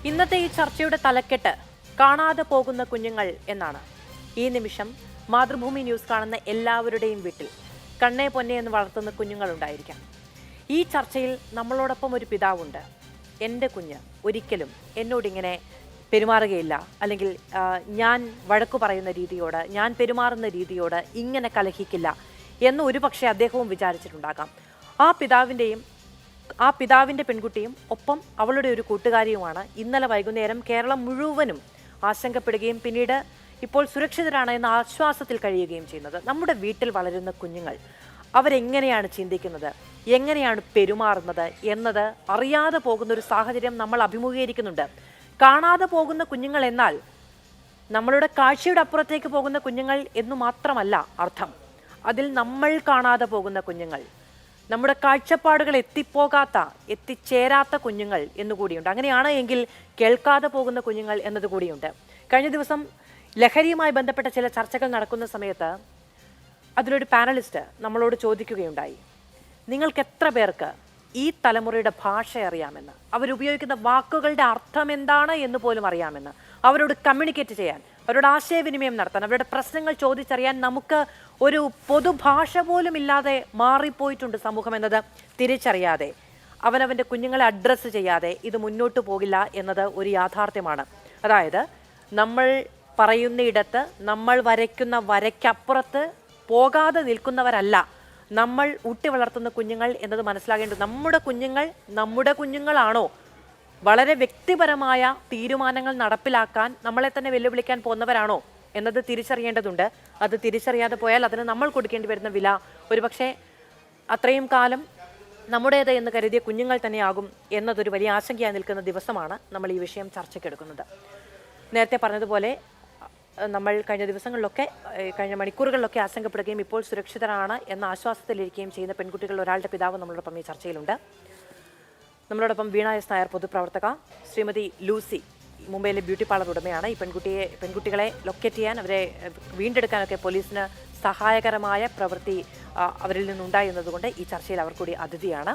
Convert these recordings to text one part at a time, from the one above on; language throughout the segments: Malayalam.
ഇന്നത്തെ ഈ ചർച്ചയുടെ തലക്കെട്ട് കാണാതെ പോകുന്ന കുഞ്ഞുങ്ങൾ എന്നാണ്. ഈ നിമിഷം മാതൃഭൂമി ന്യൂസ് കാണുന്ന എല്ലാവരുടെയും വീട്ടിൽ കണ്ണേ പൊന്നെ എന്ന് വളർത്തുന്ന കുഞ്ഞുങ്ങളുണ്ടായിരിക്കാം. ഈ ചർച്ചയിൽ നമ്മളോടൊപ്പം ഒരു പിതാവുണ്ട്. എൻ്റെ കുഞ്ഞ് ഒരിക്കലും എന്നോടിങ്ങനെ പെരുമാറുകയില്ല, അല്ലെങ്കിൽ ഞാൻ വഴക്കു പറയുന്ന രീതിയോട്, ഞാൻ പെരുമാറുന്ന രീതിയോട് ഇങ്ങനെ കലഹിക്കില്ല എന്ന് ഒരുപക്ഷെ അദ്ദേഹവും വിചാരിച്ചിട്ടുണ്ടാകാം. ആ പിതാവിൻ്റെ പെൺകുട്ടിയും ഒപ്പം അവളുടെ ഒരു കൂട്ടുകാരിയുമാണ് ഇന്നലെ വൈകുന്നേരം കേരളം മുഴുവനും ആശങ്കപ്പെടുകയും പിന്നീട് ഇപ്പോൾ സുരക്ഷിതരാണ് എന്ന ആശ്വാസത്തിൽ കഴിയുകയും ചെയ്യുന്നത്. നമ്മുടെ വീട്ടിൽ വളരുന്ന കുഞ്ഞുങ്ങൾ അവരെങ്ങനെയാണ് ചിന്തിക്കുന്നത്, എങ്ങനെയാണ് പെരുമാറുന്നത് എന്നത് അറിയാതെ പോകുന്നൊരു സാഹചര്യം നമ്മൾ അഭിമുഖീകരിക്കുന്നുണ്ട്. കാണാതെ പോകുന്ന കുഞ്ഞുങ്ങൾ എന്നാൽ നമ്മളുടെ കാഴ്ചയുടെ അപ്പുറത്തേക്ക് പോകുന്ന കുഞ്ഞുങ്ങൾ എന്നു മാത്രമല്ല അർത്ഥം. അതിൽ നമ്മൾ കാണാതെ പോകുന്ന കുഞ്ഞുങ്ങൾ, നമ്മുടെ കാഴ്ചപ്പാടുകൾ എത്തിച്ചേരാത്ത കുഞ്ഞുങ്ങൾ എന്നുകൂടിയുണ്ട്. അങ്ങനെയാണ് എങ്കിൽ കേൾക്കാതെ പോകുന്ന കുഞ്ഞുങ്ങൾ എന്നതുകൂടിയുണ്ട്. കഴിഞ്ഞ ദിവസം ലഹരിയുമായി ബന്ധപ്പെട്ട ചില ചർച്ചകൾ നടക്കുന്ന സമയത്ത് അതിലൊരു പാനലിസ്റ്റ് നമ്മളോട് ചോദിക്കുകയുണ്ടായി, നിങ്ങൾക്ക് എത്ര പേർക്ക് ഈ തലമുറയുടെ ഭാഷ അറിയാമെന്ന്, അവരുപയോഗിക്കുന്ന വാക്കുകളുടെ അർത്ഥം എന്താണ് എന്ന് പോലും അറിയാമെന്ന്, അവരോട് കമ്മ്യൂണിക്കേറ്റ് ചെയ്യാൻ, അവരോട് ആശയവിനിമയം നടത്താൻ, അവരുടെ പ്രശ്നങ്ങൾ ചോദിച്ചറിയാൻ നമുക്ക് ഒരു പൊതുഭാഷ പോലും ഇല്ലാതെ മാറിപ്പോയിട്ടുണ്ട് സമൂഹം എന്നത് തിരിച്ചറിയാതെ, അവനവൻ്റെ കുഞ്ഞുങ്ങളെ അഡ്രസ്സ് ചെയ്യാതെ ഇത് മുന്നോട്ട് പോകില്ല എന്നത് ഒരു യാഥാർത്ഥ്യമാണ്. അതായത് നമ്മൾ പറയുന്നയിടത്ത്, നമ്മൾ വരയ്ക്കുന്ന വരയ്ക്കപ്പുറത്ത് പോകാതെ നിൽക്കുന്നവരല്ല നമ്മൾ ഊട്ടി വളർത്തുന്ന കുഞ്ഞുങ്ങൾ എന്നത് മനസ്സിലാകേണ്ടത്. നമ്മുടെ കുഞ്ഞുങ്ങളാണോ വളരെ വ്യക്തിപരമായ തീരുമാനങ്ങൾ നടപ്പിലാക്കാൻ നമ്മളെ തന്നെ വെല്ലുവിളിക്കാൻ പോകുന്നവരാണോ എന്നത് തിരിച്ചറിയേണ്ടതുണ്ട്. അത് തിരിച്ചറിയാതെ പോയാൽ അതിന് നമ്മൾ കൊടുക്കേണ്ടി വരുന്ന വില ഒരുപക്ഷെ അത്രയും കാലം നമ്മുടേത് എന്ന് കരുതിയ കുഞ്ഞുങ്ങൾ തന്നെയാകും എന്നതൊരു വലിയ ആശങ്കയായി നിൽക്കുന്ന ദിവസമാണ് നമ്മൾ ഈ വിഷയം ചർച്ചയ്ക്കെടുക്കുന്നത്. നേരത്തെ പറഞ്ഞതുപോലെ നമ്മൾ കഴിഞ്ഞ ദിവസങ്ങളിലൊക്കെ, കഴിഞ്ഞ മണിക്കൂറുകളിലൊക്കെ ആശങ്കപ്പെടുകയും ഇപ്പോൾ സുരക്ഷിതരാണ് എന്ന ആശ്വാസത്തിലിരിക്കുകയും ചെയ്യുന്ന പെൺകുട്ടികളുടെ ഒരാളുടെ പിതാവ് നമ്മളോടൊപ്പം ഈ ചർച്ചയിലുണ്ട്. നമ്മളോടൊപ്പം വീണ എസ് നായർ, പൊതുപ്രവർത്തക, ശ്രീമതി ലൂസി, മുംബൈയിലെ ബ്യൂട്ടി പാർലർ ഉടമയാണ്. ഈ പെൺകുട്ടികളെ ലൊക്കേറ്റ് ചെയ്യാൻ, അവരെ വീണ്ടെടുക്കാനൊക്കെ പോലീസിന് സഹായകരമായ പ്രവൃത്തി അവരിൽ നിന്നുണ്ടായി എന്നതുകൊണ്ട് ഈ ചർച്ചയിൽ അവർ കൂടി അതിഥിയാണ്.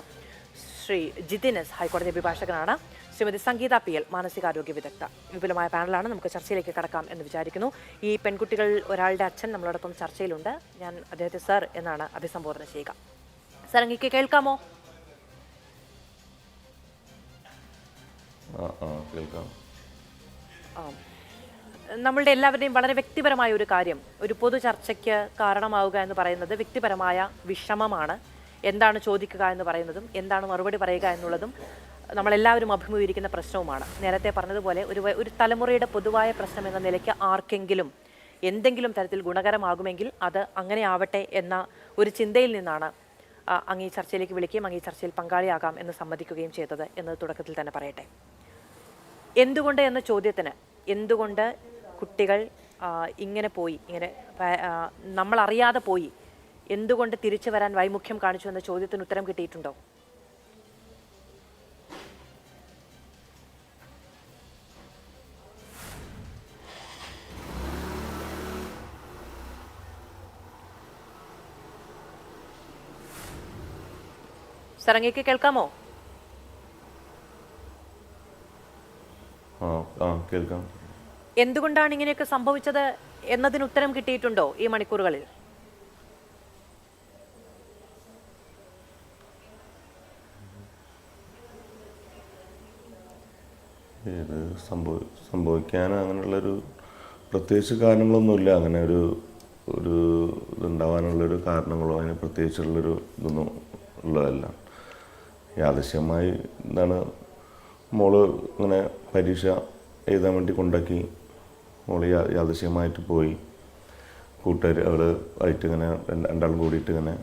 ശ്രീ ജിതിൻ എസ്, ഹൈക്കോടതി അഭിഭാഷകനാണ്. ശ്രീമതി സംഗീത പി എൽ, മാനസികാരോഗ്യ വിദഗ്ധ. വിപുലമായ പാനലാണ്. നമുക്ക് ചർച്ചയിലേക്ക് കടക്കാം എന്ന് വിചാരിക്കുന്നു. ഈ പെൺകുട്ടികൾ ഒരാളുടെ അച്ഛൻ നമ്മളോടൊപ്പം ചർച്ചയിലുണ്ട്. ഞാൻ അദ്ദേഹത്തെ സർ എന്നാണ് അഭിസംബോധന ചെയ്യുക. സർ, അങ്ങേക്ക് കേൾക്കാമോ? നമ്മളുടെ എല്ലാവരുടെയും വളരെ വ്യക്തിപരമായ ഒരു കാര്യം, ഒരു പൊതു ചർച്ചയ്ക്ക് കാരണമാവുക എന്ന് പറയുന്നത് വ്യക്തിപരമായ വിഷമമാണ്. എന്താണ് ചോദിക്കുക എന്ന് പറയുന്നതും എന്താണ് മറുപടി പറയുക എന്നുള്ളതും നമ്മളെല്ലാവരും അഭിമുഖീകരിക്കുന്ന പ്രശ്നവുമാണ്. നേരത്തെ പറഞ്ഞതുപോലെ ഒരു തലമുറയുടെ പൊതുവായ പ്രശ്നം എന്ന നിലയ്ക്ക് ആർക്കെങ്കിലും എന്തെങ്കിലും തരത്തിൽ ഗുണകരമാകുമെങ്കിൽ അത് അങ്ങനെ ആവട്ടെ എന്ന ഒരു ചിന്തയിൽ നിന്നാണ് അങ്ങ് ഈ ചർച്ചയിലേക്ക് വിളിക്കുകയും അങ്ങ് ഈ ചർച്ചയിൽ പങ്കാളിയാകാം എന്ന് സമ്മതിക്കുകയും ചെയ്തത് എന്നത് തുടക്കത്തിൽ തന്നെ പറയട്ടെ. എന്തുകൊണ്ട് എന്ന ചോദ്യത്തിന്, എന്തുകൊണ്ട് കുട്ടികൾ ഇങ്ങനെ പോയി, ഇങ്ങനെ നമ്മളറിയാതെ പോയി, എന്തുകൊണ്ട് തിരിച്ചു വരാൻ വൈമുഖ്യം കാണിച്ചു എന്ന ചോദ്യത്തിന് ഉത്തരം കിട്ടിയിട്ടുണ്ടോ? സരങ്ങയ്ക്ക് കേൾക്കാമോ? കേൾക്കാം. എന്തുകൊണ്ടാണ് ഇങ്ങനെയൊക്കെ സംഭവിച്ചത് എന്നതിന് ഉത്തരം കിട്ടിയിട്ടുണ്ടോ ഈ മണിക്കൂറുകളിൽ? ഇത് സംഭവിക്കാൻ അങ്ങനെയുള്ളൊരു പ്രത്യേകിച്ച് കാരണങ്ങളൊന്നുമില്ല. അങ്ങനെ ഒരു ഇതുണ്ടാവാനുള്ളൊരു കാരണങ്ങളോ അതിന് പ്രത്യേകിച്ചുള്ളൊരു ഇതൊന്നും ഉള്ളതല്ല. യാദൃശ്യമായി എന്താണ്, മോള് ഇങ്ങനെ പരീക്ഷ എഴുതാൻ വേണ്ടി കൊണ്ടാക്കി. മോള് യാദൃശ്യമായിട്ട് പോയി. കൂട്ടുകാർ ആയിട്ട് ഇങ്ങനെ രണ്ടാളും കൂടിയിട്ട് ഇങ്ങനെ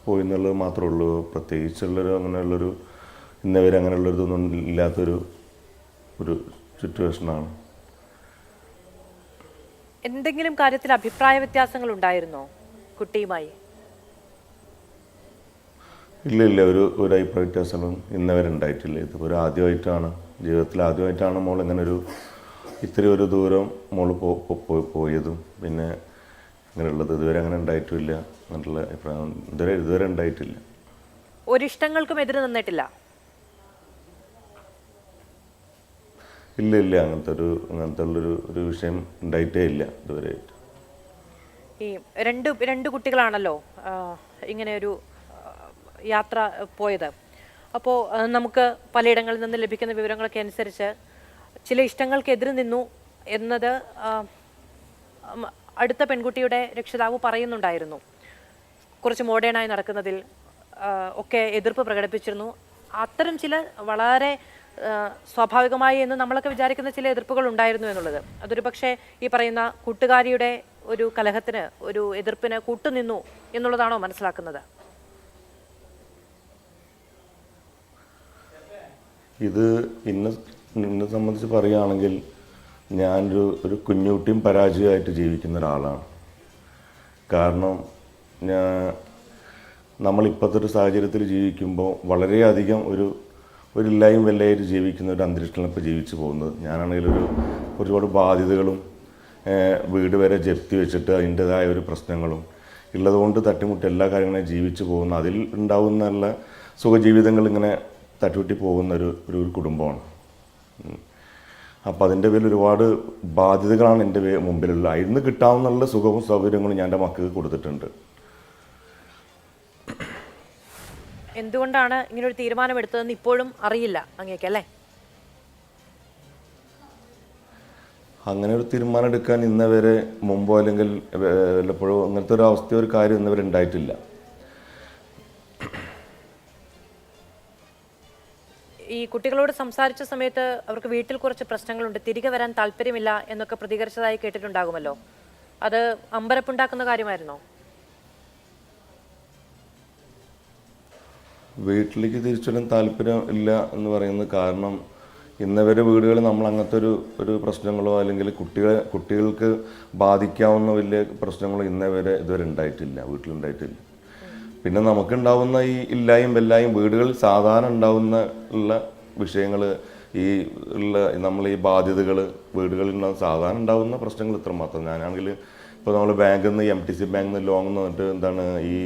പോയി എന്നുള്ളത് മാത്രമേ ഉള്ളൂ. പ്രത്യേകിച്ചുള്ളൊരു അങ്ങനെയുള്ളൊരു ഇന്നവരെ അങ്ങനെയുള്ളൊരിതൊന്നും ഇല്ലാത്തൊരു സിറ്റുവേഷനാണ്. എന്തെങ്കിലും കാര്യത്തിൽ അഭിപ്രായ വ്യത്യാസങ്ങൾ ഉണ്ടായിരുന്നോ കുട്ടിയുമായി? ഇല്ല, ഒരു അഭിപ്രായ വ്യത്യാസങ്ങളും ഇന്നവരെ ഉണ്ടായിട്ടില്ല. ഇതിപ്പോൾ ജീവിതത്തിൽ ആദ്യമായിട്ടാണ് മോൾ ഇങ്ങനെ ഇത്തിരി ഒരു ദൂരം മോൾ പോയതും പിന്നെ അങ്ങനെയുള്ളത്. ഇതുവരെ അങ്ങനെ ഉണ്ടായിട്ടുമില്ല. അങ്ങനെയുള്ള അഭിപ്രായം ഇതുവരെ ഉണ്ടായിട്ടില്ല. ഒരിഷ്ടങ്ങൾക്കും എതിര് നിന്നിട്ടില്ല. ഇല്ല ഇല്ല, അങ്ങനത്തെ ഒരു വിഷയം ഉണ്ടായിട്ടേ ഇല്ല ഇതുവരെയായിട്ട്. ഈ രണ്ട് കുട്ടികളാണല്ലോ ഇങ്ങനെ ഒരു യാത്ര പോയത്. അപ്പോൾ നമുക്ക് പലയിടങ്ങളിൽ നിന്ന് ലഭിക്കുന്ന വിവരങ്ങളൊക്കെ അനുസരിച്ച് ചില ഇഷ്ടങ്ങൾക്ക് എതിര് നിന്നു എന്നത് അടുത്ത പെൺകുട്ടിയുടെ രക്ഷിതാവ് പറയുന്നുണ്ടായിരുന്നു. കുറച്ച് മോഡേണായി നടക്കുന്നതിൽ ഒക്കെ എതിർപ്പ് പ്രകടിപ്പിച്ചിരുന്നു. അത്തരം ചില വളരെ സ്വാഭാവികമായി എന്ന് നമ്മളൊക്കെ വിചാരിക്കുന്ന ചില എതിർപ്പുകൾ ഉണ്ടായിരുന്നു എന്നുള്ളത്. അതൊരു പക്ഷേ ഈ പറയുന്ന കൂട്ടുകാരിയുടെ ഒരു കലഹത്തിന്, ഒരു എതിർപ്പിന് കൂട്ടുനിന്നു എന്നുള്ളതാണോ മനസ്സിലാക്കുന്നത്? ഇത് എന്നെ സംബന്ധിച്ച് പറയുകയാണെങ്കിൽ ഞാനൊരു കുഞ്ഞുകുട്ടിയും പരാജയമായിട്ട് ജീവിക്കുന്ന ഒരാളാണ്. കാരണം നമ്മളിപ്പോഴത്തെ ഒരു സാഹചര്യത്തിൽ ജീവിക്കുമ്പോൾ വളരെയധികം ഒരു ഇല്ലായും വെല്ലയായിട്ട് ജീവിക്കുന്ന ഒരു അന്തരീക്ഷത്തിലാണ് ഇപ്പോൾ ജീവിച്ചു പോകുന്നത്. ഞാനാണെങ്കിൽ ഒരുപാട് ബാധ്യതകളും വീട് വരെ ജപ്തി വെച്ചിട്ട് അതിൻ്റെതായ ഒരു പ്രശ്നങ്ങളും ഉള്ളതുകൊണ്ട് തട്ടിമുട്ടി എല്ലാ കാര്യങ്ങളും ജീവിച്ചു പോകുന്ന, അതിൽ ഉണ്ടാവുന്ന സുഖജീവിതങ്ങൾ ഇങ്ങനെ തട്ടിമുട്ടി പോകുന്ന ഒരു കുടുംബമാണ്. അപ്പോൾ അതിൻ്റെ പേരിൽ ഒരുപാട് ബാധ്യതകളാണ് എൻ്റെ മുമ്പിലുള്ള. അതിന് കിട്ടാവുന്ന സുഖവും സൗകര്യങ്ങളും ഞാൻ എൻ്റെ മക്കൾക്ക് കൊടുത്തിട്ടുണ്ട്. എന്തുകൊണ്ടാണ് ഇങ്ങനെ ഒരു തീരുമാനമെടുത്തതെന്ന് ഇപ്പോഴും അറിയില്ല അങ്ങേക്കല്ലേ? അങ്ങനെ ഒരു തീരുമാനം എടുക്കാൻ ഇന്നവരെ മുമ്പോ അല്ലെങ്കിൽ വല്ലപ്പോഴോ അങ്ങനത്തെ ഒരു അവസ്ഥയോ ഒരു കാര്യം ഇന്നവരെ ഉണ്ടായിട്ടില്ല. ഈ കുട്ടികളോട് സംസാരിച്ച സമയത്ത് അവർക്ക് വീട്ടിൽ കുറച്ച് പ്രശ്നങ്ങളുണ്ട്, തിരികെ വരാൻ താല്പര്യമില്ല എന്നൊക്കെ പ്രതികരിച്ചതായി കേട്ടിട്ടുണ്ടാകുമല്ലോ. അത് അമ്പരപ്പുണ്ടാക്കുന്ന കാര്യമായിരുന്നോ? വീട്ടിലേക്ക് തിരിച്ചു വരാൻ താല്പര്യം ഇല്ല എന്ന് പറയുന്നത് കാരണം ഇന്നവരെ വീടുകളിൽ നമ്മൾ അങ്ങനത്തെ ഒരു പ്രശ്നങ്ങളോ അല്ലെങ്കിൽ കുട്ടികൾക്ക് ബാധിക്കാവുന്ന വലിയ പ്രശ്നങ്ങളോ ഇതുവരെ ഉണ്ടായിട്ടില്ല, വീട്ടിലുണ്ടായിട്ടില്ല. പിന്നെ നമുക്കുണ്ടാവുന്ന ഈ ഇല്ലായും വെല്ലായും വീടുകളിൽ സാധാരണ ഉണ്ടാവുന്ന വിഷയങ്ങൾ, നമ്മൾ ഈ ബാധ്യതകൾ വീടുകളിൽ സാധാരണ ഉണ്ടാവുന്ന പ്രശ്നങ്ങൾ ഇത്രമാത്രം. ഞാനാണെങ്കിൽ ഇപ്പോൾ നമ്മൾ ബാങ്കിൽ നിന്ന് MTC ബാങ്കിൽ നിന്ന് ലോൺ വന്നിട്ട് ഈ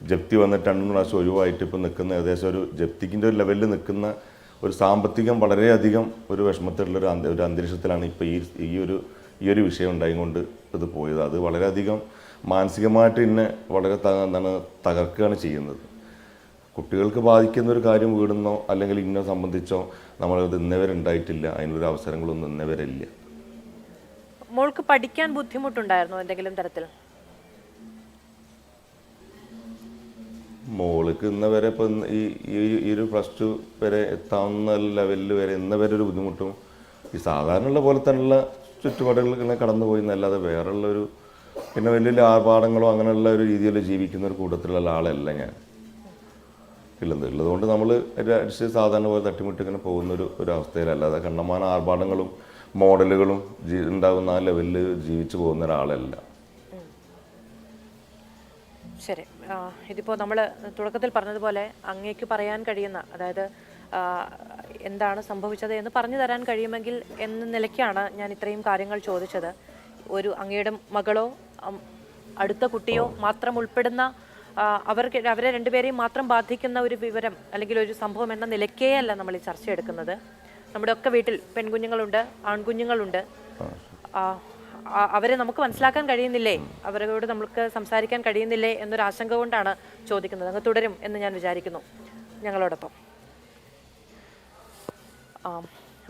ജപ്തി വന്നിട്ട് 2 പ്രാവശ്യം ഒഴിവായിട്ട് ഇപ്പോൾ നിൽക്കുന്ന ഏകദേശം ഒരു ജപ്തിക്കിൻ്റെ ഒരു ലെവലിൽ നിൽക്കുന്ന ഒരു സാമ്പത്തികം വളരെയധികം ഒരു വിഷമത്തിലുള്ള ഒരു അന്തരീക്ഷത്തിലാണ് ഇപ്പോൾ ഈ ഒരു വിഷയം ഉണ്ടായിക്കൊണ്ട് ഇത് പോയത്. അത് വളരെയധികം മാനസികമായിട്ട് എന്നെ വളരെ തകർക്കുകയാണ് ചെയ്യുന്നത്. കുട്ടികൾക്ക് ബാധിക്കുന്ന ഒരു കാര്യം വീടുന്നോ അല്ലെങ്കിൽ ഇന്നെ സംബന്ധിച്ചോ നമ്മളത് ഇന്നേവരെ ഉണ്ടായിട്ടില്ല. അതിനൊരു അവസരങ്ങളൊന്നും ഇന്നേവരെ ഇല്ല. മോൾക്ക് പഠിക്കാൻ ബുദ്ധിമുട്ടുണ്ടായിരുന്നോ എന്തെങ്കിലും തരത്തിൽ? മോൾക്ക് ഇന്നവരെ ഇപ്പം ഈ ഒരു +2 വരെ എത്താവുന്ന ലെവലിൽ വരെ ഇന്നവരെ ഒരു ബുദ്ധിമുട്ടും ഈ സാധാരണയുള്ള പോലെ തന്നെയുള്ള ചുറ്റുപാടുകൾ ഇങ്ങനെ കടന്നു പോയി എന്നല്ലാതെ വേറെയുള്ളൊരു പിന്നെ വലിയ ആർഭാടങ്ങളോ അങ്ങനെയുള്ള ഒരു രീതിയിൽ ജീവിക്കുന്ന ഒരു കൂട്ടത്തിലുള്ള ആളല്ല ഞാൻ ഉള്ളതുകൊണ്ട് നമ്മൾ അടിച്ച് സാധാരണ പോലെ തട്ടിമുട്ടി ഇങ്ങനെ പോകുന്ന ഒരു അവസ്ഥയിലല്ലാതെ കണ്ണമാന ആർഭാടങ്ങളും മോഡലുകളും ഉണ്ടാകുന്ന ആ ലെവലിൽ ജീവിച്ചു പോകുന്ന ഒരാളല്ല. ശരി, ഇതിപ്പോൾ നമ്മൾ തുടക്കത്തിൽ പറഞ്ഞതുപോലെ അങ്ങേക്ക് പറയാൻ കഴിയുന്ന, അതായത് എന്താണ് സംഭവിച്ചത് എന്ന് പറഞ്ഞു തരാൻ കഴിയുമെങ്കിൽ എന്ന നിലയ്ക്കാണ് ഞാൻ ഇത്രയും കാര്യങ്ങൾ ചോദിച്ചത്. ഒരു അങ്ങയുടെ മകളോ അടുത്ത കുട്ടിയോ മാത്രം ഉൾപ്പെടുന്ന അവരെ രണ്ടുപേരെയും മാത്രം ബാധിക്കുന്ന ഒരു വിവരം അല്ലെങ്കിൽ ഒരു സംഭവം എന്ന നിലയ്ക്കേ അല്ല നമ്മൾ ഈ ചർച്ച എടുക്കുന്നത്. നമ്മുടെ ഒക്കെ വീട്ടിൽ പെൺകുഞ്ഞുങ്ങളുണ്ട്, ആൺകുഞ്ഞുങ്ങളുണ്ട്. അവരെ നമുക്ക് മനസ്സിലാക്കാൻ കഴിയുന്നില്ലേ, അവരോട് നമുക്ക് സംസാരിക്കാൻ കഴിയുന്നില്ലേ എന്നൊരു ആശങ്ക കൊണ്ടാണ് ചോദിക്കുന്നത്. അങ്ങ് തുടരും എന്ന് ഞാൻ വിചാരിക്കുന്നു ഞങ്ങളോടൊപ്പം.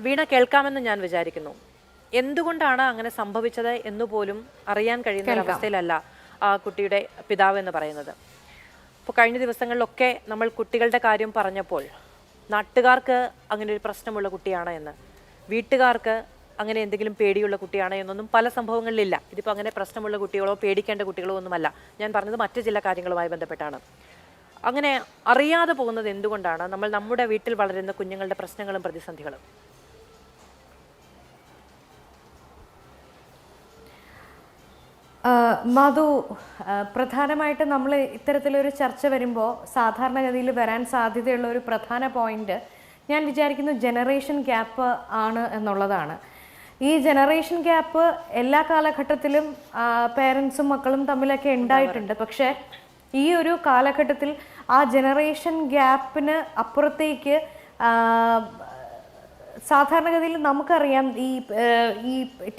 വീണ കേൾക്കാമെന്ന് ഞാൻ വിചാരിക്കുന്നു. എന്തുകൊണ്ടാണ് അങ്ങനെ സംഭവിച്ചത് എന്നുപോലും അറിയാൻ കഴിയുന്ന ഒരവസ്ഥയിലല്ല ആ കുട്ടിയുടെ പിതാവ് എന്ന് പറയുന്നത്. അപ്പോൾ കഴിഞ്ഞ ദിവസങ്ങളിലൊക്കെ നമ്മൾ കുട്ടികളുടെ കാര്യം പറഞ്ഞപ്പോൾ നാട്ടുകാർക്ക് അങ്ങനെ ഒരു പ്രശ്നമുള്ള കുട്ടിയാണ് എന്ന്, വീട്ടുകാർക്ക് അങ്ങനെ എന്തെങ്കിലും പേടിയുള്ള കുട്ടിയാണ് എന്നൊന്നും പല സംഭവങ്ങളിലില്ല. ഇതിപ്പോൾ അങ്ങനെ പ്രശ്നമുള്ള കുട്ടികളോ പേടിക്കേണ്ട കുട്ടികളോ ഒന്നുമല്ല. ഞാൻ പറഞ്ഞത് മറ്റു ചില കാര്യങ്ങളുമായി ബന്ധപ്പെട്ടാണ്. അങ്ങനെ അറിയാതെ പോകുന്നത് എന്തുകൊണ്ടാണ് നമ്മൾ നമ്മുടെ വീട്ടിൽ വളരുന്ന കുഞ്ഞുങ്ങളുടെ പ്രശ്നങ്ങളും പ്രതിസന്ധികളും? മധു, പ്രധാനമായിട്ട് നമ്മൾ ഇത്തരത്തിലൊരു ചർച്ച വരുമ്പോൾ സാധാരണഗതിയിൽ വരാൻ സാധ്യതയുള്ള ഒരു പ്രധാന പോയിന്റ് ഞാൻ വിചാരിക്കുന്നു ജനറേഷൻ ഗ്യാപ്പ് ആണ് എന്നുള്ളതാണ്. ഈ ജനറേഷൻ ഗ്യാപ്പ് എല്ലാ കാലഘട്ടത്തിലും പേരൻസും മക്കളും തമ്മിലൊക്കെ ഉണ്ടായിട്ടുണ്ട്. പക്ഷേ ഈ ഒരു കാലഘട്ടത്തിൽ ആ ജനറേഷൻ ഗ്യാപ്പിന് അപ്പുറത്തേക്ക് സാധാരണഗതിയിൽ നമുക്കറിയാം ഈ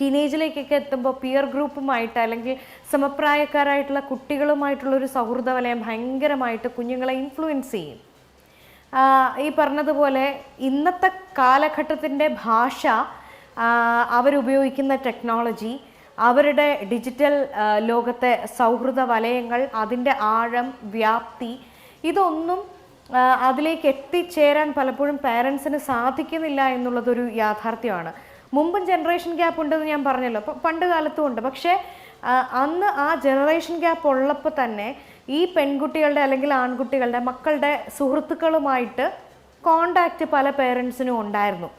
ടീനേജിലേക്കൊക്കെ എത്തുമ്പോൾ പിയർ ഗ്രൂപ്പുമായിട്ട് അല്ലെങ്കിൽ സമപ്രായക്കാരായിട്ടുള്ള കുട്ടികളുമായിട്ടുള്ള ഒരു സൗഹൃദ വലയം ഭയങ്കരമായിട്ട് കുഞ്ഞുങ്ങളെ ഇൻഫ്ലുവൻസ് ചെയ്യും. ഈ പറഞ്ഞതുപോലെ ഇന്നത്തെ കാലഘട്ടത്തിൻ്റെ ഭാഷ, അവരുപയോഗിക്കുന്ന ടെക്നോളജി, അവരുടെ ഡിജിറ്റൽ ലോകത്തെ സൗഹൃദ വലയങ്ങൾ, അതിൻ്റെ ആഴം, വ്യാപ്തി, ഇതൊന്നും അതിലേക്ക് എത്തിച്ചേരാൻ പലപ്പോഴും പാരൻസിന് സാധിക്കുന്നില്ല എന്നുള്ളതൊരു യാഥാർത്ഥ്യമാണ്. മുമ്പും ജനറേഷൻ ഗ്യാപ്പ് ഉണ്ടെന്ന് ഞാൻ പറഞ്ഞല്ലോ, പണ്ട് കാലത്തും ഉണ്ട്. പക്ഷേ അന്ന് ആ ജനറേഷൻ ഗ്യാപ്പ് ഉള്ളപ്പോൾ തന്നെ ഈ പെൺകുട്ടികളുടെ അല്ലെങ്കിൽ ആൺകുട്ടികളുടെ മക്കളുടെ സുഹൃത്തുക്കളുമായിട്ട് കോണ്ടാക്റ്റ് പല പേരൻസിനും ഉണ്ടായിരുന്നു.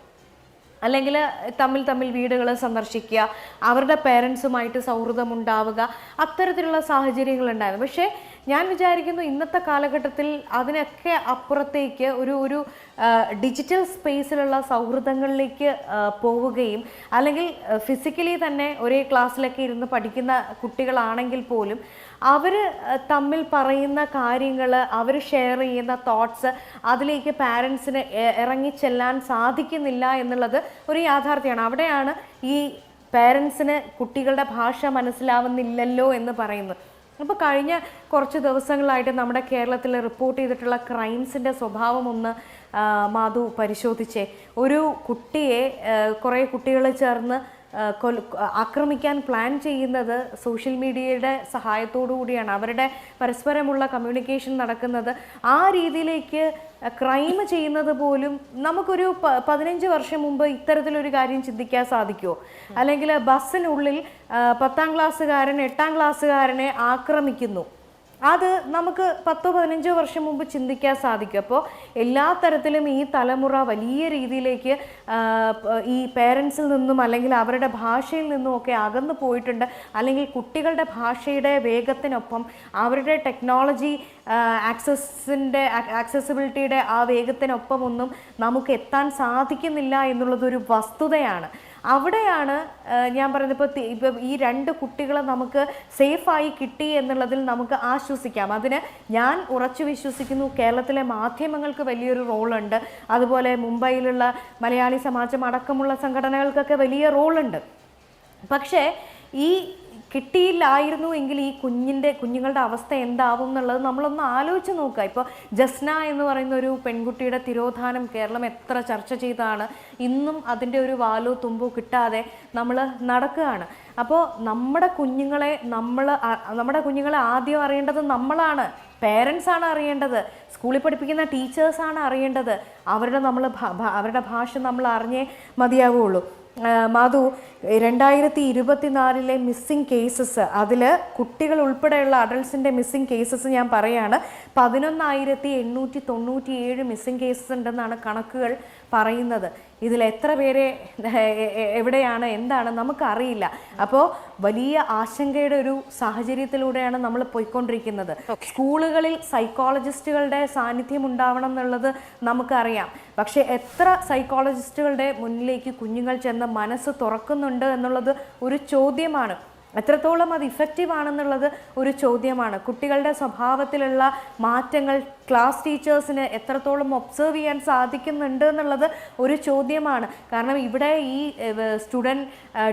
അല്ലെങ്കിൽ തമ്മിൽ വീടുകൾ സന്ദർശിക്കുക, അവരുടെ പേരൻസുമായിട്ട് സൗഹൃദമുണ്ടാവുക, അത്തരത്തിലുള്ള സാഹചര്യങ്ങളുണ്ടായിരുന്നു. പക്ഷേ ഞാൻ വിചാരിക്കുന്നു ഇന്നത്തെ കാലഘട്ടത്തിൽ അതിനൊക്കെ അപ്പുറത്തേക്ക് ഒരു ഡിജിറ്റൽ സ്പേസിലുള്ള സൗഹൃദങ്ങളിലേക്ക് പോവുകയും, അല്ലെങ്കിൽ ഫിസിക്കലി തന്നെ ഒരേ ക്ലാസ്സിലൊക്കെ ഇരുന്ന് പഠിക്കുന്ന കുട്ടികളാണെങ്കിൽ പോലും അവർ തമ്മിൽ പറയുന്ന കാര്യങ്ങൾ, അവർ ഷെയർ ചെയ്യുന്ന തോട്ട്സ്, അതിലേക്ക് പാരൻസിന് ഇറങ്ങിച്ചെല്ലാൻ സാധിക്കുന്നില്ല എന്നുള്ളത് ഒരു യാഥാർത്ഥ്യമാണ്. അവിടെയാണ് ഈ പാരൻസിന് കുട്ടികളുടെ ഭാഷ മനസ്സിലാവുന്നില്ലല്ലോ എന്ന് പറയുന്നത്. അപ്പോൾ കഴിഞ്ഞ കുറച്ച് ദിവസങ്ങളായിട്ട് നമ്മുടെ കേരളത്തിൽ റിപ്പോർട്ട് ചെയ്തിട്ടുള്ള ക്രൈംസിൻ്റെ സ്വഭാവം ഒന്ന് മാധു പരിശോധിച്ചേ. ഒരു കുട്ടിയെ കുറേ കുട്ടികൾ ചേർന്ന് ആക്രമിക്കാൻ പ്ലാൻ ചെയ്യുന്നത് സോഷ്യൽ മീഡിയയുടെ സഹായത്തോടു കൂടിയാണ്. അവരുടെ പരസ്പരമുള്ള കമ്മ്യൂണിക്കേഷൻ നടക്കുന്നത് ആ രീതിയിലേക്ക് ക്രൈം ചെയ്യുന്നത് പോലും നമുക്കൊരു 15 വർഷം മുമ്പ് ഇത്തരത്തിലൊരു കാര്യം ചിന്തിക്കാൻ സാധിക്കുമോ? അല്ലെങ്കിൽ ബസ്സിനുള്ളിൽ 10ാം ക്ലാസ്സുകാരൻ 8ാം ക്ലാസ്സുകാരനെ ആക്രമിക്കുന്നു, അത് നമുക്ക് 10-15 വർഷം മുമ്പ് ചിന്തിക്കാൻ സാധിക്കും. അപ്പോൾ എല്ലാ തരത്തിലും ഈ തലമുറ വലിയ രീതിയിലേക്ക് ഈ പേരൻസിൽ നിന്നും അല്ലെങ്കിൽ അവരുടെ ഭാഷയിൽ നിന്നും ഒക്കെ അകന്നു പോയിട്ടുണ്ട്. അല്ലെങ്കിൽ കുട്ടികളുടെ ഭാഷയുടെ വേഗത്തിനൊപ്പം അവരുടെ ടെക്നോളജി ആക്സസിബിലിറ്റിയുടെ ആ വേഗത്തിനൊപ്പം ഒന്നും നമുക്ക് എത്താൻ സാധിക്കുന്നില്ല എന്നുള്ളതൊരു വസ്തുതയാണ്. അവിടെയാണ് ഞാൻ പറയുന്നത്, ഇപ്പോൾ ഈ 2 കുട്ടികളെ നമുക്ക് സേഫായി കിട്ടി എന്നുള്ളതിൽ നമുക്ക് ആശ്വസിക്കാം. അതിന് ഞാൻ ഉറച്ചു വിശ്വസിക്കുന്നു കേരളത്തിലെ മാധ്യമങ്ങൾക്ക് വലിയൊരു റോളുണ്ട്. അതുപോലെ മുംബൈയിലുള്ള മലയാളി സമാജം അടക്കമുള്ള സംഘടനകൾക്കൊക്കെ വലിയ റോളുണ്ട്. പക്ഷേ ഈ കിട്ടിയില്ലായിരുന്നു എങ്കിൽ ഈ കുഞ്ഞുങ്ങളുടെ അവസ്ഥ എന്താവും എന്നുള്ളത് നമ്മളൊന്ന് ആലോചിച്ച് നോക്കുക. ഇപ്പോൾ ജസ്ന എന്ന് പറയുന്ന ഒരു പെൺകുട്ടിയുടെ തിരോധാനം കേരളം എത്ര ചർച്ച ചെയ്താണ്. ഇന്നും അതിൻ്റെ ഒരു വാലോ തുമ്പോ കിട്ടാതെ നമ്മൾ നടക്കുകയാണ്. അപ്പോൾ നമ്മുടെ കുഞ്ഞുങ്ങളെ ആദ്യം അറിയേണ്ടത് നമ്മളാണ്, പേരൻസാണ് അറിയേണ്ടത്, സ്കൂളിൽ പഠിപ്പിക്കുന്ന ടീച്ചേഴ്സാണ് അറിയേണ്ടത്. അവരുടെ ഭാഷ നമ്മൾ അറിഞ്ഞേ മതിയാവുള്ളൂ. മാധു, 2024 മിസ്സിംഗ് കേസസ്, അതിൽ കുട്ടികൾ ഉൾപ്പെടെയുള്ള അഡൾട്ട്സിൻ്റെ മിസ്സിംഗ് കേസസ് ഞാൻ പറയാണ്, 11,897 മിസ്സിംഗ് കേസസ് ഉണ്ടെന്നാണ് കണക്കുകൾ പറയുന്നത്. ഇതിൽ എത്ര പേരെ എവിടെയാണ് എന്താണ് നമുക്കറിയില്ല. അപ്പോൾ വലിയ ആശങ്കയുടെ ഒരു സാഹചര്യത്തിലൂടെയാണ് നമ്മൾ പോയിക്കൊണ്ടിരിക്കുന്നത്. സ്കൂളുകളിൽ സൈക്കോളജിസ്റ്റുകളുടെ സാന്നിധ്യം ഉണ്ടാവണം എന്നുള്ളത് നമുക്കറിയാം. പക്ഷേ എത്ര സൈക്കോളജിസ്റ്റുകളുടെ മുന്നിലേക്ക് കുഞ്ഞുങ്ങൾ ചെന്ന് മനസ്സ് തുറക്കുന്നുണ്ട് എന്നുള്ളത് ഒരു ചോദ്യമാണ്. എത്രത്തോളം അത് ഇഫക്റ്റീവ് ആണെന്നുള്ളത് ഒരു ചോദ്യമാണ്. കുട്ടികളുടെ സ്വഭാവത്തിലുള്ള മാറ്റങ്ങൾ ക്ലാസ് ടീച്ചേഴ്സിന് എത്രത്തോളം ഒബ്സർവ് ചെയ്യാൻ സാധിക്കുന്നുണ്ട് എന്നുള്ളത് ഒരു ചോദ്യമാണ്. കാരണം ഇവിടെ ഈ സ്റ്റുഡൻറ്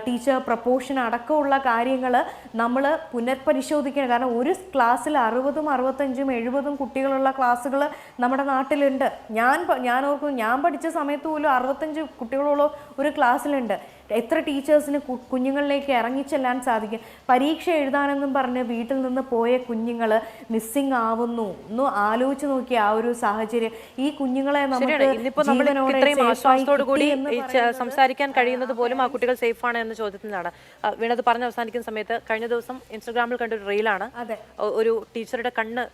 ടീച്ചർ പ്രപ്പോർഷൻ അടക്കമുള്ള കാര്യങ്ങൾ നമ്മൾ പുനഃപരിശോധിക്കണം. കാരണം ഒരു ക്ലാസ്സിൽ 60, 65, 70 കുട്ടികളുള്ള ക്ലാസ്സുകൾ നമ്മുടെ നാട്ടിലുണ്ട്. ഞാൻ ഓർക്കും, ഞാൻ പഠിച്ച സമയത്ത് പോലും 65 കുട്ടികളുള്ള ഒരു ക്ലാസ്സിലുണ്ട്. എത്ര ടീച്ചേഴ്സിന് കുഞ്ഞുങ്ങളിലേക്ക് ഇറങ്ങിച്ചെല്ലാൻ സാധിക്കും? പരീക്ഷ എഴുതാനെന്നും പറഞ്ഞ് വീട്ടിൽ നിന്ന് പോയ കുഞ്ഞുങ്ങൾ മിസ്സിംഗ് ആവുന്നു. ഒന്ന് ആലോചിച്ച് നോക്കിയ ആ ഒരു സാഹചര്യം. ഈ കുഞ്ഞുങ്ങളെ സംസാരിക്കാൻ കഴിയുന്നത് പോലും ആ കുട്ടികൾ സേഫ് ആണ് എന്ന ചോദ്യത്തിനാണ് വീണത് പറഞ്ഞ് അവസാനിക്കുന്ന സമയത്ത്. കഴിഞ്ഞ ദിവസം ഇൻസ്റ്റഗ്രാമിൽ കണ്ട ഒരു റീലാണ്. ഒരു ടീച്ചറുടെ കണ്ണ്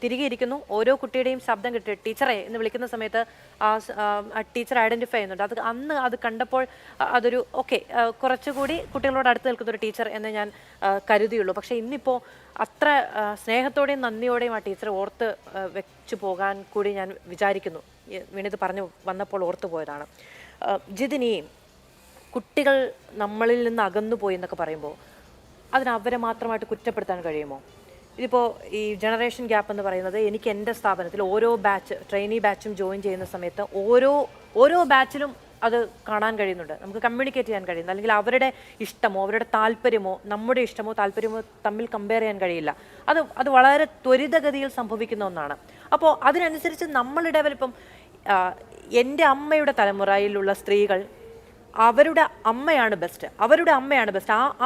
തിരികെ ഇരിക്കുന്നു, ഓരോ കുട്ടിയുടെയും ശബ്ദം കിട്ടി ടീച്ചറെ എന്ന് വിളിക്കുന്ന സമയത്ത് ആ ടീച്ചർ ഐഡന്റിഫൈ ചെയ്യുന്നുണ്ട്. അന്ന് അത് കണ്ടപ്പോൾ അതൊരു കുറച്ചുകൂടി കുട്ടികളോട് അടുത്ത് നിൽക്കുന്ന ഒരു ടീച്ചർ എന്ന് ഞാൻ കരുതിയുള്ളൂ. പക്ഷേ ഇന്നിപ്പോൾ അത്ര സ്നേഹത്തോടെയും നന്ദിയോടെയും ആ ടീച്ചറെ ഓർത്ത് വെച്ചു പോകാൻ കൂടി ഞാൻ വിചാരിക്കുന്നു. വീണിത് പറഞ്ഞു വന്നപ്പോൾ ഓർത്തു പോയതാണ്. ജിതിനി, കുട്ടികൾ നമ്മളിൽ നിന്ന് അകന്നു പോയി എന്നൊക്കെ പറയുമ്പോൾ അതിന് അവരെ മാത്രമായിട്ട് കുറ്റപ്പെടുത്താൻ കഴിയുമോ? ഇതിപ്പോൾ ഈ ജനറേഷൻ ഗ്യാപ്പ് എന്ന് പറയുന്നത്, എനിക്ക് എൻ്റെ സ്ഥാപനത്തിൽ ഓരോ ട്രെയിനി ബാച്ചും ജോയിൻ ചെയ്യുന്ന സമയത്ത് ഓരോ ബാച്ചിലും അത് കാണാൻ കഴിയുന്നുണ്ട്, നമുക്ക് കമ്മ്യൂണിക്കേറ്റ് ചെയ്യാൻ കഴിയുന്നു, അല്ലെങ്കിൽ അവരുടെ ഇഷ്ടമോ അവരുടെ താല്പര്യമോ നമ്മുടെ ഇഷ്ടമോ താല്പര്യമോ തമ്മിൽ കമ്പയർ ചെയ്യാൻ കഴിയില്ല. അത് വളരെ ത്വരിതഗതിയിൽ സംഭവിക്കുന്ന ഒന്നാണ്. അപ്പോൾ അതിനനുസരിച്ച് നമ്മൾ ഡെവലപ്പം എൻ്റെ അമ്മയുടെ തലമുറയിലുള്ള സ്ത്രീകൾ അവരുടെ അമ്മയാണ് ബെസ്റ്റ്,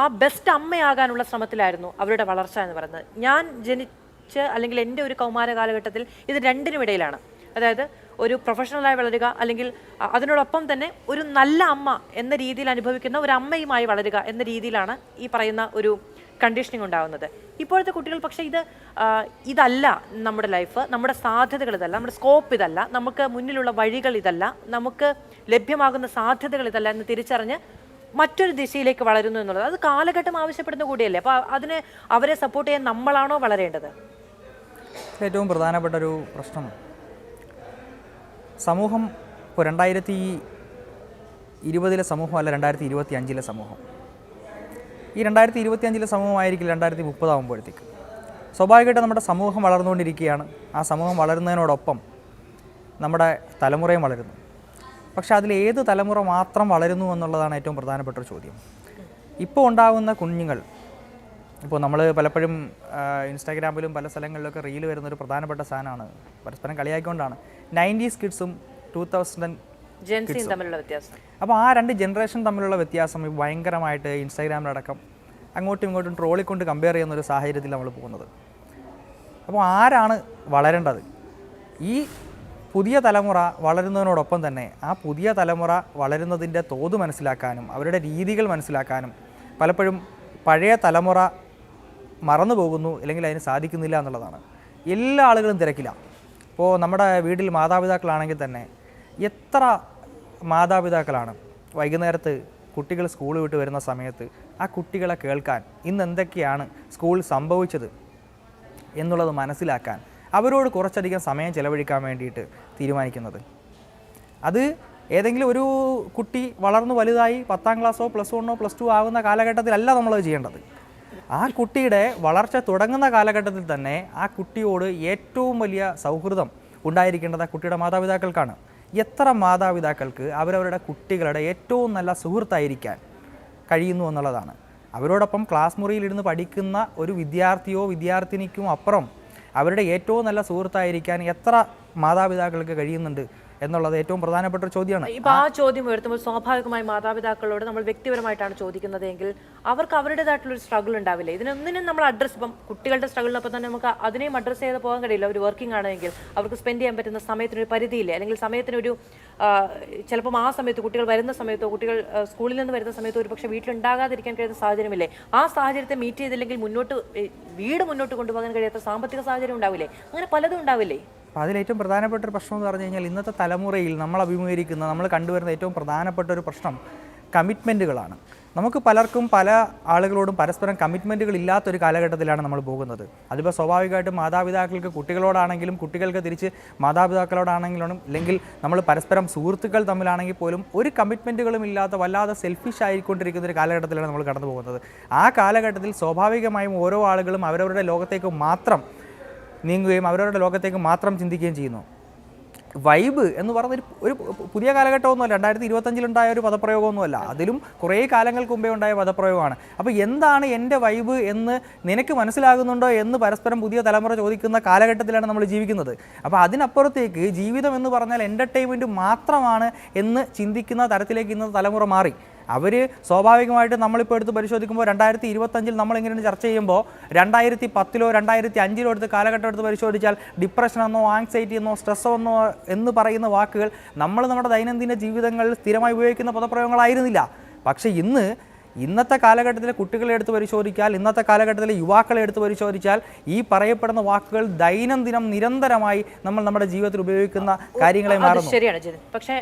ആ ബെസ്റ്റ് അമ്മയാകാനുള്ള ശ്രമത്തിലായിരുന്നു അവരുടെ വളർച്ച എന്ന് പറയുന്നത്. ഞാൻ ജനിച്ച് അല്ലെങ്കിൽ എൻ്റെ ഒരു കൗമാര കാലഘട്ടത്തിൽ ഇത് രണ്ടിനും ഇടയിലാണ്. അതായത് ഒരു പ്രൊഫഷണലായി വളരുക, അല്ലെങ്കിൽ അതിനോടൊപ്പം തന്നെ ഒരു നല്ല അമ്മ എന്ന രീതിയിൽ അനുഭവിക്കുന്ന ഒരു അമ്മയുമായി വളരുക എന്ന രീതിയിലാണ് ഈ പറയുന്ന ഒരു കണ്ടീഷനിങ് ഉണ്ടാകുന്നത്. ഇപ്പോഴത്തെ കുട്ടികൾ പക്ഷേ ഇതല്ല നമ്മുടെ ലൈഫ്, നമ്മുടെ സാധ്യതകൾ ഇതല്ല, നമ്മുടെ സ്കോപ്പ് ഇതല്ല, നമുക്ക് മുന്നിലുള്ള വഴികൾ ഇതല്ല, നമുക്ക് ലഭ്യമാകുന്ന സാധ്യതകൾ ഇതല്ല എന്ന് തിരിച്ചറിഞ്ഞ് മറ്റൊരു ദിശയിലേക്ക് വളരുന്നു എന്നുള്ളത് അത് കാലഘട്ടം ആവശ്യപ്പെടുന്ന കൂടിയല്ലേ. അപ്പോൾ അവരെ സപ്പോർട്ട് ചെയ്യാൻ നമ്മളാണോ വളരേണ്ടത്? ഏറ്റവും പ്രധാനപ്പെട്ട ഒരു പ്രശ്നം സമൂഹം ഇപ്പോൾ 2020 സമൂഹമല്ല 2025 സമൂഹം. ഈ 2025 സമൂഹമായിരിക്കില്ല 2030 ആകുമ്പോഴത്തേക്ക്. സ്വാഭാവികമായിട്ട് നമ്മുടെ സമൂഹം വളർന്നുകൊണ്ടിരിക്കുകയാണ്. ആ സമൂഹം വളരുന്നതിനോടൊപ്പം നമ്മുടെ തലമുറയും വളരുന്നു. പക്ഷേ അതിൽ ഏത് തലമുറ മാത്രം വളരുന്നു എന്നുള്ളതാണ് ഏറ്റവും പ്രധാനപ്പെട്ട ഒരു ചോദ്യം. ഇപ്പോൾ ഉണ്ടാകുന്ന കുഞ്ഞുങ്ങൾ, ഇപ്പോൾ നമ്മൾ പലപ്പോഴും ഇൻസ്റ്റാഗ്രാമിലും പല സ്ഥലങ്ങളിലൊക്കെ റീൽ വരുന്നൊരു പ്രധാനപ്പെട്ട സാധനമാണ്, പരസ്പരം കളിയാക്കിക്കൊണ്ടാണ് 90s കിഡ്സും 2000 തമ്മിലുള്ള വ്യത്യാസം. അപ്പോൾ ആ രണ്ട് ജനറേഷൻ തമ്മിലുള്ള വ്യത്യാസം ഭയങ്കരമായിട്ട് ഇൻസ്റ്റാഗ്രാമിലടക്കം അങ്ങോട്ടും ഇങ്ങോട്ടും ട്രോളിക്കൊണ്ട് കമ്പയർ ചെയ്യുന്ന ഒരു സാഹചര്യത്തിൽ നമ്മൾ പോകുന്നത്. അപ്പോൾ ആരാണ് വളരേണ്ടത്? ഈ പുതിയ തലമുറ വളരുന്നതിനോടൊപ്പം തന്നെ ആ പുതിയ തലമുറ വളരുന്നതിൻ്റെ തോത് മനസ്സിലാക്കാനും അവരുടെ രീതികൾ മനസ്സിലാക്കാനും പലപ്പോഴും പഴയ തലമുറ മറന്നു പോകുന്നു, അല്ലെങ്കിൽ അതിന് സാധിക്കുന്നില്ല എന്നുള്ളതാണ്. എല്ലാ ആളുകളും തിരക്കില്ല. ഇപ്പോൾ നമ്മുടെ വീട്ടിൽ മാതാപിതാക്കളാണെങ്കിൽ തന്നെ എത്ര മാതാപിതാക്കളാണ് വൈകുന്നേരത്ത് കുട്ടികൾ സ്കൂൾ വിട്ട് വരുന്ന സമയത്ത് ആ കുട്ടികളെ കേൾക്കാൻ, ഇന്ന് എന്തൊക്കെയാണ് സ്കൂളിൽ സംഭവിച്ചത് എന്നുള്ളത് മനസ്സിലാക്കാൻ അവരോട് കുറച്ചധികം സമയം ചെലവഴിക്കാൻ വേണ്ടിയിട്ട് തീരുമാനിക്കുന്നത്. അത് ഏതെങ്കിലും ഒരു കുട്ടി വളർന്നു വലുതായി 10ാം ക്ലാസ്സോ +1 +2 ആകുന്ന കാലഘട്ടത്തിലല്ല നമ്മളത് ചെയ്യേണ്ടത്. ആ കുട്ടിയുടെ വളർച്ച തുടങ്ങുന്ന കാലഘട്ടത്തിൽ തന്നെ ആ കുട്ടിയോട് ഏറ്റവും വലിയ സൗഹൃദം ഉണ്ടായിരിക്കേണ്ടത് ആ കുട്ടിയുടെ മാതാപിതാക്കൾക്കാണ്. എത്ര മാതാപിതാക്കൾക്ക് അവരവരുടെ കുട്ടികളുടെ ഏറ്റവും നല്ല സുഹൃത്തായിരിക്കാൻ കഴിയുന്നു എന്നുള്ളതാണ്. അവരോടൊപ്പം ക്ലാസ് മുറിയിലിരുന്ന് പഠിക്കുന്ന ഒരു വിദ്യാർത്ഥിയോ വിദ്യാർത്ഥിനിക്കും അപ്പുറം അവരുടെ ഏറ്റവും നല്ല സുഹൃത്തായിരിക്കാൻ എത്ര മാതാപിതാക്കൾക്ക് കഴിയുന്നുണ്ട് എന്നുള്ളത് ഏറ്റവും പ്രധാനപ്പെട്ട ഒരു ചോദ്യമാണ്. ഇപ്പോൾ ആ ചോദ്യം ഉയർത്തുമ്പോൾ സ്വാഭാവികമായി മാതാപിതാക്കളോട് നമ്മൾ വ്യക്തിപരമായിട്ടാണ് ചോദിക്കുന്നതെങ്കിൽ അവർക്ക് അവരുടേതായിട്ടുള്ളൊരു സ്ട്രഗിൾ ഉണ്ടാവില്ലേ? ഇതിനൊന്നിനും നമ്മൾ ഇപ്പം കുട്ടികളുടെ സ്ട്രഗിളിനൊപ്പം തന്നെ നമുക്ക് അതിനെയും അഡ്രസ്സ് ചെയ്ത് പോകാൻ കഴിയില്ല. ഒരു വർക്കിംഗ് ആണെങ്കിൽ അവർക്ക് സ്പെൻഡ് ചെയ്യാൻ പറ്റുന്ന സമയത്തിനൊരു പരിധിയില്ലേ, അല്ലെങ്കിൽ സമയത്തിനൊരു ചിലപ്പം ആ സമയത്ത് കുട്ടികൾ വരുന്ന സമയത്തോ കുട്ടികൾ സ്കൂളിൽ നിന്ന് വരുന്ന സമയത്തോ ഒരു പക്ഷേ വീട്ടിലുണ്ടാകാതിരിക്കാൻ കഴിയുന്ന സാഹചര്യമില്ലേ? ആ സാഹചര്യത്തെ മീറ്റ് ചെയ്തില്ലെങ്കിൽ വീട് മുന്നോട്ട് കൊണ്ടുപോകാൻ കഴിയാത്ത സാമ്പത്തിക സാഹചര്യം ഉണ്ടാവില്ലേ? അങ്ങനെ പലതും ഉണ്ടാവില്ലേ? അപ്പോൾ അതിലേറ്റവും പ്രധാനപ്പെട്ട ഒരു പ്രശ്നം എന്ന് പറഞ്ഞു കഴിഞ്ഞാൽ ഇന്നത്തെ തലമുറയിൽ നമ്മൾ അഭിമുഖീകരിക്കുന്ന, നമ്മൾ കണ്ടുവരുന്ന ഏറ്റവും പ്രധാനപ്പെട്ട ഒരു പ്രശ്നം കമ്മിറ്റ്മെൻറ്റുകളാണ്. നമുക്ക് പലർക്കും പല ആളുകളോടും പരസ്പരം കമ്മിറ്റ്മെൻറ്റുകൾ ഇല്ലാത്തൊരു കാലഘട്ടത്തിലാണ് നമ്മൾ പോകുന്നത്. അതിപ്പോൾ സ്വാഭാവികമായിട്ടും മാതാപിതാക്കൾക്ക് കുട്ടികളോടാണെങ്കിലും കുട്ടികൾക്ക് തിരിച്ച് മാതാപിതാക്കളോടാണെങ്കിലും, അല്ലെങ്കിൽ നമ്മൾ പരസ്പരം സുഹൃത്തുക്കൾ തമ്മിലാണെങ്കിൽ പോലും ഒരു കമ്മിറ്റ്മെൻറ്റുകളും ഇല്ലാത്ത വല്ലാതെ സെൽഫിഷ് ആയിക്കൊണ്ടിരിക്കുന്ന ഒരു കാലഘട്ടത്തിലാണ് നമ്മൾ കടന്നു പോകുന്നത്. ആ കാലഘട്ടത്തിൽ സ്വാഭാവികമായും ഓരോ ആളുകളും അവരവരുടെ ലോകത്തേക്ക് മാത്രം നീങ്ങുകയും അവരവരുടെ ലോകത്തേക്ക് മാത്രം ചിന്തിക്കുകയും ചെയ്യുന്നു. വൈബ് എന്ന് പറയുന്ന ഒരു പുതിയ കാലഘട്ടമൊന്നുമല്ല, 2025 ഒരു പദപ്രയോഗമൊന്നുമല്ല, അതിലും കുറേ കാലങ്ങൾക്ക് മുമ്പേ ഉണ്ടായ പദപ്രയോഗമാണ്. അപ്പോൾ എന്താണ് എൻ്റെ വൈബ് എന്ന് നിനക്ക് മനസ്സിലാകുന്നുണ്ടോ എന്ന് പരസ്പരം പുതിയ തലമുറ ചോദിക്കുന്ന കാലഘട്ടത്തിലാണ് നമ്മൾ ജീവിക്കുന്നത്. അപ്പോൾ അതിനപ്പുറത്തേക്ക് ജീവിതം എന്ന് പറഞ്ഞാൽ എൻ്റർടൈൻമെൻറ്റ് മാത്രമാണ് എന്ന് ചിന്തിക്കുന്ന തരത്തിലേക്ക് ഇന്നത്തെ തലമുറ മാറി. അവർ സ്വാഭാവികമായിട്ട് നമ്മളിപ്പോൾ എടുത്ത് പരിശോധിക്കുമ്പോൾ 2025 നമ്മളിങ്ങനെ ചർച്ച ചെയ്യുമ്പോൾ 2010 2005 എടുത്ത് കാലഘട്ടം എടുത്ത് പരിശോധിച്ചാൽ ഡിപ്രഷൻ എന്നോ ആങ്സൈറ്റി എന്നോ സ്ട്രെസ്സോ എന്നോ എന്ന് പറയുന്ന വാക്കുകൾ നമ്മൾ നമ്മുടെ ദൈനംദിന ജീവിതങ്ങളിൽ സ്ഥിരമായി ഉപയോഗിക്കുന്ന പദപ്രയോഗങ്ങളായിരുന്നില്ല. പക്ഷേ ഇന്നത്തെ കാലഘട്ടത്തിലെ കുട്ടികളെ എടുത്ത് പരിശോധിച്ചാൽ, ഇന്നത്തെ കാലഘട്ടത്തിലെ യുവാക്കളെ എടുത്ത് പരിശോധിച്ചാൽ ഈ പറയപ്പെടുന്ന വാക്കുകൾ ദൈനംദിനം നിരന്തരമായി നമ്മൾ നമ്മുടെ ജീവിതത്തിൽ ഉപയോഗിക്കുന്ന കാര്യങ്ങളായി മാറുന്നു. ശരിയാണ് ജിതിൻ. പക്ഷേ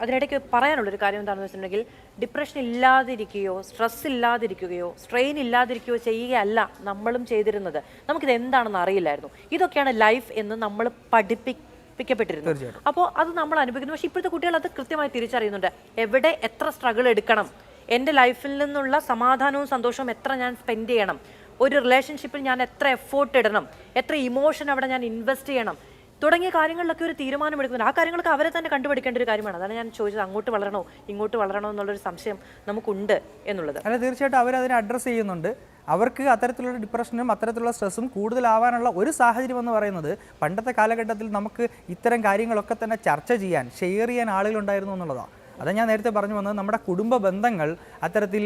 അതിനിടയ്ക്ക് പറയാനുള്ളൊരു കാര്യം എന്താണെന്ന് വെച്ചിട്ടുണ്ടെങ്കിൽ ഡിപ്രഷൻ ഇല്ലാതിരിക്കുകയോ സ്ട്രെസ് ഇല്ലാതിരിക്കുകയോ സ്ട്രെയിൻ ഇല്ലാതിരിക്കുകയോ ചെയ്യുകയല്ല നമ്മളും ചെയ്തിരുന്നത്. നമുക്കിത് എന്താണെന്ന് അറിയില്ലായിരുന്നു. ഇതൊക്കെയാണ് ലൈഫ് എന്ന് നമ്മൾ പഠിപ്പിക്കപ്പെട്ടിരുന്നു. അപ്പോൾ അത് നമ്മൾ അനുഭവിക്കുന്നു. പക്ഷേ ഇപ്പോഴത്തെ കുട്ടികൾ അത് കൃത്യമായി തിരിച്ചറിയുന്നുണ്ട്. എവിടെ എത്ര സ്ട്രഗിൾ എടുക്കണം, എൻ്റെ ലൈഫിൽ നിന്നുള്ള സമാധാനവും സന്തോഷവും എത്ര ഞാൻ സ്പെൻഡ് ചെയ്യണം, ഒരു റിലേഷൻഷിപ്പിൽ ഞാൻ എത്ര എഫേർട്ട് ഇടണം, എത്ര ഇമോഷൻ അവിടെ ഞാൻ ഇൻവെസ്റ്റ് ചെയ്യണം, തുടങ്ങിയ കാര്യങ്ങളിലൊക്കെ ഒരു തീരുമാനമെടുക്കുന്നുണ്ട്. ആ കാര്യങ്ങളൊക്കെ അവരെ തന്നെ കണ്ടുപിടിക്കേണ്ട ഒരു കാര്യമാണ്. അതാണ് ഞാൻ ചോദിച്ചത്, അങ്ങോട്ട് വളരണോ ഇങ്ങോട്ട് വളരണോ എന്നുള്ളൊരു സംശയം നമുക്കുണ്ട് എന്നുള്ളത്. അല്ല, തീർച്ചയായിട്ടും അവരതിനെ അഡ്രസ്സ് ചെയ്യുന്നുണ്ട്. അവർക്ക് അത്തരത്തിലുള്ള ഡിപ്രഷനും അത്തരത്തിലുള്ള സ്ട്രെസ്സും കൂടുതലാവാനുള്ള ഒരു സാഹചര്യം എന്ന് പറയുന്നത് പണ്ടത്തെ കാലഘട്ടത്തിൽ നമുക്ക് ഇത്തരം കാര്യങ്ങളൊക്കെ തന്നെ ചർച്ച ചെയ്യാൻ, ഷെയർ ചെയ്യാൻ ആളുകളുണ്ടായിരുന്നു എന്നുള്ളതാണ്. അത് ഞാൻ നേരത്തെ പറഞ്ഞു വന്നത്, നമ്മുടെ കുടുംബ ബന്ധങ്ങൾ അത്തരത്തിൽ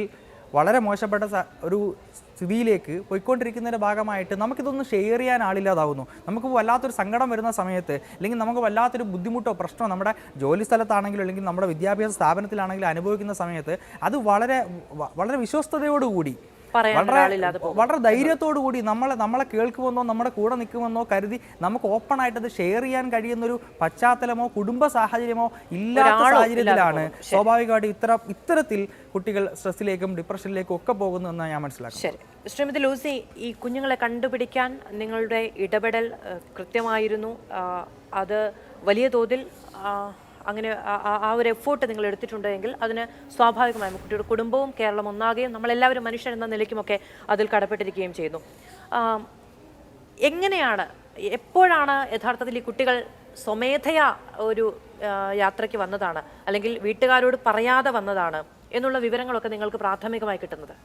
വളരെ മോശപ്പെട്ട ഒരു സ്ഥിതിയിലേക്ക് പോയിക്കൊണ്ടിരിക്കുന്നതിൻ്റെ ഭാഗമായിട്ട് നമുക്കിതൊന്നും ഷെയർ ചെയ്യാൻ ആളില്ലാതാവുന്നു. നമുക്ക് വല്ലാത്തൊരു സങ്കടം വരുന്ന സമയത്ത്, അല്ലെങ്കിൽ നമുക്ക് വല്ലാത്തൊരു ബുദ്ധിമുട്ടോ പ്രശ്നമോ നമ്മുടെ ജോലി സ്ഥലത്താണെങ്കിലും അല്ലെങ്കിൽ നമ്മുടെ വിദ്യാഭ്യാസ സ്ഥാപനത്തിലാണെങ്കിലും അനുഭവിക്കുന്ന സമയത്ത് അത് വളരെ വിശ്വസ്തയോടുകൂടി, വളരെ ധൈര്യത്തോടു കൂടി നമ്മളെ കേൾക്കുമെന്നോ നമ്മുടെ കൂടെ നിൽക്കുമെന്നോ കരുതി നമുക്ക് ഓപ്പൺ ആയിട്ട് അത് ഷെയർ ചെയ്യാൻ കഴിയുന്നൊരു പശ്ചാത്തലമോ കുടുംബ സാഹചര്യമോ ഇല്ലാത്ത സാഹചര്യത്തിലാണ് സ്വാഭാവികമായിട്ട് ഇത്തരത്തിൽ കുട്ടികൾ സ്ട്രെസ്സിലേക്കും ഡിപ്രഷനിലേക്കും ഒക്കെ പോകുന്നു എന്ന് ഞാൻ മനസ്സിലാക്കുന്നു. ശരി, ശ്രീമതി ലൂസി, ഈ കുഞ്ഞുങ്ങളെ കണ്ടുപിടിക്കാൻ നിങ്ങളുടെ ഇടപെടൽ കൃത്യമായിരുന്നു. അത് വലിയ തോതിൽ അങ്ങനെ ആ ഒരു എഫേർട്ട് നിങ്ങൾ എടുത്തിട്ടുണ്ടെങ്കിൽ അതിന് സ്വാഭാവികമായും കുട്ടിയുടെ കുടുംബവും കേരളം ഒന്നാകെയും നമ്മളെല്ലാവരും മനുഷ്യൻ എന്ന നിലയ്ക്കുമൊക്കെ അതിൽ കടപ്പെട്ടിരിക്കുകയും ചെയ്യുന്നു. എങ്ങനെയാണ്, എപ്പോഴാണ് യഥാർത്ഥത്തിൽ ഈ കുട്ടികൾ സ്വമേധയാ ഒരു യാത്രയ്ക്ക് വന്നതാണ്, അല്ലെങ്കിൽ വീട്ടുകാരോട് പറയാതെ വന്നതാണ് എന്നുള്ള വിവരങ്ങളൊക്കെ നിങ്ങൾക്ക് പ്രാഥമികമായി കിട്ടുന്നത്?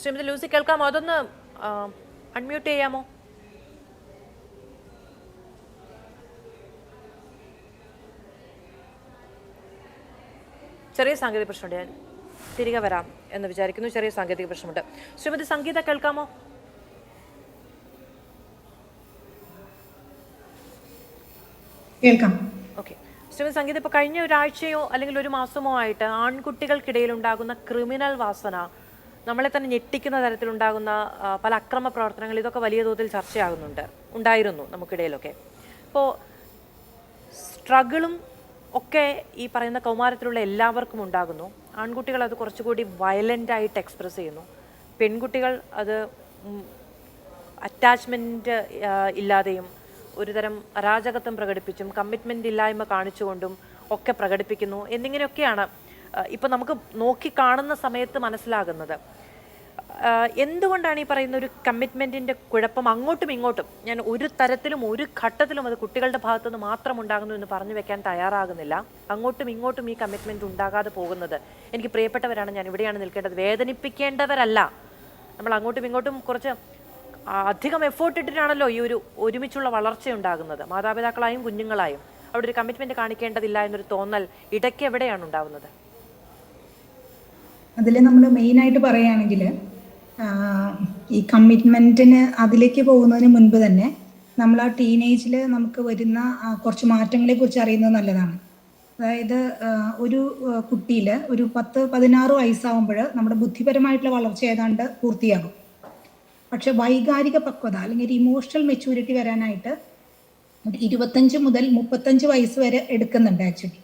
ശ്രീമതി ലൂസി, കേൾക്കാമോ? അതൊന്ന് അൺമ്യൂട്ട് ചെയ്യാമോ? ചെറിയ സാങ്കേതിക പ്രശ്നമുണ്ട്, ഞാൻ തിരികെ വരാം എന്ന് വിചാരിക്കുന്നു. ചെറിയ സാങ്കേതിക പ്രശ്നമുണ്ട്. ശ്രീമതി സംഗീത, കേൾക്കാമോ? കേൾക്കാം. ഓക്കെ. ശ്രീമതി സംഗീത, ഇപ്പോൾ കഴിഞ്ഞ ഒരാഴ്ചയോ അല്ലെങ്കിൽ ഒരു മാസമോ ആയിട്ട് ആൺകുട്ടികൾക്കിടയിൽ ഉണ്ടാകുന്ന ക്രിമിനൽ വാസന, നമ്മളെ തന്നെ ഞെട്ടിക്കുന്ന തരത്തിലുണ്ടാകുന്ന പല അക്രമ പ്രവർത്തനങ്ങൾ, ഇതൊക്കെ വലിയ തോതിൽ ഉണ്ടായിരുന്നു നമുക്കിടയിലൊക്കെ. ഇപ്പോൾ സ്ട്രഗിളും ഒക്കെ ഈ പറയുന്ന കൗമാരത്തിലുള്ള എല്ലാവർക്കും ഉണ്ടാകുന്നു. ആൺകുട്ടികൾ അത് കുറച്ചുകൂടി വയലൻ്റായിട്ട് എക്സ്പ്രസ് ചെയ്യുന്നു. പെൺകുട്ടികൾ അത് അറ്റാച്ച്മെൻറ്റ് ഇല്ലാതെയും ഒരുതരം അരാജകത്വം പ്രകടിപ്പിച്ചും കമ്മിറ്റ്മെൻ്റ് ഇല്ലായ്മ കാണിച്ചുകൊണ്ടും ഒക്കെ പ്രകടിപ്പിക്കുന്നു എന്നിങ്ങനെയൊക്കെയാണ് ഇപ്പം നമുക്ക് നോക്കിക്കാണുന്ന സമയത്ത് മനസ്സിലാകുന്നത്. എന്തുകൊണ്ടാണ് ഈ പറയുന്ന ഒരു കമ്മിറ്റ്മെൻറ്റിൻ്റെ കുഴപ്പം അങ്ങോട്ടും ഇങ്ങോട്ടും, ഞാൻ ഒരു തരത്തിലും ഒരു ഘട്ടത്തിലും അത് കുട്ടികളുടെ ഭാഗത്തുനിന്ന് മാത്രം ഉണ്ടാകുന്നു എന്ന് പറഞ്ഞു വെക്കാൻ തയ്യാറാകുന്നില്ല. അങ്ങോട്ടും ഇങ്ങോട്ടും ഈ കമ്മിറ്റ്മെൻറ്റ് ഉണ്ടാകാതെ പോകുന്നത്, എനിക്ക് പ്രിയപ്പെട്ടവരാണ്, ഞാൻ ഇവിടെയാണ് നിൽക്കേണ്ടത്, വേദനിപ്പിക്കേണ്ടവരല്ല. നമ്മൾ അങ്ങോട്ടും ഇങ്ങോട്ടും കുറച്ച് അധികം എഫേർട്ട് ഇട്ടിട്ടാണല്ലോ ഈ ഒരു ഒരുമിച്ചുള്ള വളർച്ച ഉണ്ടാകുന്നത്, മാതാപിതാക്കളായും കുഞ്ഞുങ്ങളായും. അവിടെ ഒരു കമ്മിറ്റ്മെൻറ്റ് കാണിക്കേണ്ടതില്ല എന്നൊരു തോന്നൽ ഇടയ്ക്ക് എവിടെയാണ് ഉണ്ടാകുന്നത്? അതിൽ നമ്മൾ മെയിനായിട്ട് പറയുകയാണെങ്കിൽ ഈ കമ്മിറ്റ്മെൻറ്റിന് അതിലേക്ക് പോകുന്നതിന് മുൻപ് തന്നെ നമ്മൾ ആ ടീനേജിൽ നമുക്ക് വരുന്ന കുറച്ച് മാറ്റങ്ങളെ കുറിച്ച് അറിയുന്നത് നല്ലതാണ്. അതായത് ഒരു കുട്ടിയിൽ ഒരു 10-16 വയസ്സാകുമ്പോൾ നമ്മുടെ ബുദ്ധിപരമായിട്ടുള്ള വളർച്ച ഏതാണ്ട് പൂർത്തിയാകും. പക്ഷെ വൈകാരിക പക്വത അല്ലെങ്കിൽ ഒരു ഇമോഷണൽ മെച്യൂരിറ്റി വരാനായിട്ട് ഒരു 25 മുതൽ 35 വയസ്സ് വരെ എടുക്കുന്നുണ്ട് ആക്ച്വലി.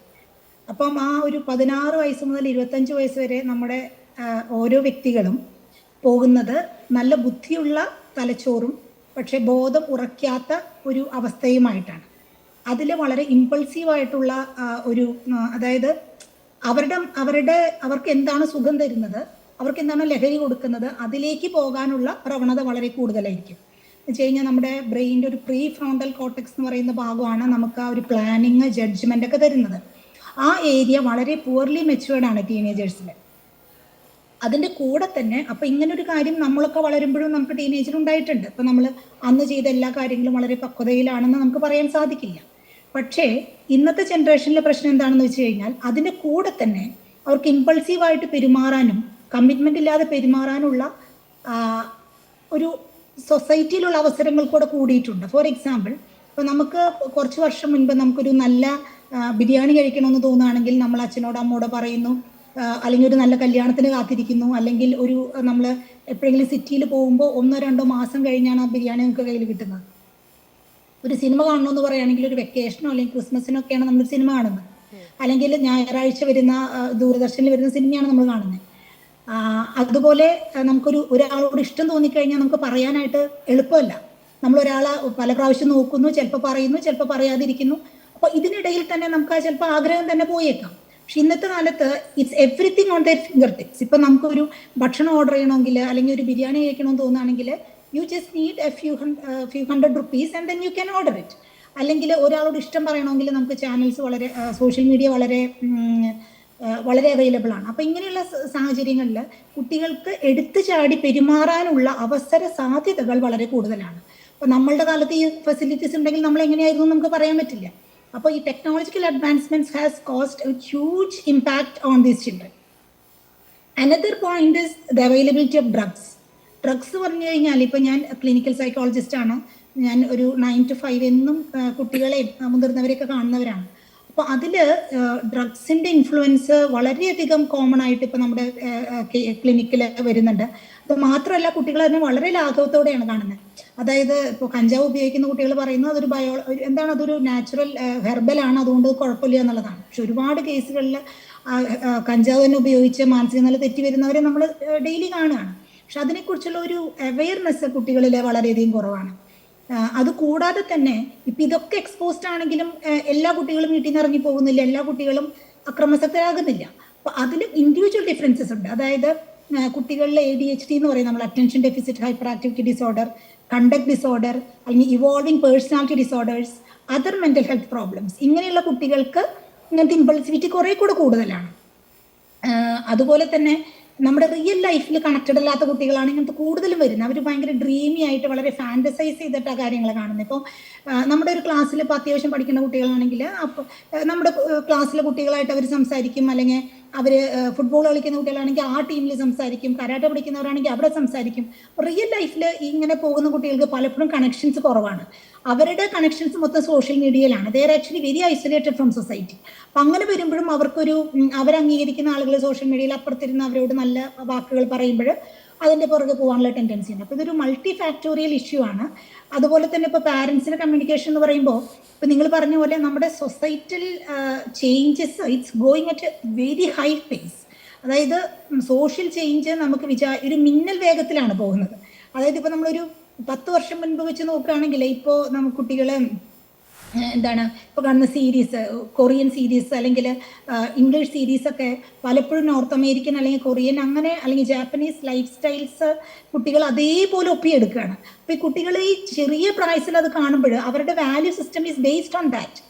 അപ്പം ആ ഒരു 16 വയസ്സ് മുതൽ 25 വയസ്സ് വരെ നമ്മുടെ ഓരോ വ്യക്തികളും പോകുന്നത് നല്ല ബുദ്ധിയുള്ള തലച്ചോറും പക്ഷെ ബോധം ഉറയ്ക്കാത്ത ഒരു അവസ്ഥയുമായിട്ടാണ്. അതിൽ വളരെ ഇമ്പൾസീവായിട്ടുള്ള ഒരു, അതായത് അവർക്ക് എന്താണ് സുഖം തരുന്നത്, അവർക്ക് എന്താണ് ലഹരി കൊടുക്കുന്നത്, അതിലേക്ക് പോകാനുള്ള പ്രവണത വളരെ കൂടുതലായിരിക്കും. എന്ന് വെച്ച് കഴിഞ്ഞാൽ നമ്മുടെ ബ്രെയിനിൻ്റെ ഒരു പ്രീ ഫ്രോണ്ടൽ കോർട്ടെക്സ് എന്ന് പറയുന്ന ഭാഗമാണ് നമുക്ക് ആ ഒരു പ്ലാനിങ്, ജഡ്ജ്മെൻ്റ് ഒക്കെ തരുന്നത്. ആ ഏരിയ വളരെ പുവർലി മെച്യൂർഡ് ആണ് ടീനേജേഴ്സിൽ. അതിൻ്റെ കൂടെ തന്നെ അപ്പം ഇങ്ങനൊരു കാര്യം നമ്മളൊക്കെ വളരുമ്പോഴും നമുക്ക് ടീനേജിൽ ഉണ്ടായിട്ടുണ്ട്. ഇപ്പം നമ്മൾ അന്ന് ചെയ്ത എല്ലാ കാര്യങ്ങളും വളരെ പക്വതയിലാണെന്ന് നമുക്ക് പറയാൻ സാധിക്കില്ല. പക്ഷേ ഇന്നത്തെ ജനറേഷനിലെ പ്രശ്നം എന്താണെന്ന് വെച്ച് കഴിഞ്ഞാൽ അതിൻ്റെ കൂടെ തന്നെ അവർക്ക് ഇമ്പൾസീവായിട്ട് പെരുമാറാനും കമ്മിറ്റ്മെൻ്റ് ഇല്ലാതെ പെരുമാറാനുള്ള ഒരു സൊസൈറ്റിയിലുള്ള അവസരങ്ങൾ കൂടെ കൂടിയിട്ടുണ്ട്. ഫോർ എക്സാമ്പിൾ, ഇപ്പോൾ നമുക്ക് കുറച്ച് വർഷം മുൻപ് നമുക്കൊരു നല്ല ബിരിയാണി കഴിക്കണമെന്ന് തോന്നുകയാണെങ്കിൽ നമ്മൾ അച്ഛനോട് അമ്മോട് പറയുന്നു, അല്ലെങ്കിൽ ഒരു നല്ല കല്യാണത്തിന് കാത്തിരിക്കുന്നു, അല്ലെങ്കിൽ ഒരു നമ്മൾ എപ്പോഴെങ്കിലും സിറ്റിയിൽ പോകുമ്പോൾ 1-2 മാസം കഴിഞ്ഞാണ് ആ ബിരിയാണി നമുക്ക് കയ്യിൽ കിട്ടുന്നത്. ഒരു സിനിമ കാണണമെന്ന് പറയുകയാണെങ്കിൽ ഒരു വെക്കേഷനോ അല്ലെങ്കിൽ ക്രിസ്മസിനോ ഒക്കെയാണ് നമ്മൾ സിനിമ കാണുന്നത്, അല്ലെങ്കിൽ ഞായറാഴ്ച വരുന്ന ദൂരദർശനിൽ വരുന്ന സിനിമയാണ് നമ്മൾ കാണുന്നത്. അതുപോലെ ഒരാളോട് ഇഷ്ടം തോന്നിക്കഴിഞ്ഞാൽ നമുക്ക് പറയാനായിട്ട് എളുപ്പമല്ല. നമ്മളൊരാളെ പല പ്രാവശ്യം നോക്കുന്നു, ചിലപ്പോൾ പറയുന്നു, ചിലപ്പോൾ പറയാതിരിക്കുന്നു. അപ്പോൾ ഇതിനിടയിൽ തന്നെ നമുക്ക് ആ ചിലപ്പോൾ ആഗ്രഹം തന്നെ പോയേക്കാം. പക്ഷെ ഇന്നത്തെ കാലത്ത് it's everything on there finger tips. ഇപ്പം നമുക്കൊരു ഭക്ഷണം ഓർഡർ ചെയ്യണമെങ്കിൽ അല്ലെങ്കിൽ ഒരു ബിരിയാണി കഴിക്കണമെന്ന് തോന്നുകയാണെങ്കിൽ you just need A few hundred rupees and then you can order it. അല്ലെങ്കിൽ ഒരാളോട് ഇഷ്ടം പറയണമെങ്കിൽ നമുക്ക് ചാനൽസ് വളരെ സോഷ്യൽ മീഡിയ വളരെ അവൈലബിൾ ആണ്. അപ്പം ഇങ്ങനെയുള്ള സാഹചര്യങ്ങളിൽ കുട്ടികൾക്ക് എടുത്തു ചാടി പെരുമാറാനുള്ള അവസര സാധ്യതകൾ വളരെ കൂടുതലാണ്. അപ്പോൾ നമ്മളുടെ കാലത്ത് ഈ ഫെസിലിറ്റീസ് ഉണ്ടെങ്കിൽ നമ്മൾ എങ്ങനെയായിരുന്നു നമുക്ക് പറയാൻ പറ്റില്ല. അപ്പോൾ ഈ technological advancements has caused A huge impact on these children. Another point is the availability of drugs പറഞ്ഞു കഴിഞ്ഞാൽ ഇപ്പം ഞാൻ ക്ലിനിക്കൽ സൈക്കോളജിസ്റ്റ് ആണ്. ഞാൻ ഒരു 9 to 5 എന്നും കുട്ടികളെയും മുതിർന്നവരെയൊക്കെ കാണുന്നവരാണ്. അപ്പോൾ അതിൽ ഡ്രഗ്സിൻ്റെ ഇൻഫ്ലുവൻസ് വളരെയധികം കോമൺ ആയിട്ട് ഇപ്പോൾ നമ്മുടെ ക്ലിനിക്കിൽ വരുന്നുണ്ട്. അത് മാത്രമല്ല കുട്ടികൾ അതിനെ വളരെ ലാഘവത്തോടെയാണ് കാണുന്നത്. അതായത് ഇപ്പോൾ കഞ്ചാവ് ഉപയോഗിക്കുന്ന കുട്ടികൾ പറയുന്നത് അതൊരു നാച്ചുറൽ ഹെർബലാണ്, അതുകൊണ്ട് കുഴപ്പമില്ല എന്നുള്ളതാണ്. പക്ഷെ ഒരുപാട് കേസുകളിൽ കഞ്ചാവ് തന്നെ ഉപയോഗിച്ച് മാനസിക നില തെറ്റി വരുന്നവരെ നമ്മൾ ഡെയിലി കാണുകയാണ്. പക്ഷെ അതിനെക്കുറിച്ചുള്ള ഒരു അവെയർനെസ് കുട്ടികളിൽ വളരെയധികം കുറവാണ്. അതുകൂടാതെ തന്നെ ഇപ്പം ഇതൊക്കെ എക്സ്പോസ്ഡ് ആണെങ്കിലും എല്ലാ കുട്ടികളും വീട്ടിൽ നിന്ന് ഇറങ്ങി പോകുന്നില്ല, എല്ലാ കുട്ടികളും അക്രമാസക്തരാകുന്നില്ല. അപ്പോൾ അതിൽ ഇൻഡിവിജ്വൽ ഡിഫറൻസസ് ഉണ്ട്. അതായത് കുട്ടികളിലെ ADHD എന്ന് പറയും നമ്മൾ, attention deficit hyperactivity disorder, conduct disorder, അല്ലെങ്കിൽ evolving personality disorders, other mental health problems, ഇങ്ങനെയുള്ള കുട്ടികൾക്ക് ഇങ്ങനത്തെ ഇമ്പൾസിവിറ്റി കുറേ കൂടെ കൂടുതലാണ്. അതുപോലെ തന്നെ നമ്മുടെ റിയൽ ലൈഫിൽ കണക്റ്റഡ് അല്ലാത്ത കുട്ടികളാണ് ഇങ്ങനത്തെ കൂടുതലും വരുന്നത്. അവർ ഭയങ്കര ഡ്രീമി ആയിട്ട് വളരെ ഫാൻറ്റസൈസ് ചെയ്തിട്ട് ആ കാര്യങ്ങൾ കാണുന്നത്. ഇപ്പോൾ നമ്മുടെ ഒരു ക്ലാസ്സിൽ ഇപ്പോൾ അത്യാവശ്യം പഠിക്കുന്ന കുട്ടികളാണെങ്കിൽ അപ്പോൾ നമ്മുടെ ക്ലാസ്സിലെ കുട്ടികളായിട്ട് അവർ സംസാരിക്കും, അല്ലെങ്കിൽ അവർ ഫുട്ബോൾ കളിക്കുന്ന കുട്ടികളാണെങ്കിൽ ആ ടീമിൽ സംസാരിക്കും, കരാട്ടെ പഠിക്കുന്നവരാണെങ്കിൽ അവിടെ സംസാരിക്കും. റിയൽ ലൈഫിൽ ഇങ്ങനെ പോകുന്ന കുട്ടികൾക്ക് പലപ്പോഴും കണക്ഷൻസ് കുറവാണ്. അവരുടെ കണക്ഷൻസ് മൊത്തം സോഷ്യൽ മീഡിയയിലാണ്. They are actually very isolated from society. അപ്പം അങ്ങനെ വരുമ്പോഴും അവരംഗീകരിക്കുന്ന ആളുകൾ സോഷ്യൽ മീഡിയയിൽ അപ്പുറത്തിരുന്ന് അവരോട് നല്ല വാക്കുകൾ പറയുമ്പോൾ അതിൻ്റെ പുറകെ പോകാനുള്ള ടെൻഡൻസി ഉണ്ട്. അപ്പോൾ ഇതൊരു മൾട്ടി ഫാക്ടോറിയൽ ഇഷ്യൂ ആണ്. അതുപോലെ തന്നെ ഇപ്പോൾ പാരൻസിൻ്റെ കമ്മ്യൂണിക്കേഷൻ എന്ന് പറയുമ്പോൾ ഇപ്പം നിങ്ങൾ പറഞ്ഞ പോലെ നമ്മുടെ societal changes it's going at A very high pace. അതായത് സോഷ്യൽ ചേഞ്ച് നമുക്ക് ഒരു മിന്നൽ വേഗത്തിലാണ് പോകുന്നത്. അതായത് ഇപ്പോൾ നമ്മളൊരു 10 വർഷം മുൻപ് വെച്ച് നോക്കുകയാണെങ്കിൽ ഇപ്പോൾ നമുക്ക് കുട്ടികൾ ഇപ്പോൾ കാണുന്ന സീരീസ്, കൊറിയൻ സീരീസ് അല്ലെങ്കിൽ ഇംഗ്ലീഷ് സീരീസൊക്കെ പലപ്പോഴും നോർത്ത് അമേരിക്കൻ അല്ലെങ്കിൽ കൊറിയൻ അങ്ങനെ അല്ലെങ്കിൽ ജാപ്പനീസ് ലൈഫ് സ്റ്റൈൽസ് കുട്ടികൾ അതേപോലെ ഒപ്പിയെടുക്കുകയാണ്. അപ്പോൾ ഈ കുട്ടികൾ ഈ ചെറിയ പ്രായത്തിൽ അത് കാണുമ്പോൾ അവരുടെ value system is based on that.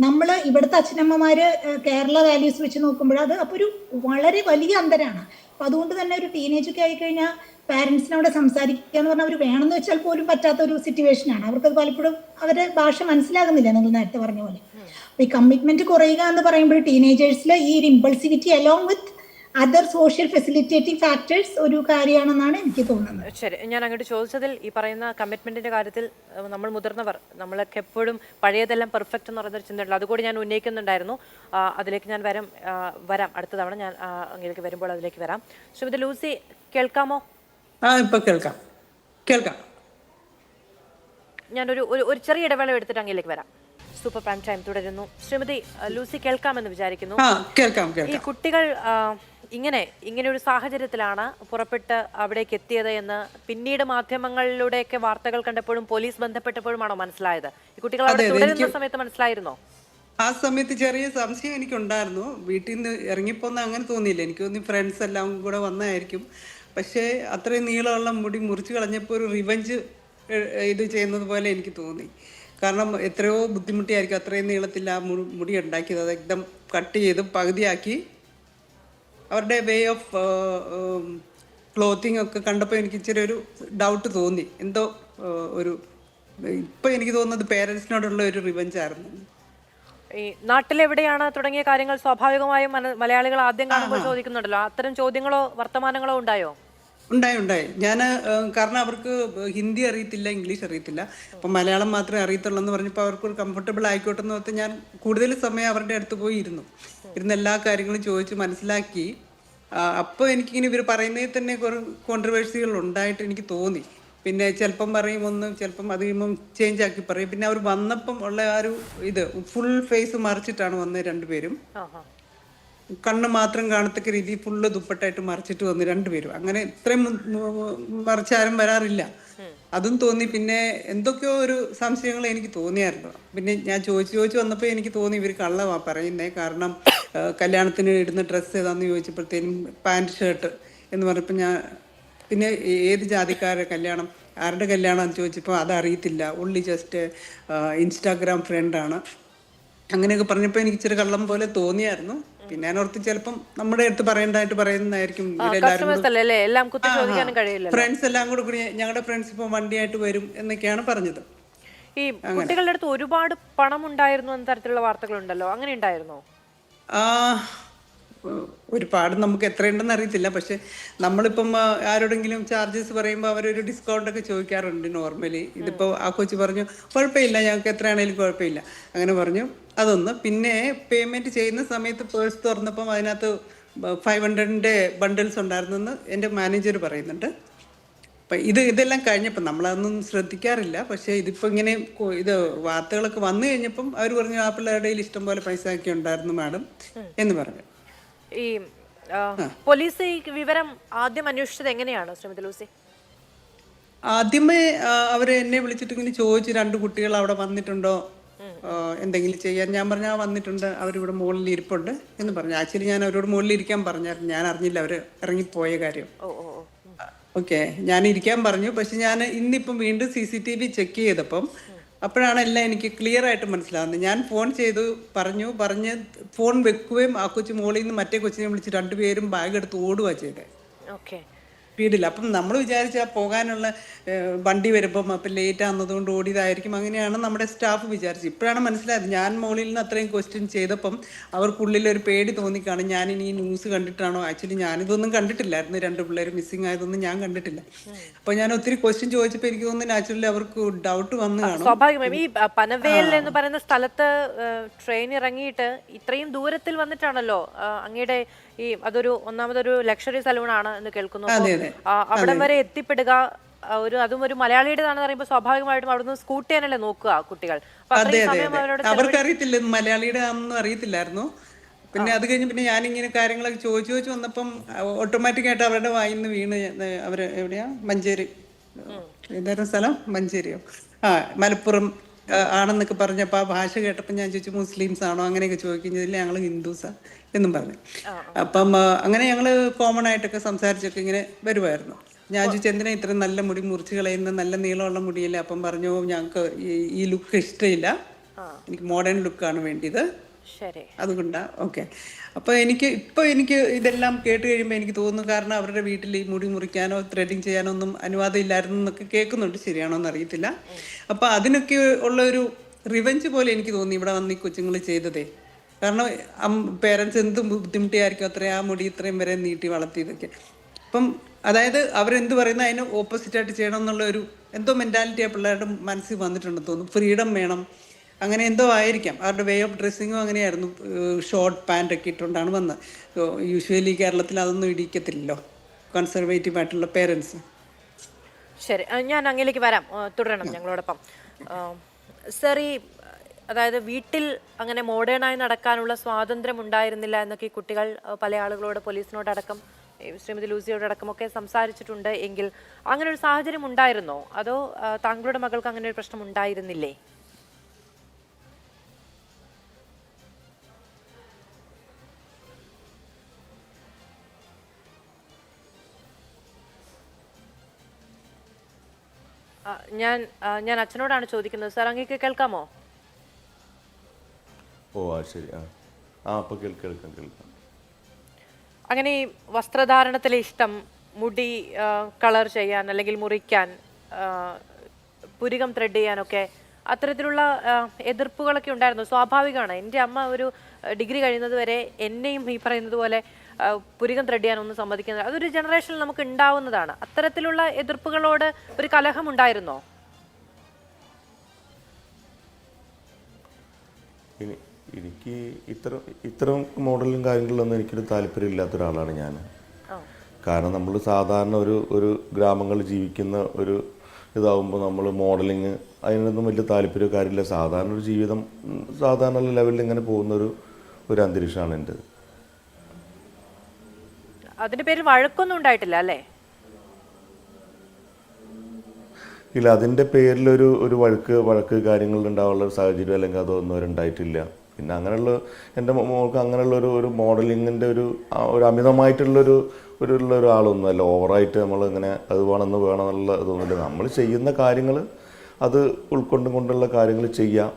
നമ്മൾ ഇവിടുത്തെ അച്ഛനമ്മമാർ കേരള വാല്യൂസ് വെച്ച് നോക്കുമ്പോൾ അപ്പോൾ ഒരു വളരെ വലിയ അന്തരമാണ്. അപ്പോൾ അതുകൊണ്ട് തന്നെ ഒരു ടീനേജൊക്കെ ആയിക്കഴിഞ്ഞാൽ പാരൻസിനെ അവിടെ സംസാരിക്കുക എന്ന് പറഞ്ഞാൽ അവർ വേണമെന്ന് വെച്ചാൽ പോലും പറ്റാത്ത ഒരു സിറ്റുവേഷനാണ്. അവർക്കത് പലപ്പോഴും അവരുടെ ഭാഷ മനസ്സിലാകുന്നില്ല, നിങ്ങൾ നേരത്തെ പറഞ്ഞ പോലെ. അപ്പോൾ ഈ കമ്മിറ്റ്മെന്റ് കുറയുക എന്ന് പറയുമ്പോൾ ടീനേജേഴ്സിൽ ഈ ഒരു impulsivity along with other social facilitating factors ഒരു കാര്യമാണെന്നാണ് എനിക്ക് തോന്നുന്നത്. ശരി, ഞാൻ അങ്ങോട്ട് ചോദിച്ചതിൽ ഈ പറയുന്ന കമ്മിറ്റ്മെന്റിന്റെ കാര്യത്തിൽ നമ്മൾ മുതിർന്നവർ നമ്മളൊക്കെ എപ്പോഴും പഴയതെല്ലാം പെർഫെക്റ്റ് എന്ന് പറയുന്നൊരു ചിന്തയുണ്ട്. അതുകൂടി ഞാൻ ഉന്നയിക്കുന്നുണ്ടായിരുന്നു. അതിലേക്ക് ഞാൻ വരാം അടുത്ത തവണ ഞാൻ അങ്ങേക്ക് വരുമ്പോൾ അതിലേക്ക് വരാം. ശ്രീമതി ലൂസി, കേൾക്കാമോ? ഇപ്പൊ കേൾക്കാം. ഞാനൊരു ചെറിയ ഇടവേള എടുത്തിട്ട് അങ്ങയിലേക്ക് വരാം. സൂപ്പർ പ്രൈം ടൈം തുടരുന്നു. ശ്രീമതി ലൂസി, കേൾക്കാമെന്ന് വിചാരിക്കുന്നു. ഈ കുട്ടികൾ ഇങ്ങനെ ഒരു സാഹചര്യത്തിലാണ് പുറപ്പെട്ട് അവിടേക്ക് എത്തിയത് എന്ന് പിന്നീട് മാധ്യമങ്ങളിലൂടെയൊക്കെ വാർത്തകൾ കണ്ടപ്പോഴും പോലീസ് ബന്ധപ്പെട്ടപ്പോഴുമാണോ മനസ്സിലായത്? ഈ കുട്ടികൾ അവിടെ തുടരുന്ന സമയത്ത് മനസ്സിലായിരുന്നോ? ആ സമയത്ത് ചെറിയ സംശയം എനിക്കുണ്ടായിരുന്നു. വീട്ടിൽ നിന്ന് ഇറങ്ങിപ്പോന്ന അങ്ങനെ തോന്നിയില്ല. എനിക്ക് തോന്നി ഫ്രണ്ട്സ് എല്ലാം കൂടെ വന്നായിരിക്കും. പക്ഷേ അത്രയും നീളമുള്ള മുടി മുറിച്ച് കളഞ്ഞപ്പോൾ ഒരു റിവഞ്ച് ഇത് ചെയ്യുന്നത് പോലെ എനിക്ക് തോന്നി. കാരണം എത്രയോ ബുദ്ധിമുട്ടിയായിരിക്കും അത്രയും നീളത്തിൽ ആ മുടി ഉണ്ടാക്കിയത്. അത് എക്ദം കട്ട് ചെയ്ത് പകുതിയാക്കി അവരുടെ വേ ഓഫ് ക്ലോത്തിങ് ഒക്കെ കണ്ടപ്പോൾ എനിക്ക് ഇച്ചിരി ഒരു ഡൗട്ട് തോന്നി. എന്തോ ഇപ്പം എനിക്ക് തോന്നുന്നത് പേരൻസിനോടുള്ള ഒരു റിവഞ്ചായിരുന്നു. ഈ നാട്ടിലെവിടെയാണ് തുടങ്ങിയ കാര്യങ്ങൾ സ്വാഭാവികമായും മലയാളികൾ ആദ്യം കാണുമ്പോൾ ചോദിക്കുന്നുണ്ടല്ലോ. അത്തരം ചോദ്യങ്ങളോ വർത്തമാനങ്ങളോ ഉണ്ടായോ? ഉണ്ടായി. ഞാൻ കാരണം അവർക്ക് ഹിന്ദി അറിയത്തില്ല, ഇംഗ്ലീഷ് അറിയത്തില്ല. അപ്പം മലയാളം മാത്രമേ അറിയത്തുള്ളൂ എന്ന് പറഞ്ഞപ്പോൾ അവർക്ക് കംഫർട്ടബിൾ ആയിക്കോട്ടെ എന്ന് പറഞ്ഞാൽ ഞാൻ കൂടുതൽ സമയം അവരുടെ അടുത്ത് പോയി ഇരുന്ന് എല്ലാ കാര്യങ്ങളും ചോദിച്ച് മനസ്സിലാക്കി. അപ്പോൾ എനിക്കിങ്ങനെ ഇവർ പറയുന്നതിൽ തന്നെ കുറേ കോൺട്രവേഴ്സികൾ ഉണ്ടായിട്ട് എനിക്ക് തോന്നി. പിന്നെ ചിലപ്പം പറയും ഒന്ന്, ചിലപ്പം അത് കഴിയുമ്പം ചേഞ്ച് ആക്കി പറയും. പിന്നെ അവർ വന്നപ്പം ഉള്ള ആ ഒരു ഫുൾ ഫേസ് മറിച്ചിട്ടാണ് വന്നത് രണ്ടുപേരും. കണ്ണ് മാത്രം കാണത്തക്ക രീതി ഫുള്ള് ദുപ്പട്ടായിട്ട് മറിച്ചിട്ട് വന്ന് രണ്ടുപേരും. അങ്ങനെ ഇത്രയും മറിച്ചാരും വരാറില്ല. അതും തോന്നി. പിന്നെ എന്തൊക്കെയോ ഒരു സംശയങ്ങൾ എനിക്ക് തോന്നിയായിരുന്നു. പിന്നെ ഞാൻ ചോദിച്ചു വന്നപ്പോൾ എനിക്ക് തോന്നി ഇവർ കള്ളവാ പറയുന്നേ. കാരണം കല്യാണത്തിന് ഇടുന്ന ഡ്രസ്സ് ഏതാണെന്ന് ചോദിച്ചപ്പോഴത്തേനും പാൻറ് ഷർട്ട് എന്ന് പറഞ്ഞപ്പോൾ ഞാൻ പിന്നെ ഏത് ജാതിക്കാരുടെ കല്യാണം, ആരുടെ കല്യാണമെന്ന് ചോദിച്ചപ്പോൾ അതറിയത്തില്ല, ഉള്ളി ജസ്റ്റ് ഇൻസ്റ്റാഗ്രാം ഫ്രണ്ടാണ്, അങ്ങനെയൊക്കെ പറഞ്ഞപ്പോൾ എനിക്ക് ഇച്ചിരി കള്ളം പോലെ തോന്നിയായിരുന്നു. പിന്നെ ഞാൻ ഓർത്ത് ചിലപ്പം നമ്മുടെ അടുത്ത് പറയേണ്ടതായിട്ട് പറയുന്നതായിരിക്കും Customers അല്ലേ അല്ലേ? എല്ലാം കുത്തി ചോദിക്കാനും കഴിയില്ല. ഫ്രണ്ട്സ് എല്ലാം കൂടി ഞങ്ങളുടെ ഫ്രണ്ട്സ് ഇപ്പം വണ്ടിയായിട്ട് വരും എന്നൊക്കെയാണ് പറഞ്ഞത്. ഈ കുട്ടികളുടെ അടുത്ത് ഒരുപാട് പണം ഉണ്ടായിരുന്നു എന്ന തരത്തിലുള്ള വാർത്തകളുണ്ടല്ലോ, അങ്ങനെ ഉണ്ടായിരുന്നോ? ആ, ഒരുപാട് നമുക്ക് എത്രയുണ്ടെന്ന് അറിയത്തില്ല. പക്ഷെ നമ്മളിപ്പം ആരോടെങ്കിലും ചാർജസ് പറയുമ്പോൾ അവരൊരു ഡിസ്കൗണ്ട് ഒക്കെ ചോദിക്കാറുണ്ട് നോർമലി. ഇതിപ്പോൾ ആ കൊച്ചു പറഞ്ഞു കുഴപ്പമില്ല, ഞങ്ങൾക്ക് എത്രയാണേലും കുഴപ്പമില്ല അങ്ങനെ പറഞ്ഞു. അതൊന്ന്. പിന്നെ പേയ്മെന്റ് ചെയ്യുന്ന സമയത്ത് പേഴ്സ് തുറന്നപ്പം അതിനകത്ത് 500-ന്റെ ബണ്ടിൽസ് ഉണ്ടായിരുന്നെന്ന് എൻ്റെ മാനേജർ പറയുന്നുണ്ട്. അപ്പം ഇതെല്ലാം കഴിഞ്ഞപ്പം നമ്മളതൊന്നും ശ്രദ്ധിക്കാറില്ല. പക്ഷേ ഇതിപ്പോൾ ഇങ്ങനെ ഇത് വാർത്തകളൊക്കെ വന്നു കഴിഞ്ഞപ്പം അവർ പറഞ്ഞു ആ പിള്ളേരുടെ കയ്യിൽ ഇഷ്ടം പോലെ പൈസ ഒക്കെ ഉണ്ടായിരുന്നു മാഡം എന്ന് പറഞ്ഞു. ഈ പോലീസ് ഈ വിവരം ആദ്യം അന്വേഷിച്ചത് എങ്ങനെയാണ് ശ്രീമതി ലൂസി? ആദ്യമേ അവര് എന്നെ വിളിച്ചിട്ട് ഇങ്ങനെ ചോദിച്ചു 2 കുട്ടികൾ അവിടെ വന്നിട്ടുണ്ടോ എന്തെങ്കിലും ചെയ്യാൻ. ഞാൻ പറഞ്ഞു ആ വന്നിട്ടുണ്ട്, അവരിവിടെ മുകളിൽ ഇരിപ്പുണ്ട് എന്ന് പറഞ്ഞു. ആക്ച്വലി ഞാൻ അവരോട് മുകളിൽ ഇരിക്കാൻ പറഞ്ഞായിരുന്നു, ഞാൻ അറിഞ്ഞില്ല അവർ ഇറങ്ങിപ്പോയ കാര്യം. ഓക്കെ, ഞാൻ ഇരിക്കാൻ പറഞ്ഞു. പക്ഷെ ഞാൻ ഇന്നിപ്പം വീണ്ടും CCTV ചെക്ക് ചെയ്തപ്പം അപ്പോഴാണ് എല്ലാം എനിക്ക് ക്ലിയർ ആയിട്ട് മനസ്സിലാവുന്നത്. ഞാൻ ഫോൺ ചെയ്തു പറഞ്ഞ് ഫോൺ വെക്കുകയും ആ കൊച്ചു മുകളിൽ നിന്ന് മറ്റേ കൊച്ചിനെ വിളിച്ച് 2 പേരും ബാഗ് എടുത്ത് ഓടുക ചെയ്തേ സ്പീഡിൽ. അപ്പം നമ്മൾ വിചാരിച്ച പോകാനുള്ള വണ്ടി വരുമ്പം അപ്പം ലേറ്റ് ആകുന്നതുകൊണ്ട് ഓടിയതായിരിക്കും, അങ്ങനെയാണ് നമ്മുടെ സ്റ്റാഫ് വിചാരിച്ചത്. ഇപ്പോഴാണ് മനസ്സിലായത്. ഞാൻ മുകളിൽ നിന്ന് അത്രയും ക്വസ്റ്റ്യൻ ചെയ്തപ്പം അവർക്കുള്ളിൽ ഒരു പേടി തോന്നിക്കാണും, ഞാനിനി ഈ ന്യൂസ് കണ്ടിട്ടാണോ. ആക്ച്വലി ഞാനിതൊന്നും കണ്ടിട്ടില്ലായിരുന്നു, 2 പിള്ളേർ മിസ്സിങ് ആയതൊന്നും ഞാൻ കണ്ടിട്ടില്ല. അപ്പോൾ ഞാൻ ഒത്തിരി ക്വസ്റ്റ്യൻ ചോദിച്ചപ്പോൾ എനിക്ക് തോന്നുന്നു നാച്ചുറലി അവർക്ക് ഡൗട്ട് വന്നു കാണും. സ്വാഭാവികമായും ഈ പനവേൽ എന്ന് പറയുന്ന സ്ഥലത്ത് ട്രെയിൻ ഇറങ്ങിയിട്ട് ഇത്രയും ദൂരത്തിൽ വന്നിട്ടാണല്ലോ അങ്ങയുടെ ഈ അതൊരു ഒന്നാമതൊരു ലക്ഷറി സലൂൺ ആണ് എന്ന് കേൾക്കുന്നു. അവിടെ വരെ എത്തിപ്പെടുക, അതും ഒരു മലയാളിയുടേതാണെന്ന് പറയുമ്പോൾ സ്വാഭാവികമായിട്ടും അവിടുന്ന് സ്കൂട്ട് ചെയ്യാനല്ലേ നോക്കുക കുട്ടികൾ. അവർക്ക് അറിയത്തില്ല, മലയാളിയുടെ ആണെന്നും അറിയത്തില്ലായിരുന്നു. പിന്നെ അത് കഴിഞ്ഞ് പിന്നെ ഞാനിങ്ങനെ കാര്യങ്ങളൊക്കെ ചോദിച്ചു വന്നപ്പം ഓട്ടോമാറ്റിക് ആയിട്ട് അവരുടെ വായിന്ന് വീണ് അവര് എവിടെയാ മഞ്ചേരി, ഏതായിരുന്നു സ്ഥലം, മഞ്ചേരിയോ മലപ്പുറം ആണെന്നൊക്കെ പറഞ്ഞപ്പോൾ ആ ഭാഷ കേട്ടപ്പോൾ ഞാൻ ചോദിച്ചു മുസ്ലിംസ് ആണോ അങ്ങനെയൊക്കെ ചോദിക്കുന്നതിൽ ഞങ്ങൾ ഹിന്ദുസാ എന്നും പറഞ്ഞു. അപ്പം അങ്ങനെ ഞങ്ങൾ കോമൺ ആയിട്ടൊക്കെ സംസാരിച്ചൊക്കെ ഇങ്ങനെ വരുമായിരുന്നു. ഞാൻ ചോദിച്ചു എന്തിനാ ഇത്രയും നല്ല മുടി മുറിച്ച് കളയുന്ന, നല്ല നീളമുള്ള മുടിയല്ലേ. അപ്പം പറഞ്ഞു ഞങ്ങൾക്ക് ഈ ലുക്ക് ഇഷ്ടമില്ല, എനിക്ക് മോഡേൺ ലുക്കാണ് വേണ്ടിയത്, അതുകൊണ്ടാ. ഓക്കെ. അപ്പോൾ എനിക്ക് ഇതെല്ലാം കേട്ട് കഴിയുമ്പോൾ എനിക്ക് തോന്നുന്നു, കാരണം അവരുടെ വീട്ടിൽ ഈ മുടി മുറിക്കാനോ ത്രെഡിങ് ചെയ്യാനോ ഒന്നും അനുവാദം ഇല്ലായിരുന്നു എന്നൊക്കെ കേൾക്കുന്നുണ്ട്, ശരിയാണോ എന്ന് അറിയത്തില്ല. അപ്പോൾ അതിനൊക്കെ ഉള്ള ഒരു റിവെഞ്ച് പോലെ എനിക്ക് തോന്നി ഇവിടെ വന്ന് ഈ കൊച്ചുങ്ങൾ ചെയ്തതേ. കാരണം പേരൻസ് എന്ത് ബുദ്ധിമുട്ടിയായിരിക്കും അത്രയും ആ മുടി ഇത്രയും വരെ നീട്ടി വളർത്തിയതൊക്കെ. അപ്പം അതായത് അവരെന്ത് പറയുന്നത് അതിന് ഓപ്പോസിറ്റായിട്ട് ചെയ്യണം എന്നുള്ള ഒരു എന്തോ മെൻറ്റാലിറ്റി ആ പിള്ളേരുടെ മനസ്സിൽ വന്നിട്ടുണ്ടെന്ന് തോന്നുന്നു. ഫ്രീഡം വേണം, അങ്ങനെ എന്തോ ആയിരിക്കാം. അവരുടെ വേ ഓഫ് ഡ്രസ്സിങ്ങും അങ്ങനെയായിരുന്നു, ഷോർട്ട് പാൻ്റ് ഒക്കെ ഇട്ടുകൊണ്ടാണ് വന്നത്. യൂഷ്വലി കേരളത്തിൽ അതൊന്നും ഇടിക്കത്തില്ലല്ലോ കൺസർവേറ്റീവ് ആയിട്ടുള്ള പേരൻസ്. ശരി, ഞാൻ അങ്ങയിലേക്ക് വരാം, തുടരണം ഞങ്ങളോടൊപ്പം. സർ, ഈ അതായത് വീട്ടിൽ അങ്ങനെ മോഡേണായി നടക്കാനുള്ള സ്വാതന്ത്ര്യം ഉണ്ടായിരുന്നില്ല എന്നൊക്കെ ഈ കുട്ടികൾ പല ആളുകളോട്, പോലീസിനോടടക്കം ശ്രീമതി ലൂസിയോടടക്കമൊക്കെ സംസാരിച്ചിട്ടുണ്ട് എങ്കിൽ അങ്ങനെ ഒരു സാഹചര്യം ഉണ്ടായിരുന്നോ? അതോ താങ്കളുടെ മകൾക്ക് അങ്ങനെ ഒരു പ്രശ്നം ഉണ്ടായിരുന്നില്ലേ? ഞാൻ അച്ഛനോടാണ് ചോദിക്കുന്നത്. സാർ അങ്ങേക്ക് കേൾക്കാമോ? ഓ ശരി, അപ്പോൾ കേൾക്കാം. അങ്ങനെ ഈ വസ്ത്രധാരണത്തിലെ ഇഷ്ടം, മുടി കളർ ചെയ്യാൻ അല്ലെങ്കിൽ മുറിക്കാൻ, പുരികം ത്രെഡ് ചെയ്യാനൊക്കെ അത്തരത്തിലുള്ള എതിർപ്പുകളൊക്കെ ഉണ്ടായിരുന്നു. സ്വാഭാവികമാണ്. എൻ്റെ അമ്മ ഒരു ഡിഗ്രി കഴിയുന്നത് വരെ എന്നെയും ഈ പറയുന്നത് പോലെ പുരികം ത്രെഡ് ചെയ്യാനൊന്നും സമ്മതിക്കുന്നത്, അതൊരു ജനറേഷനിൽ നമുക്ക് ഉണ്ടാവുന്നതാണ്. അത്തരത്തിലുള്ള എതിർപ്പുകളോട് ഒരു കലഹം ഉണ്ടായിരുന്നോ? എനിക്ക് ഇത്തരം മോഡലും കാര്യങ്ങളിലൊന്നും എനിക്കൊരു താല്പര്യമില്ലാത്ത ഒരാളാണ് ഞാൻ. കാരണം നമ്മൾ സാധാരണ ഒരു ഗ്രാമങ്ങളിൽ ജീവിക്കുന്ന ഒരു ഇതാവുമ്പോൾ നമ്മൾ മോഡലിങ് അതിനൊന്നും വലിയ താല്പര്യമോ കാര്യമില്ല. സാധാരണ ഒരു ജീവിതം സാധാരണ ലെവലിൽ ഇങ്ങനെ പോകുന്ന ഒരു അന്തരീക്ഷമാണ് എൻ്റെ. അതിന്റെ പേരിൽ വഴക്കൊന്നും ഉണ്ടായിട്ടില്ല അല്ലേ? ഇല്ല, അതിൻ്റെ പേരിലൊരു ഒരു വഴക്ക് കാര്യങ്ങൾ ഉണ്ടാവാനുള്ള ഒരു സാഹചര്യം അല്ലെങ്കിൽ അതൊന്നും ഉണ്ടായിട്ടില്ല. പിന്നെ അങ്ങനെയുള്ള എൻ്റെ മോൾക്ക് അങ്ങനെയുള്ള ഒരു മോഡലിങ്ങിൻ്റെ ഒരു അമിതമായിട്ടുള്ളൊരു ഉള്ള ഒരാളൊന്നുമല്ല. ഓവറായിട്ട് നമ്മൾ ഇങ്ങനെ അത് വേണമെന്നുള്ള ഇതൊന്നുമില്ല. നമ്മൾ ചെയ്യുന്ന കാര്യങ്ങൾ അത് കൊണ്ടുള്ള കാര്യങ്ങൾ ചെയ്യാം.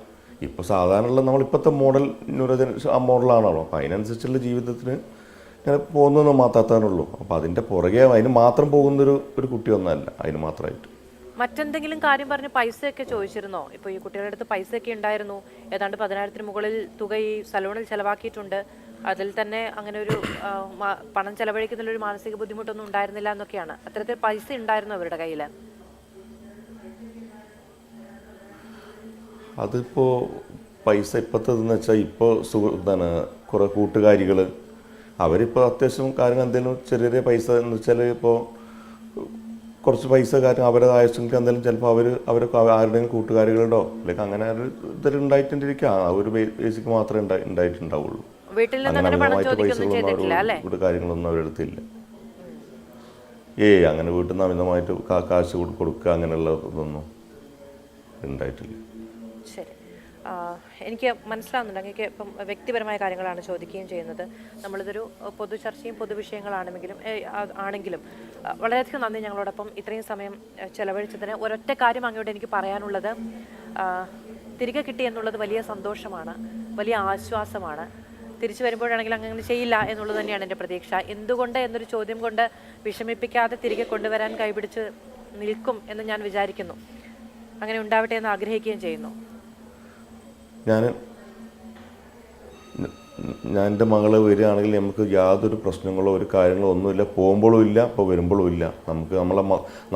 ഇപ്പോൾ സാധാരണ നമ്മളിപ്പോഴത്തെ മോഡൽ ന്യൂറോജൻ ആ മോഡലാണല്ലോ. അപ്പോൾ അതിനനുസരിച്ചുള്ള ജീവിതത്തിന് ഇങ്ങനെ പോകുന്നതെന്ന് മാത്രത്താനുള്ളൂ. അപ്പോൾ അതിൻ്റെ പുറകെ അതിന് മാത്രം പോകുന്നൊരു കുട്ടിയൊന്നുമല്ല അതിന് മാത്രമായിട്ട്. മറ്റെന്തെങ്കിലും കാര്യം പറഞ്ഞ് പൈസയൊക്കെ ചോദിച്ചിരുന്നോ? ഇപ്പോൾ ഈ കുട്ടികളുടെ അടുത്ത് പൈസയൊക്കെ ഉണ്ടായിരുന്നു, ഏതാണ്ട് 10,000-ന് മുകളിൽ തുക ഈ സലൂണിൽ ചെലവാക്കിയിട്ടുണ്ട്, അതിൽ തന്നെ അങ്ങനെ ഒരു പണം ചെലവഴിക്കുന്നതിലൊരു മാനസിക ബുദ്ധിമുട്ടൊന്നും ഉണ്ടായിരുന്നില്ല എന്നൊക്കെയാണ്. അത്തരത്തിൽ പൈസ ഉണ്ടായിരുന്നു അവരുടെ കയ്യിൽ? അതിപ്പോൾ പൈസ ഇപ്പോഴത്തേതെന്ന് വെച്ചാൽ ഇപ്പോൾ കുറേ കൂട്ടുകാരികൾ അവരിപ്പോൾ അത്യാവശ്യം കാര്യങ്ങൾ എന്തെങ്കിലും ചെറിയ ചെറിയ പൈസ എന്ന് വെച്ചാൽ ഇപ്പോൾ കുറച്ച് പൈസ കാര്യം അവരുടെ ആവശ്യങ്ങൾക്ക് എന്തെങ്കിലും ചിലപ്പോൾ അവരൊക്കെ ആരുടെയും കൂട്ടുകാരികളുടോ അല്ലെങ്കിൽ അങ്ങനെ ഒരു ഇതൊരു ഉണ്ടായിട്ടുണ്ടിരിക്കുക. ആ ഒരു ബേസിക്ക് മാത്രമേ ഉണ്ടായിട്ടുണ്ടാവുള്ളൂ. അങ്ങനെ അമിതമായിട്ട് പൈസകളൊന്നും ഇവിടെ കാര്യങ്ങളൊന്നും അവരെടുത്തില്ല. അങ്ങനെ വീട്ടിൽ നിന്ന് അമിതമായിട്ട് കാശ് കൊടുക്കുക അങ്ങനെയുള്ള ഇതൊന്നും ഉണ്ടായിട്ടില്ല. ശരി, എനിക്ക് മനസ്സിലാവുന്നുണ്ട്. അങ്ങനെയൊക്കെ ഇപ്പം വ്യക്തിപരമായ കാര്യങ്ങളാണ് ചോദിക്കുകയും ചെയ്യുന്നത്. നമ്മളിതൊരു പൊതു ചർച്ചയും ആണെങ്കിലും വളരെയധികം നന്ദി ഞങ്ങളോടൊപ്പം ഇത്രയും സമയം ചെലവഴിച്ചതിന്. ഒരൊറ്റ കാര്യം അങ്ങോട്ട് എനിക്ക് പറയാനുള്ളത്, തിരികെ കിട്ടി എന്നുള്ളത് വലിയ സന്തോഷമാണ്, വലിയ ആശ്വാസമാണ്. തിരിച്ചു വരുമ്പോഴാണെങ്കിൽ അങ്ങനെ ചെയ്യില്ല എന്നുള്ളത് തന്നെയാണ് എൻ്റെ പ്രതീക്ഷ. എന്തുകൊണ്ട് എന്നൊരു ചോദ്യം കൊണ്ട് വിഷമിപ്പിക്കാതെ തിരികെ കൊണ്ടുവരാൻ കൈപിടിച്ച് നിൽക്കും എന്ന് ഞാൻ വിചാരിക്കുന്നു. അങ്ങനെ ഉണ്ടാവട്ടെ എന്ന് ആഗ്രഹിക്കുകയും ചെയ്യുന്നു. ഞാൻ എൻ്റെ മകളെ വരികയാണെങ്കിൽ നമുക്ക് യാതൊരു പ്രശ്നങ്ങളോ ഒരു കാര്യങ്ങളോ ഒന്നുമില്ല. പോകുമ്പോഴും ഇല്ല, ഇപ്പോൾ വരുമ്പോഴും ഇല്ല. നമുക്ക്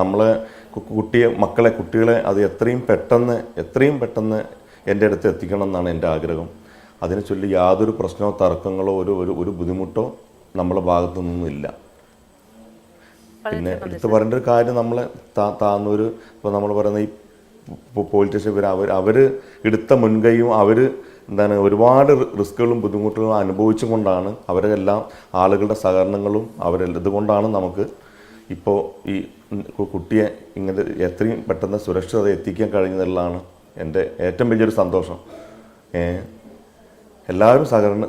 നമ്മളെ കുട്ടികളെ അത് എത്രയും പെട്ടെന്ന് എൻ്റെ അടുത്ത് എത്തിക്കണം എന്നാണ് എൻ്റെ ആഗ്രഹം. അതിനെ ചൊല്ലി യാതൊരു പ്രശ്നമോ തർക്കങ്ങളോ ഒരു ബുദ്ധിമുട്ടോ നമ്മളെ ഭാഗത്തു നിന്നുമില്ല. പിന്നെ എടുത്ത് പറയേണ്ട ഒരു കാര്യം, നമ്മളെ താന്നൂർ ഇപ്പോൾ നമ്മൾ പറയുന്ന ഈ പോലീസ് സ്റ്റേഷൻ അവർ എടുത്ത മുൻകൈയും ഒരുപാട് റിസ്കുകളും ബുദ്ധിമുട്ടുകളും അനുഭവിച്ചും കൊണ്ടാണ് അവരെല്ലാം ആളുകളുടെ സഹകരണങ്ങളും ഇതുകൊണ്ടാണ് നമുക്ക് ഇപ്പോൾ ഈ കുട്ടിയെ ഇങ്ങനെ എത്രയും പെട്ടെന്ന് സുരക്ഷിതത എത്തിക്കാൻ കഴിഞ്ഞതെന്നുള്ളതാണ് എൻ്റെ ഏറ്റവും വലിയൊരു സന്തോഷം. എല്ലാവരും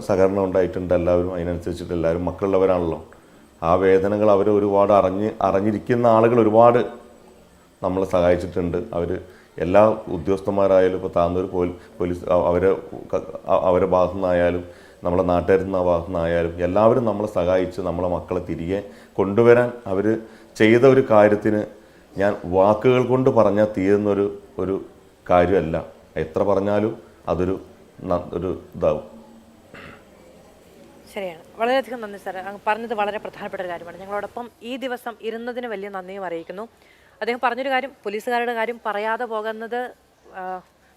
സഹകരണം ഉണ്ടായിട്ടുണ്ട്. എല്ലാവരും അതിനനുസരിച്ചിട്ട് എല്ലാവരും മക്കളുള്ളവരാണല്ലോ. ആ വേദനകൾ അവർ ഒരുപാട് അറിഞ്ഞിരിക്കുന്ന ആളുകൾ ഒരുപാട് നമ്മളെ സഹായിച്ചിട്ടുണ്ട്. എല്ലാ ഉദ്യോഗസ്ഥന്മാരായാലും ഇപ്പോൾ താന്നൂർ പോലീസ് അവരുടെ ഭാഗത്തു നിന്നായാലും നമ്മളെ നാട്ടുകാരിൽ നിന്ന് ഭാഗത്തു നിന്നായാലും എല്ലാവരും നമ്മളെ സഹായിച്ച് നമ്മളെ മക്കളെ തിരികെ കൊണ്ടുവരാൻ അവർ ചെയ്ത ഒരു കാര്യത്തിന് ഞാൻ വാക്കുകൾ കൊണ്ട് പറഞ്ഞാൽ തീരുന്നൊരു കാര്യമല്ല. എത്ര പറഞ്ഞാലും അതൊരു ഇതാവും. ശരിയാണ്. വളരെയധികം നന്ദി സാർ. പറഞ്ഞത് വളരെ പ്രധാനപ്പെട്ട ഒരു കാര്യമാണ്. ഞങ്ങളോടൊപ്പം ഈ ദിവസം ഇരുന്നതിന് വലിയ നന്ദിയും അറിയിക്കുന്നു. അദ്ദേഹം പറഞ്ഞൊരു കാര്യം, പോലീസുകാരുടെ കാര്യം പറയാതെ പോകുന്നത്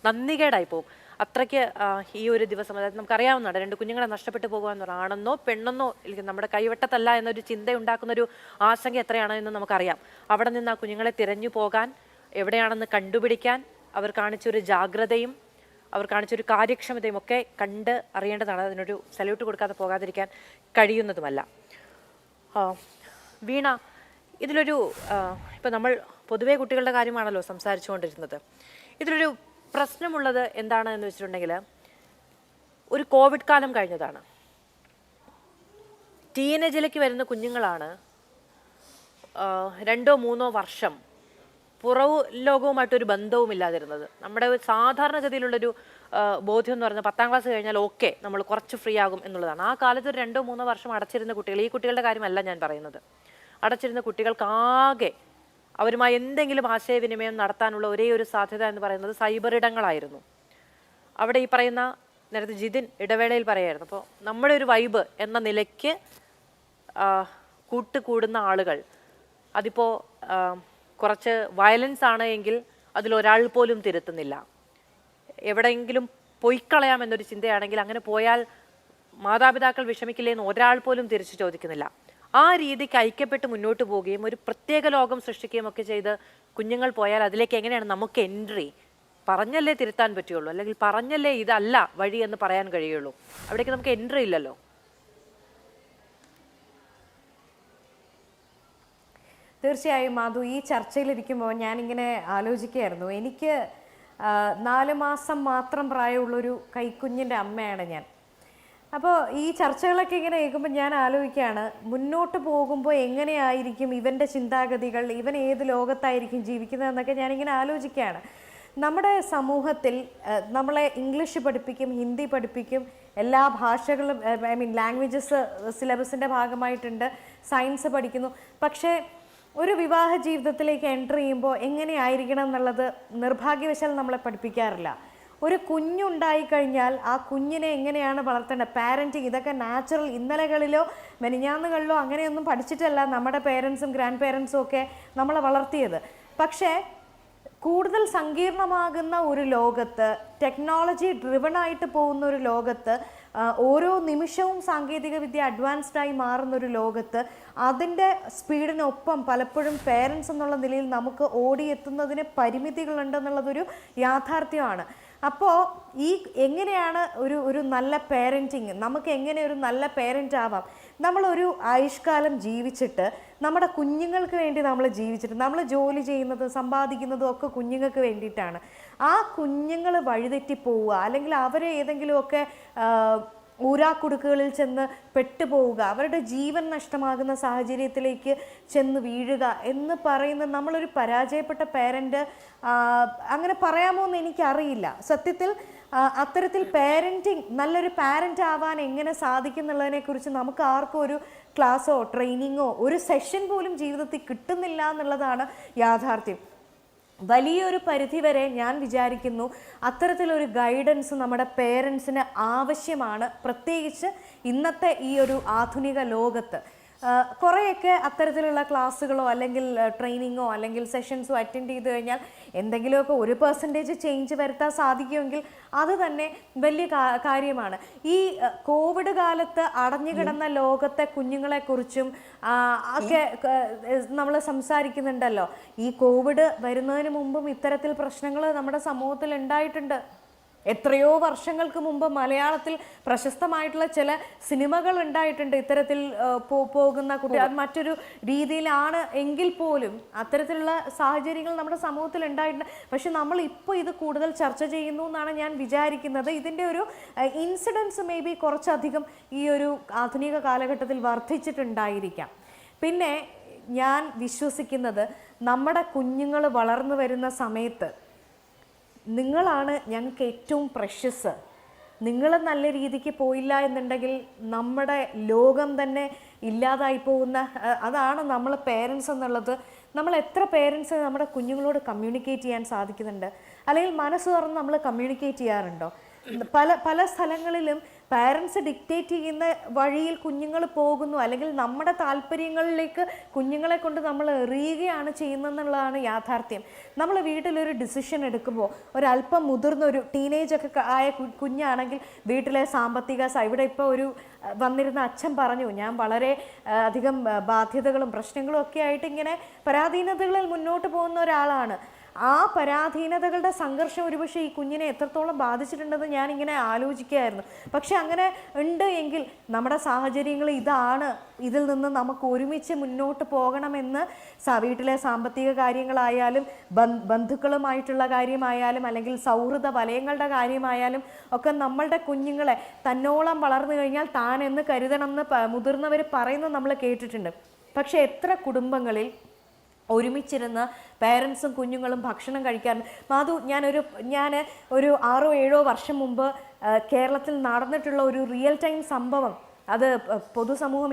നന്ദികേടായി പോകും. അത്രയ്ക്ക് ഈ ഒരു ദിവസം, അതായത് നമുക്കറിയാവുന്നതാണ് 2 കുഞ്ഞുങ്ങളെ നഷ്ടപ്പെട്ടു പോകുക എന്ന് ആണെന്നോ പെണ്ണെന്നോ നമ്മുടെ കൈവട്ടത്തല്ല എന്നൊരു ചിന്ത ഉണ്ടാക്കുന്നൊരു ആശങ്ക എത്രയാണ് എന്ന് നമുക്കറിയാം. അവിടെ നിന്ന് ആ കുഞ്ഞുങ്ങളെ തിരഞ്ഞു പോകാൻ, എവിടെയാണെന്ന് കണ്ടുപിടിക്കാൻ അവർ കാണിച്ചൊരു ജാഗ്രതയും അവർ കാണിച്ചൊരു കാര്യക്ഷമതയും ഒക്കെ കണ്ട് അറിയേണ്ടതാണ്. അതിനൊരു സല്യൂട്ട് കൊടുക്കാതെ പോകാതിരിക്കാൻ കഴിയുന്നതുമല്ല. വീണ, ഇതിലൊരു ഇപ്പം നമ്മൾ പൊതുവേ കുട്ടികളുടെ കാര്യമാണല്ലോ സംസാരിച്ചുകൊണ്ടിരുന്നത്. ഇതിലൊരു പ്രശ്നമുള്ളത് എന്താണ് എന്ന് വെച്ചിട്ടുണ്ടെങ്കിൽ, ഒരു കോവിഡ് കാലം കഴിഞ്ഞതാണ്. ടീനേജിലേക്ക് വരുന്ന കുഞ്ഞുങ്ങളാണ് 2-3 വർഷം പുറവ് ലോകവുമായിട്ടൊരു ബന്ധവുമില്ലാതിരുന്നത്. നമ്മുടെ സാധാരണഗതിയിലുള്ളൊരു ബോധ്യം എന്ന് പറഞ്ഞാൽ 10ാം ക്ലാസ് കഴിഞ്ഞാൽ ഓക്കെ നമ്മൾ കുറച്ച് ഫ്രീ ആകും എന്നുള്ളതാണ്. ആ കാലത്ത് 2-3 വർഷം അടച്ചിരുന്ന കുട്ടികൾ, ഈ കുട്ടികളുടെ കാര്യമല്ല ഞാൻ പറയുന്നത്, അടച്ചിരുന്ന കുട്ടികൾക്കാകെ അവരുമായി എന്തെങ്കിലും ആശയവിനിമയം നടത്താനുള്ള ഒരേ ഒരു സാധ്യത എന്ന് പറയുന്നത് സൈബർ ഇടങ്ങളായിരുന്നു. അവിടെ ഈ പറയുന്ന നേരത്തെ ജിതിൻ ഇടവേളയിൽ പറയായിരുന്നു. അപ്പോൾ നമ്മുടെ ഒരു വൈബ് എന്ന നിലയ്ക്ക് കൂട്ടുകൂടുന്ന ആളുകൾ, അതിപ്പോൾ കുറച്ച് വയലൻസ് ആണ് എങ്കിൽ അതിലൊരാൾ പോലും തിരുത്തുന്നില്ല. എവിടെയെങ്കിലും പൊയ്ക്കളയാമെന്നൊരു ചിന്തയാണെങ്കിൽ അങ്ങനെ പോയാൽ മാതാപിതാക്കൾ വിഷമിക്കില്ലേ എന്ന് ഒരാൾ പോലും തിരിച്ചു ചോദിക്കുന്നില്ല. ആ രീതിക്ക് ഐക്യപ്പെട്ട് മുന്നോട്ട് പോവുകയും ഒരു പ്രത്യേക ലോകം സൃഷ്ടിക്കുകയും ഒക്കെ ചെയ്ത് കുഞ്ഞുങ്ങൾ പോയാൽ അതിലേക്ക് എങ്ങനെയാണ് നമുക്ക് എൻട്രി? പറഞ്ഞല്ലേ തിരുത്താൻ പറ്റുള്ളൂ, അല്ലെങ്കിൽ പറഞ്ഞല്ലേ ഇതല്ല വഴി എന്ന് പറയാൻ കഴിയുള്ളൂ. അവിടേക്ക് നമുക്ക് എൻട്രി ഇല്ലല്ലോ. തീർച്ചയായും മാധു, ഈ ചർച്ചയിലിരിക്കുമ്പോൾ ഞാനിങ്ങനെ ആലോചിക്കുകയായിരുന്നു. എനിക്ക് 4 മാസം മാത്രം പ്രായമുള്ളൊരു കൈക്കുഞ്ഞിൻ്റെ അമ്മയാണ് ഞാൻ. അപ്പോൾ ഈ ചർച്ചകളൊക്കെ ഇങ്ങനെ കേൾക്കുമ്പോൾ ഞാൻ ആലോചിക്കുകയാണ്, മുന്നോട്ട് പോകുമ്പോൾ എങ്ങനെയായിരിക്കും ഇവൻ്റെ ചിന്താഗതികൾ, ഇവൻ ഏത് ലോകത്തായിരിക്കും ജീവിക്കുന്നതെന്നൊക്കെ ഞാനിങ്ങനെ ആലോചിക്കുകയാണ്. നമ്മുടെ സമൂഹത്തിൽ നമ്മളെ ഇംഗ്ലീഷ് പഠിപ്പിക്കും, ഹിന്ദി പഠിപ്പിക്കും, എല്ലാ ഭാഷകളും ലാംഗ്വേജസ് സിലബസിൻ്റെ ഭാഗമായിട്ടുണ്ട്, സയൻസ് പഠിക്കുന്നു. പക്ഷേ ഒരു വിവാഹ ജീവിതത്തിലേക്ക് എൻ്റർ ചെയ്യുമ്പോൾ എങ്ങനെയായിരിക്കണം എന്നുള്ളത് നിർഭാഗ്യവശാൽ നമ്മളെ പഠിപ്പിക്കാറില്ല. ഒരു കുഞ്ഞുണ്ടായിക്കഴിഞ്ഞാൽ ആ കുഞ്ഞിനെ എങ്ങനെയാണ് വളർത്തേണ്ടത്, പാരൻറ്റിങ്, ഇതൊക്കെ നാച്ചുറൽ ഇന്നലകളിലോ മെനിഞ്ഞാന്നുകളിലോ അങ്ങനെയൊന്നും പഠിച്ചിട്ടല്ല നമ്മുടെ പേരൻസും ഗ്രാൻഡ് പേരൻസും ഒക്കെ നമ്മളെ വളർത്തിയത്. പക്ഷേ കൂടുതൽ സങ്കീർണമാകുന്ന ഒരു ലോകത്ത്, ടെക്നോളജി ഡ്രിവൺ ആയിട്ട് പോകുന്ന ഒരു ലോകത്ത്, ഓരോ നിമിഷവും സാങ്കേതികവിദ്യ അഡ്വാൻസ്ഡായി മാറുന്നൊരു ലോകത്ത് അതിൻ്റെ സ്പീഡിനൊപ്പം പലപ്പോഴും പേരൻസ് എന്നുള്ള നിലയിൽ നമുക്ക് ഓടിയെത്തുന്നതിന് പരിമിതികളുണ്ടെന്നുള്ളതൊരു യാഥാർത്ഥ്യമാണ്. അപ്പോൾ ഈ എങ്ങനെയാണ് ഒരു നല്ല പേരൻറ്റിങ്, നമുക്ക് എങ്ങനെ ഒരു നല്ല പേരൻ്റ് ആവാം? നമ്മളൊരു ആയുഷ്കാലം ജീവിച്ചിട്ട് നമ്മുടെ കുഞ്ഞുങ്ങൾക്ക് വേണ്ടി നമ്മൾ ജീവിച്ചിട്ട് നമ്മൾ ജോലി ചെയ്യുന്നതും സമ്പാദിക്കുന്നതും ഒക്കെ കുഞ്ഞുങ്ങൾക്ക് വേണ്ടിയിട്ടാണ്. ആ കുഞ്ഞുങ്ങൾ വഴിതെറ്റിപ്പോവുക, അല്ലെങ്കിൽ അവരെ ഏതെങ്കിലുമൊക്കെ ഊരാക്കുടുക്കുകളിൽ ചെന്ന് പെട്ടുപോവുക, അവരുടെ ജീവൻ നഷ്ടമാകുന്ന സാഹചര്യത്തിലേക്ക് ചെന്ന് വീഴുക എന്ന് പറയുന്ന നമ്മളൊരു പരാജയപ്പെട്ട പേരൻ്റ് അങ്ങനെ പറയാമോ എന്ന് എനിക്കറിയില്ല. സത്യത്തിൽ അത്തരത്തിൽ പാരൻറ്റിങ്, നല്ലൊരു പാരൻ്റ് ആവാൻ എങ്ങനെ സാധിക്കും എന്നുള്ളതിനെക്കുറിച്ച് നമുക്ക് ആർക്കും ഒരു ക്ലാസ്സോ ട്രെയിനിങ്ങോ ഒരു സെഷൻ പോലും ജീവിതത്തിൽ കിട്ടുന്നില്ല എന്നുള്ളതാണ് യാഥാർത്ഥ്യം. വലിയൊരു പരിധിവരെ ഞാൻ വിചാരിക്കുന്നു അത്തരത്തിലൊരു ഗൈഡൻസ് നമ്മുടെ പേരൻസിന് ആവശ്യമാണ്, പ്രത്യേകിച്ച് ഇന്നത്തെ ഈ ഒരു ആധുനിക ലോകത്ത്. കുറേയൊക്കെ അത്തരത്തിലുള്ള ക്ലാസ്സുകളോ അല്ലെങ്കിൽ ട്രെയിനിങ്ങോ അല്ലെങ്കിൽ സെഷൻസോ അറ്റൻഡ് ചെയ്ത് കഴിഞ്ഞാൽ എന്തെങ്കിലുമൊക്കെ 1% ചേഞ്ച് വരുത്താൻ സാധിക്കുമെങ്കിൽ അത് തന്നെ വലിയ കാര്യമാണ്. ഈ കോവിഡ് കാലത്ത് അടഞ്ഞുകിടന്ന ലോകത്തെ കുഞ്ഞുങ്ങളെക്കുറിച്ചും ഒക്കെ നമ്മൾ സംസാരിക്കുന്നുണ്ടല്ലോ. ഈ കോവിഡ് വരുന്നതിന് മുമ്പും ഇത്തരത്തിൽ പ്രശ്നങ്ങൾ നമ്മുടെ സമൂഹത്തിൽ ഉണ്ടായിട്ടുണ്ട്. എത്രയോ വർഷങ്ങൾക്ക് മുമ്പ് മലയാളത്തിൽ പ്രശസ്തമായിട്ടുള്ള ചില സിനിമകൾ ഉണ്ടായിട്ടുണ്ട് ഇത്തരത്തിൽ പോകുന്ന കുട്ടികൾ. അത് മറ്റൊരു രീതിയിലാണ് എങ്കിൽ പോലും അത്തരത്തിലുള്ള സാഹചര്യങ്ങൾ നമ്മുടെ സമൂഹത്തിൽ ഉണ്ടായിട്ടുണ്ട്. പക്ഷെ നമ്മൾ ഇപ്പോൾ ഇത് കൂടുതൽ ചർച്ച ചെയ്യുന്നു എന്നാണ് ഞാൻ വിചാരിക്കുന്നത്. ഇതിൻ്റെ ഒരു ഇൻസിഡൻസ് മേ ബി കുറച്ചധികം ഈ ഒരു ആധുനിക കാലഘട്ടത്തിൽ വർദ്ധിച്ചിട്ടുണ്ടായിരിക്കാം. പിന്നെ ഞാൻ വിശ്വസിക്കുന്നത് നമ്മുടെ കുഞ്ഞുങ്ങൾ വളർന്നു വരുന്ന സമയത്ത് നിങ്ങളാണ് ഞങ്ങൾക്ക് ഏറ്റവും പ്രഷ്യസ്. നിങ്ങൾ നല്ല രീതിക്ക് പോയില്ല എന്നുണ്ടെങ്കിൽ നമ്മുടെ ലോകം തന്നെ ഇല്ലാതായി പോകുന്ന, അതാണ് നമ്മൾ പേരൻസ് എന്നുള്ളത്. നമ്മൾ എത്ര പേരൻസ് നമ്മുടെ കുഞ്ഞുങ്ങളോട് കമ്മ്യൂണിക്കേറ്റ് ചെയ്യാൻ സാധിക്കുന്നുണ്ട്, അല്ലെങ്കിൽ മനസ്സ് തുറന്ന് നമ്മൾ കമ്മ്യൂണിക്കേറ്റ് ചെയ്യാറുണ്ടോ? പല സ്ഥലങ്ങളിലും പാരൻസ് ഡിക്റ്റേറ്റ് ചെയ്യുന്ന വഴിയിൽ കുഞ്ഞുങ്ങൾ പോകുന്നു, അല്ലെങ്കിൽ നമ്മുടെ താല്പര്യങ്ങളിലേക്ക് കുഞ്ഞുങ്ങളെ കൊണ്ട് നമ്മൾ എറിയുകയാണ് ചെയ്യുന്നതെന്നുള്ളതാണ് യാഥാർത്ഥ്യം. നമ്മൾ വീട്ടിലൊരു ഡിസിഷൻ എടുക്കുമ്പോൾ ഒരല്പം മുതിർന്ന ഒരു ടീനേജൊക്കെ ആയ കുഞ്ഞാണെങ്കിൽ വീട്ടിലെ സാമ്പത്തിക ഇവിടെ ഇപ്പോൾ ഒരു വന്നിരുന്ന അച്ഛൻ പറഞ്ഞു, ഞാൻ വളരെ അധികം ബാധ്യതകളും പ്രശ്നങ്ങളും ഒക്കെ ആയിട്ട് ഇങ്ങനെ പരാധീനതകളിൽ മുന്നോട്ട് പോകുന്ന ഒരാളാണ്. ആ പരാധീനതകളുടെ സംഘർഷം ഒരുപക്ഷെ ഈ കുഞ്ഞിനെ എത്രത്തോളം ബാധിച്ചിട്ടുണ്ടെന്ന് ഞാനിങ്ങനെ ആലോചിക്കുകയായിരുന്നു. പക്ഷെ അങ്ങനെ ഉണ്ട് എങ്കിൽ നമ്മുടെ സാഹചര്യങ്ങൾ ഇതാണ്, ഇതിൽ നിന്ന് നമുക്ക് ഒരുമിച്ച് മുന്നോട്ട് പോകണമെന്ന് വീട്ടിലെ സാമ്പത്തിക കാര്യങ്ങളായാലും ബന്ധുക്കളുമായിട്ടുള്ള കാര്യമായാലും അല്ലെങ്കിൽ സൗഹൃദ വലയങ്ങളുടെ കാര്യമായാലും ഒക്കെ നമ്മളുടെ കുഞ്ഞുങ്ങളെ തന്നോളം വളർന്നു കഴിഞ്ഞാൽ താൻ എന്ന് കരുതണമെന്ന് മുതിർന്നവർ പറയുന്നത് നമ്മൾ കേട്ടിട്ടുണ്ട്. പക്ഷെ എത്ര കുടുംബങ്ങളിൽ ഒരുമിച്ചിരുന്ന് പേരൻസും കുഞ്ഞുങ്ങളും ഭക്ഷണം കഴിക്കാറുണ്ട്. മാധു, ഞാൻ ഒരു 6-7 വർഷം മുമ്പ് കേരളത്തിൽ നടന്നിട്ടുള്ള ഒരു റിയൽ ടൈം സംഭവം, അത് പൊതുസമൂഹം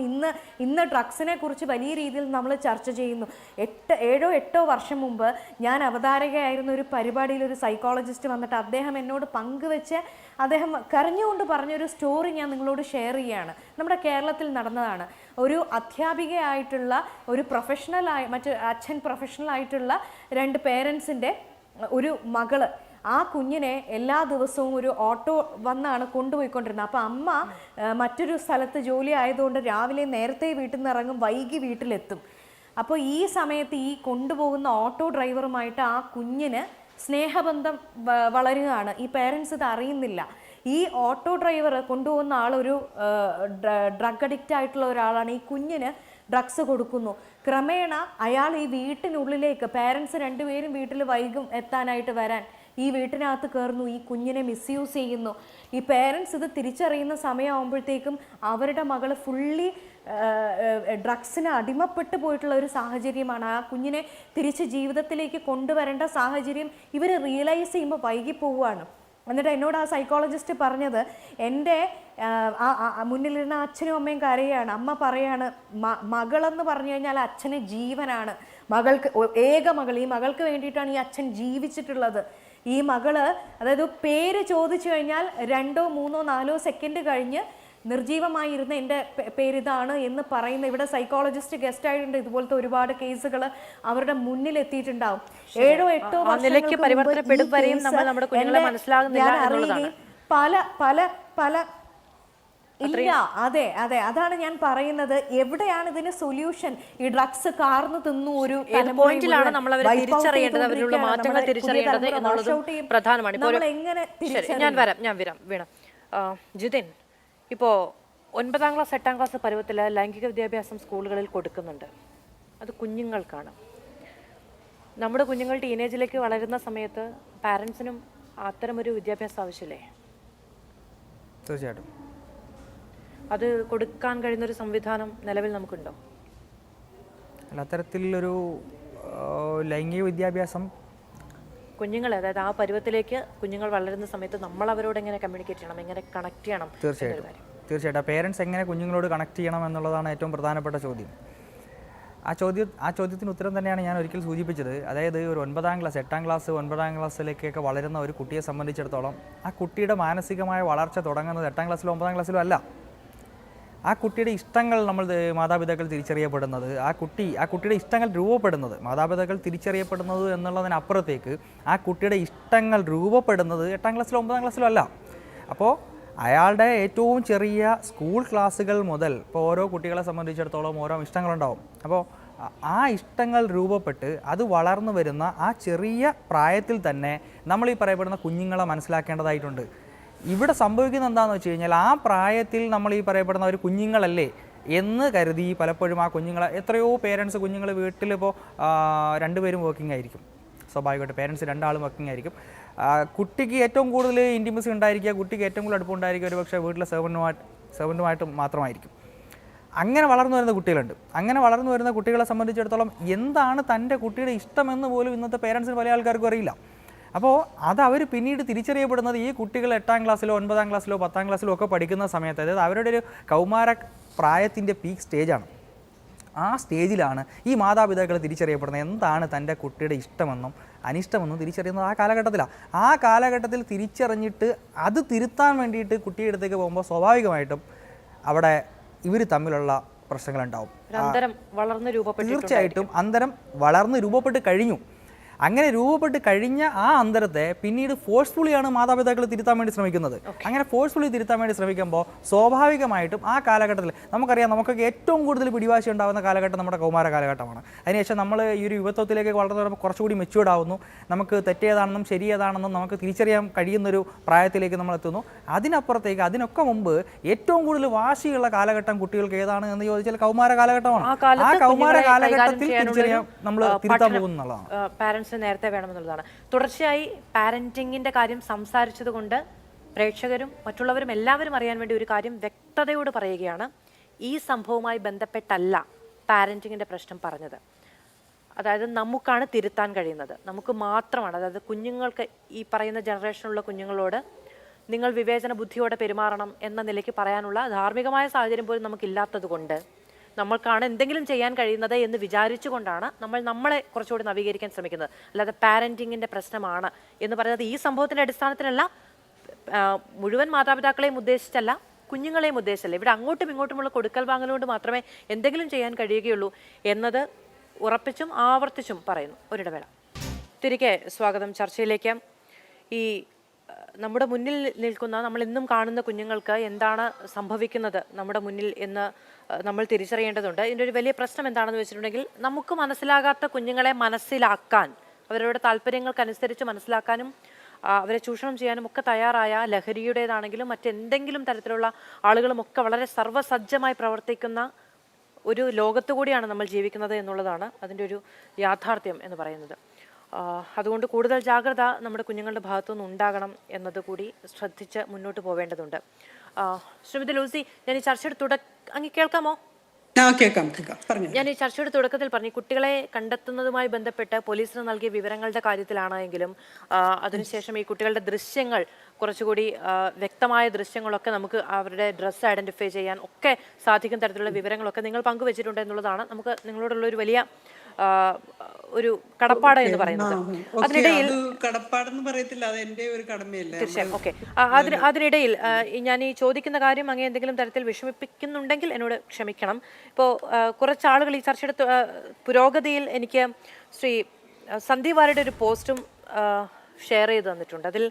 ഇന്ന് ഡ്രഗ്സിനെ കുറിച്ച് വലിയ രീതിയിൽ നമ്മൾ ചർച്ച ചെയ്യുന്നു. 7-8 വർഷം മുമ്പ് ഞാൻ അവതാരകയായിരുന്ന ഒരു പരിപാടിയിൽ ഒരു സൈക്കോളജിസ്റ്റ് വന്നിട്ട് അദ്ദേഹം എന്നോട് പങ്കുവെച്ച് അദ്ദേഹം കരഞ്ഞുകൊണ്ട് പറഞ്ഞൊരു സ്റ്റോറി ഞാൻ നിങ്ങളോട് ഷെയർ ചെയ്യുകയാണ്. നമ്മുടെ കേരളത്തിൽ നടന്നതാണ്. ഒരു അധ്യാപികയായിട്ടുള്ള ഒരു അച്ഛൻ പ്രൊഫഷണലായിട്ടുള്ള 2 പേരൻസിൻ്റെ ഒരു മകള്, ആ കുഞ്ഞിനെ എല്ലാ ദിവസവും ഒരു ഓട്ടോ വന്നാണ് കൊണ്ടുപോയിക്കൊണ്ടിരുന്നത്. അപ്പോൾ അമ്മ മറ്റൊരു സ്ഥലത്ത് ജോലി ആയതുകൊണ്ട് രാവിലെ നേരത്തെ വീട്ടിൽ നിന്ന് ഇറങ്ങും, വൈകി വീട്ടിലെത്തും. അപ്പോൾ ഈ സമയത്ത് ഈ കൊണ്ടുപോകുന്ന ഓട്ടോ ഡ്രൈവറുമായിട്ട് ആ കുഞ്ഞിന് സ്നേഹബന്ധം വളരുകയാണ്. ഈ പേരൻസ് ഇത് അറിയുന്നില്ല. ഈ ഓട്ടോ ഡ്രൈവർ കൊണ്ടുപോകുന്ന ആളൊരു ഡ്രഗ് അഡിക്റ്റ് ആയിട്ടുള്ള ഒരാളാണ്. ഈ കുഞ്ഞിന് ഡ്രഗ്സ് കൊടുക്കുന്നു. ക്രമേണ അയാൾ ഈ വീട്ടിനുള്ളിലേക്ക്, പേരൻസ് രണ്ടുപേരും വീട്ടിൽ വൈകും എത്താനായിട്ട് വരാൻ, ഈ വീട്ടിനകത്ത് കയറുന്നു, ഈ കുഞ്ഞിനെ മിസ്യൂസ് ചെയ്യുന്നു. ഈ പേരൻസ് ഇത് തിരിച്ചറിയുന്ന സമയമാകുമ്പോഴത്തേക്കും അവരുടെ മകൾ ഫുള്ളി ഡ്രഗ്സിന് അടിമപ്പെട്ടു പോയിട്ടുള്ള ഒരു സാഹചര്യമാണ്. ആ കുഞ്ഞിനെ തിരിച്ച് ജീവിതത്തിലേക്ക് കൊണ്ടുവരേണ്ട സാഹചര്യം ഇവർ റിയലൈസ് ചെയ്യുമ്പോൾ വൈകിപ്പോവുകയാണ്. എന്നിട്ട് എന്നോട് ആ സൈക്കോളജിസ്റ്റ് പറഞ്ഞത്, എൻ്റെ മുന്നിലിരുന്ന അച്ഛനും അമ്മയും കരയാണ്. അമ്മ പറയാണ്, മകളെന്ന് പറഞ്ഞു കഴിഞ്ഞാൽ അച്ഛന് ജീവനാണ്, മകൾക്ക് ഏക മകൾ, ഈ മകൾക്ക് വേണ്ടിയിട്ടാണ് ഈ അച്ഛൻ ജീവിച്ചിട്ടുള്ളത്. ഈ മകള്, അതായത് പേര് ചോദിച്ചു കഴിഞ്ഞാൽ 2, 3, 4 സെക്കൻഡ് കഴിഞ്ഞ് നിർജീവമായിരുന്ന എൻ്റെ പേരിതാണ് എന്ന് പറയുന്ന, ഇവിടെ സൈക്കോളജിസ്റ്റ് ഗസ്റ്റ് ആയിട്ടുണ്ട്. ഇതുപോലത്തെ ഒരുപാട് കേസുകൾ അവരുടെ മുന്നിൽ എത്തിയിട്ടുണ്ടാവും. 7 8 അറിയുകയും പല പല പല ഇല്ല. അതെ അതെ, അതാണ് ഞാൻ പറയുന്നത്. എവിടെയാണ് ഇതിന് സൊല്യൂഷൻ? ഈ ഡ്രഗ്സ് കാർന്ന് തിന്നു ഒരു പോയിന്റിലാണ് നമ്മൾ അവരെ തിരിച്ചറിയേണ്ടത്, അവരിലുള്ള മാറ്റങ്ങൾ തിരിച്ചറിയേണ്ടത് എന്നുള്ളത് പ്രധാനമാണ്. ഞാൻ വീണ ജിതിൻ, ഇപ്പോൾ 9ാം ക്ലാസ് 8ാം ക്ലാസ് പരുവത്തിൽ ലൈംഗിക വിദ്യാഭ്യാസം സ്കൂളുകളിൽ കൊടുക്കുന്നുണ്ട്. അത് കുഞ്ഞുങ്ങൾക്കാണ്. നമ്മുടെ കുഞ്ഞുങ്ങൾ ടീനേജിലേക്ക് വളരുന്ന സമയത്ത് പാരൻസിനും അത്തരമൊരു വിദ്യാഭ്യാസം ആവശ്യമില്ലേ? തീർച്ചയായിട്ടും. അത് കൊടുക്കാൻ കഴിയുന്നൊരു സംവിധാനം നിലവിൽ നമുക്കുണ്ടോ? അല്ല, അത്തരത്തിലൊരു ലൈംഗിക വിദ്യാഭ്യാസം കുഞ്ഞുങ്ങളെ, അതായത് ആ പരുവത്തിലേക്ക് കുഞ്ഞുങ്ങൾ വളരുന്ന സമയത്ത് നമ്മൾ അവരോട് എങ്ങനെ കമ്മ്യൂണിക്കേറ്റ് ചെയ്യണം, എങ്ങനെ കണക്ട് ചെയ്യണം? തീർച്ചയായിട്ടും പേരൻസ് എങ്ങനെ കുഞ്ഞുങ്ങളോട് കണക്ട് ചെയ്യണം എന്നുള്ളതാണ് ഏറ്റവും പ്രധാനപ്പെട്ട ചോദ്യം. ആ ചോദ്യത്തിന് ഉത്തരം തന്നെയാണ് ഞാൻ ഒരിക്കൽ സൂചിപ്പിച്ചത്. അതായത് ഒരു 9ാം ക്ലാസ് 8ാം ക്ലാസ് 9ാം ക്ലാസ്സിലേക്കൊക്കെ വളരുന്ന ഒരു കുട്ടിയെ സംബന്ധിച്ചിടത്തോളം ആ കുട്ടിയുടെ മാനസികമായ വളർച്ച തുടങ്ങുന്നത് 8ാം ക്ലാസ്സിലോ 9ാം ക്ലാസ്സിലോ അല്ല. ആ കുട്ടിയുടെ ഇഷ്ടങ്ങൾ മാതാപിതാക്കൾ തിരിച്ചറിയപ്പെടുന്നത്, ആ കുട്ടിയുടെ ഇഷ്ടങ്ങൾ രൂപപ്പെടുന്നത്, മാതാപിതാക്കൾ തിരിച്ചറിയപ്പെടുന്നത് എന്നുള്ളതിനപ്പുറത്തേക്ക് ആ കുട്ടിയുടെ ഇഷ്ടങ്ങൾ രൂപപ്പെടുന്നത് 8ാം ക്ലാസ്സിലോ 9ാം ക്ലാസ്സിലോ അല്ല. അപ്പോൾ അയാളുടെ ഏറ്റവും ചെറിയ സ്കൂൾ ക്ലാസ്സുകൾ മുതൽ, ഇപ്പോൾ ഓരോ കുട്ടികളെ സംബന്ധിച്ചിടത്തോളം ഓരോ ഇഷ്ടങ്ങളുണ്ടാവും. അപ്പോൾ ആ ഇഷ്ടങ്ങൾ രൂപപ്പെട്ട് അത് വളർന്നു വരുന്ന ആ ചെറിയ പ്രായത്തിൽ തന്നെ നമ്മൾ ഈ പറയപ്പെടുന്ന കുഞ്ഞുങ്ങളെ മനസ്സിലാക്കേണ്ടതായിട്ടുണ്ട്. ഇവിടെ സംഭവിക്കുന്നത് എന്താണെന്ന് വെച്ച് കഴിഞ്ഞാൽ, ആ പ്രായത്തിൽ നമ്മൾ ഈ പറയപ്പെടുന്ന ഒരു കുഞ്ഞുങ്ങളല്ലേ എന്ന് കരുതി പലപ്പോഴും ആ കുഞ്ഞുങ്ങളെ, എത്രയോ പേരൻസ് കുഞ്ഞുങ്ങൾ വീട്ടിലിപ്പോൾ 2 പേരും വർക്കിംഗ് ആയിരിക്കും. സ്വാഭാവികമായിട്ട് പേരൻസ് 2 ആളും വർക്കിംഗ് ആയിരിക്കും. കുട്ടിക്ക് ഏറ്റവും കൂടുതൽ ഇൻറ്റിമസി ഉണ്ടായിരിക്കുക, കുട്ടിക്ക് ഏറ്റവും കൂടുതൽ അടുപ്പം ഉണ്ടായിരിക്കുക ഒരു പക്ഷേ വീട്ടിലെ സെർവൻറ്റുമായിട്ട് മാത്രമായിരിക്കും. അങ്ങനെ വളർന്നു വരുന്ന കുട്ടികളുണ്ട്. അങ്ങനെ വളർന്നു വരുന്ന കുട്ടികളെ സംബന്ധിച്ചിടത്തോളം എന്താണ് തൻ്റെ കുട്ടിയുടെ ഇഷ്ടമെന്ന് പോലും ഇന്നത്തെ പേരൻസിന് പല ആൾക്കാർക്കും അറിയില്ല. അപ്പോൾ അത് അവർ പിന്നീട് തിരിച്ചറിയപ്പെടുന്നത് ഈ കുട്ടികൾ 8ാം ക്ലാസ്സിലോ 9ാം ക്ലാസ്സിലോ 10ാം ക്ലാസ്സിലോ ഒക്കെ പഠിക്കുന്ന സമയത്ത്, അതായത് അവരുടെ ഒരു കൗമാര പ്രായത്തിൻ്റെ പീക്ക് സ്റ്റേജാണ്. ആ സ്റ്റേജിലാണ് ഈ മാതാപിതാക്കൾ തിരിച്ചറിയപ്പെടുന്നത് എന്താണ് തൻ്റെ കുട്ടിയുടെ ഇഷ്ടമെന്നും അനിഷ്ടമെന്നും തിരിച്ചറിയുന്നത് ആ കാലഘട്ടത്തിലാണ്. ആ കാലഘട്ടത്തിൽ തിരിച്ചറിഞ്ഞിട്ട് അത് തിരുത്താൻ വേണ്ടിയിട്ട് കുട്ടിയുടെ അടുത്തേക്ക് പോകുമ്പോൾ സ്വാഭാവികമായിട്ടും അവിടെ ഇവർ തമ്മിലുള്ള പ്രശ്നങ്ങളുണ്ടാവും. തീർച്ചയായിട്ടും അന്തരം വളർന്ന് രൂപപ്പെട്ട് കഴിഞ്ഞു. അങ്ങനെ രൂപപ്പെട്ട് കഴിഞ്ഞ ആ അന്തരത്തെ പിന്നീട് ഫോഴ്സ്ഫുള്ളിയാണ് മാതാപിതാക്കൾ തിരുത്താൻ വേണ്ടി ശ്രമിക്കുന്നത്. അങ്ങനെ ഫോഴ്സ്ഫുള്ളി തിരുത്താൻ വേണ്ടി ശ്രമിക്കുമ്പോൾ സ്വാഭാവികമായിട്ടും ആ കാലഘട്ടത്തിൽ നമുക്കറിയാം, നമുക്കൊക്കെ ഏറ്റവും കൂടുതൽ പിടിവാശി ഉണ്ടാകുന്ന കാലഘട്ടം നമ്മുടെ കൗമാര കാലഘട്ടമാണ്. അതിനുശേഷം നമ്മൾ ഈ ഒരു യുവത്വത്തിലേക്ക് വളർന്നു വരുമ്പോൾ കുറച്ചുകൂടി മെച്യൂർഡ് ആവുന്നു. നമുക്ക് തെറ്റേതാണെന്നും ശരിയേതാണെന്നും നമുക്ക് തിരിച്ചറിയാൻ കഴിയുന്നൊരു പ്രായത്തിലേക്ക് നമ്മൾ എത്തുന്നു. അതിനപ്പുറത്തേക്ക്, അതിനൊക്കെ മുമ്പ് ഏറ്റവും കൂടുതൽ വാശിയുള്ള കാലഘട്ടം കുട്ടികൾക്ക് ഏതാണ് എന്ന് ചോദിച്ചാൽ കൗമാര കാലഘട്ടമാണ്. ആ കൗമാര കാലഘട്ടത്തിൽ തിരിച്ചറിയാൻ നമ്മൾ തിരുത്താൻ പോകുന്നതാണ്. നേരത്തെ വേണമെന്നുള്ളതാണ്. തുടർച്ചയായി പാരന്റിങ്ങിന്റെ കാര്യം സംസാരിച്ചത് കൊണ്ട് പ്രേക്ഷകരും മറ്റുള്ളവരും എല്ലാവരും അറിയാൻ വേണ്ടി ഒരു കാര്യം വ്യക്തതയോട് പറയുകയാണ്. ഈ സംഭവവുമായി ബന്ധപ്പെട്ടല്ല പാരന്റിങ്ങിന്റെ പ്രശ്നം പറഞ്ഞത്. അതായത് നമുക്കാണ് തിരുത്താൻ കഴിയുന്നത്, നമുക്ക് മാത്രമാണ്. അതായത് കുഞ്ഞുങ്ങൾക്ക്, ഈ പറയുന്ന ജനറേഷനുള്ള കുഞ്ഞുങ്ങളോട് നിങ്ങൾ വിവേചന ബുദ്ധിയോടെ പെരുമാറണം എന്ന നിലയ്ക്ക് പറയാനുള്ള ധാർമ്മികമായ സാഹചര്യം പോലും നമുക്കില്ലാത്തത് കൊണ്ട്, നമ്മൾക്കാണ് എന്തെങ്കിലും ചെയ്യാൻ കഴിയുന്നത് എന്ന് വിചാരിച്ചുകൊണ്ടാണ് നമ്മളെ കുറച്ചുകൂടി നവീകരിക്കാൻ ശ്രമിക്കുന്നത്. അല്ലാതെ പാരന്റിങ്ങിന്റെ പ്രശ്നമാണ് എന്ന് പറയുന്നത് ഈ സംഭവത്തിന്റെ അടിസ്ഥാനത്തിലല്ല, മുഴുവൻ മാതാപിതാക്കളെയും ഉദ്ദേശിച്ചല്ല, കുഞ്ഞുങ്ങളെയും ഉദ്ദേശിച്ചല്ല. ഇവിടെ അങ്ങോട്ടും ഇങ്ങോട്ടുമുള്ള കൊടുക്കൽ വാങ്ങലുകൊണ്ട് മാത്രമേ എന്തെങ്കിലും ചെയ്യാൻ കഴിയുകയുള്ളൂ എന്നത് ഉറപ്പിച്ചും ആവർത്തിച്ചും പറയുന്നു. ഒരിടവേള. തിരികെ സ്വാഗതം ചർച്ചയിലേക്ക്. ഈ നമ്മുടെ മുന്നിൽ നിൽക്കുന്ന, നമ്മൾ ഇന്നും കാണുന്ന കുഞ്ഞുങ്ങൾക്ക് എന്താണ് സംഭവിക്കുന്നത് നമ്മുടെ മുന്നിൽ എന്ന് നമ്മൾ തിരിച്ചറിയേണ്ടതുണ്ട്. ഇതിൻ്റെ ഒരു വലിയ പ്രശ്നം എന്താണെന്ന് വെച്ചിട്ടുണ്ടെങ്കിൽ, നമുക്ക് മനസ്സിലാകാത്ത കുഞ്ഞുങ്ങളെ മനസ്സിലാക്കാൻ, അവരുടെ താല്പര്യങ്ങൾക്കനുസരിച്ച് മനസ്സിലാക്കാനും അവരെ ചൂഷണം ചെയ്യാനും ഒക്കെ തയ്യാറായ, ലഹരിയുടേതാണെങ്കിലും മറ്റെന്തെങ്കിലും തരത്തിലുള്ള ആളുകളുമൊക്കെ വളരെ സർവ്വസജ്ജമായി പ്രവർത്തിക്കുന്ന ഒരു ലോകത്ത് കൂടിയാണ് നമ്മൾ ജീവിക്കുന്നത് എന്നുള്ളതാണ് അതിൻ്റെ ഒരു യാഥാർത്ഥ്യം എന്ന് പറയുന്നത്. അതുകൊണ്ട് കൂടുതൽ ജാഗ്രത നമ്മുടെ കുഞ്ഞുങ്ങളുടെ ഭാഗത്തുനിന്ന് ഉണ്ടാകണം എന്നതുകൂടി ശ്രദ്ധിച്ച് മുന്നോട്ട് പോവേണ്ടതുണ്ട്. ശ്രീമതി ലൂസി, ഞാൻ ഈ ചർച്ചയുടെ അങ്ങ് കേൾക്കാമോ? കേൾക്കാം പറഞ്ഞു. ഞാൻ ഈ ചർച്ചയുടെ തുടക്കത്തിൽ പറഞ്ഞു, കുട്ടികളെ കണ്ടെത്തുന്നതുമായി ബന്ധപ്പെട്ട് പോലീസിന് നൽകിയ വിവരങ്ങളുടെ കാര്യത്തിലാണെങ്കിലും അതിനുശേഷം ഈ കുട്ടികളുടെ ദൃശ്യങ്ങൾ കുറച്ചുകൂടി വ്യക്തമായ ദൃശ്യങ്ങളൊക്കെ നമുക്ക് അവരുടെ ഡ്രസ്സ് ഐഡന്റിഫൈ ചെയ്യാൻ ഒക്കെ സാധിക്കുന്ന തരത്തിലുള്ള വിവരങ്ങളൊക്കെ നിങ്ങൾ പങ്കുവച്ചിട്ടുണ്ട് എന്നുള്ളതാണ് നമുക്ക് നിങ്ങളോടുള്ള ഒരു വലിയ ഒരു കടപ്പാട് എന്ന് പറയുന്നത്. അതിനിടയിൽ കടപ്പാടെന്ന് പറയത്തില്ല, അത് എൻ്റെ ഒരു കടമയല്ല. തീർച്ചയായും ഓക്കെ. അതിനിടയിൽ ഞാൻ ഈ ചോദിക്കുന്ന കാര്യം അങ്ങേ എന്തെങ്കിലും തരത്തിൽ വിഷമിപ്പിക്കുന്നുണ്ടെങ്കിൽ എന്നോട് ക്ഷമിക്കണം. ഇപ്പോൾ കുറച്ചാളുകൾ ഈ ചർച്ചയുടെ പുരോഗതിയിൽ എനിക്ക് ശ്രീ സന്ദീപ് വാര്യയുടെ ഒരു പോസ്റ്റും ഷെയർ ചെയ്ത് തന്നിട്ടുണ്ട്. അതിൽ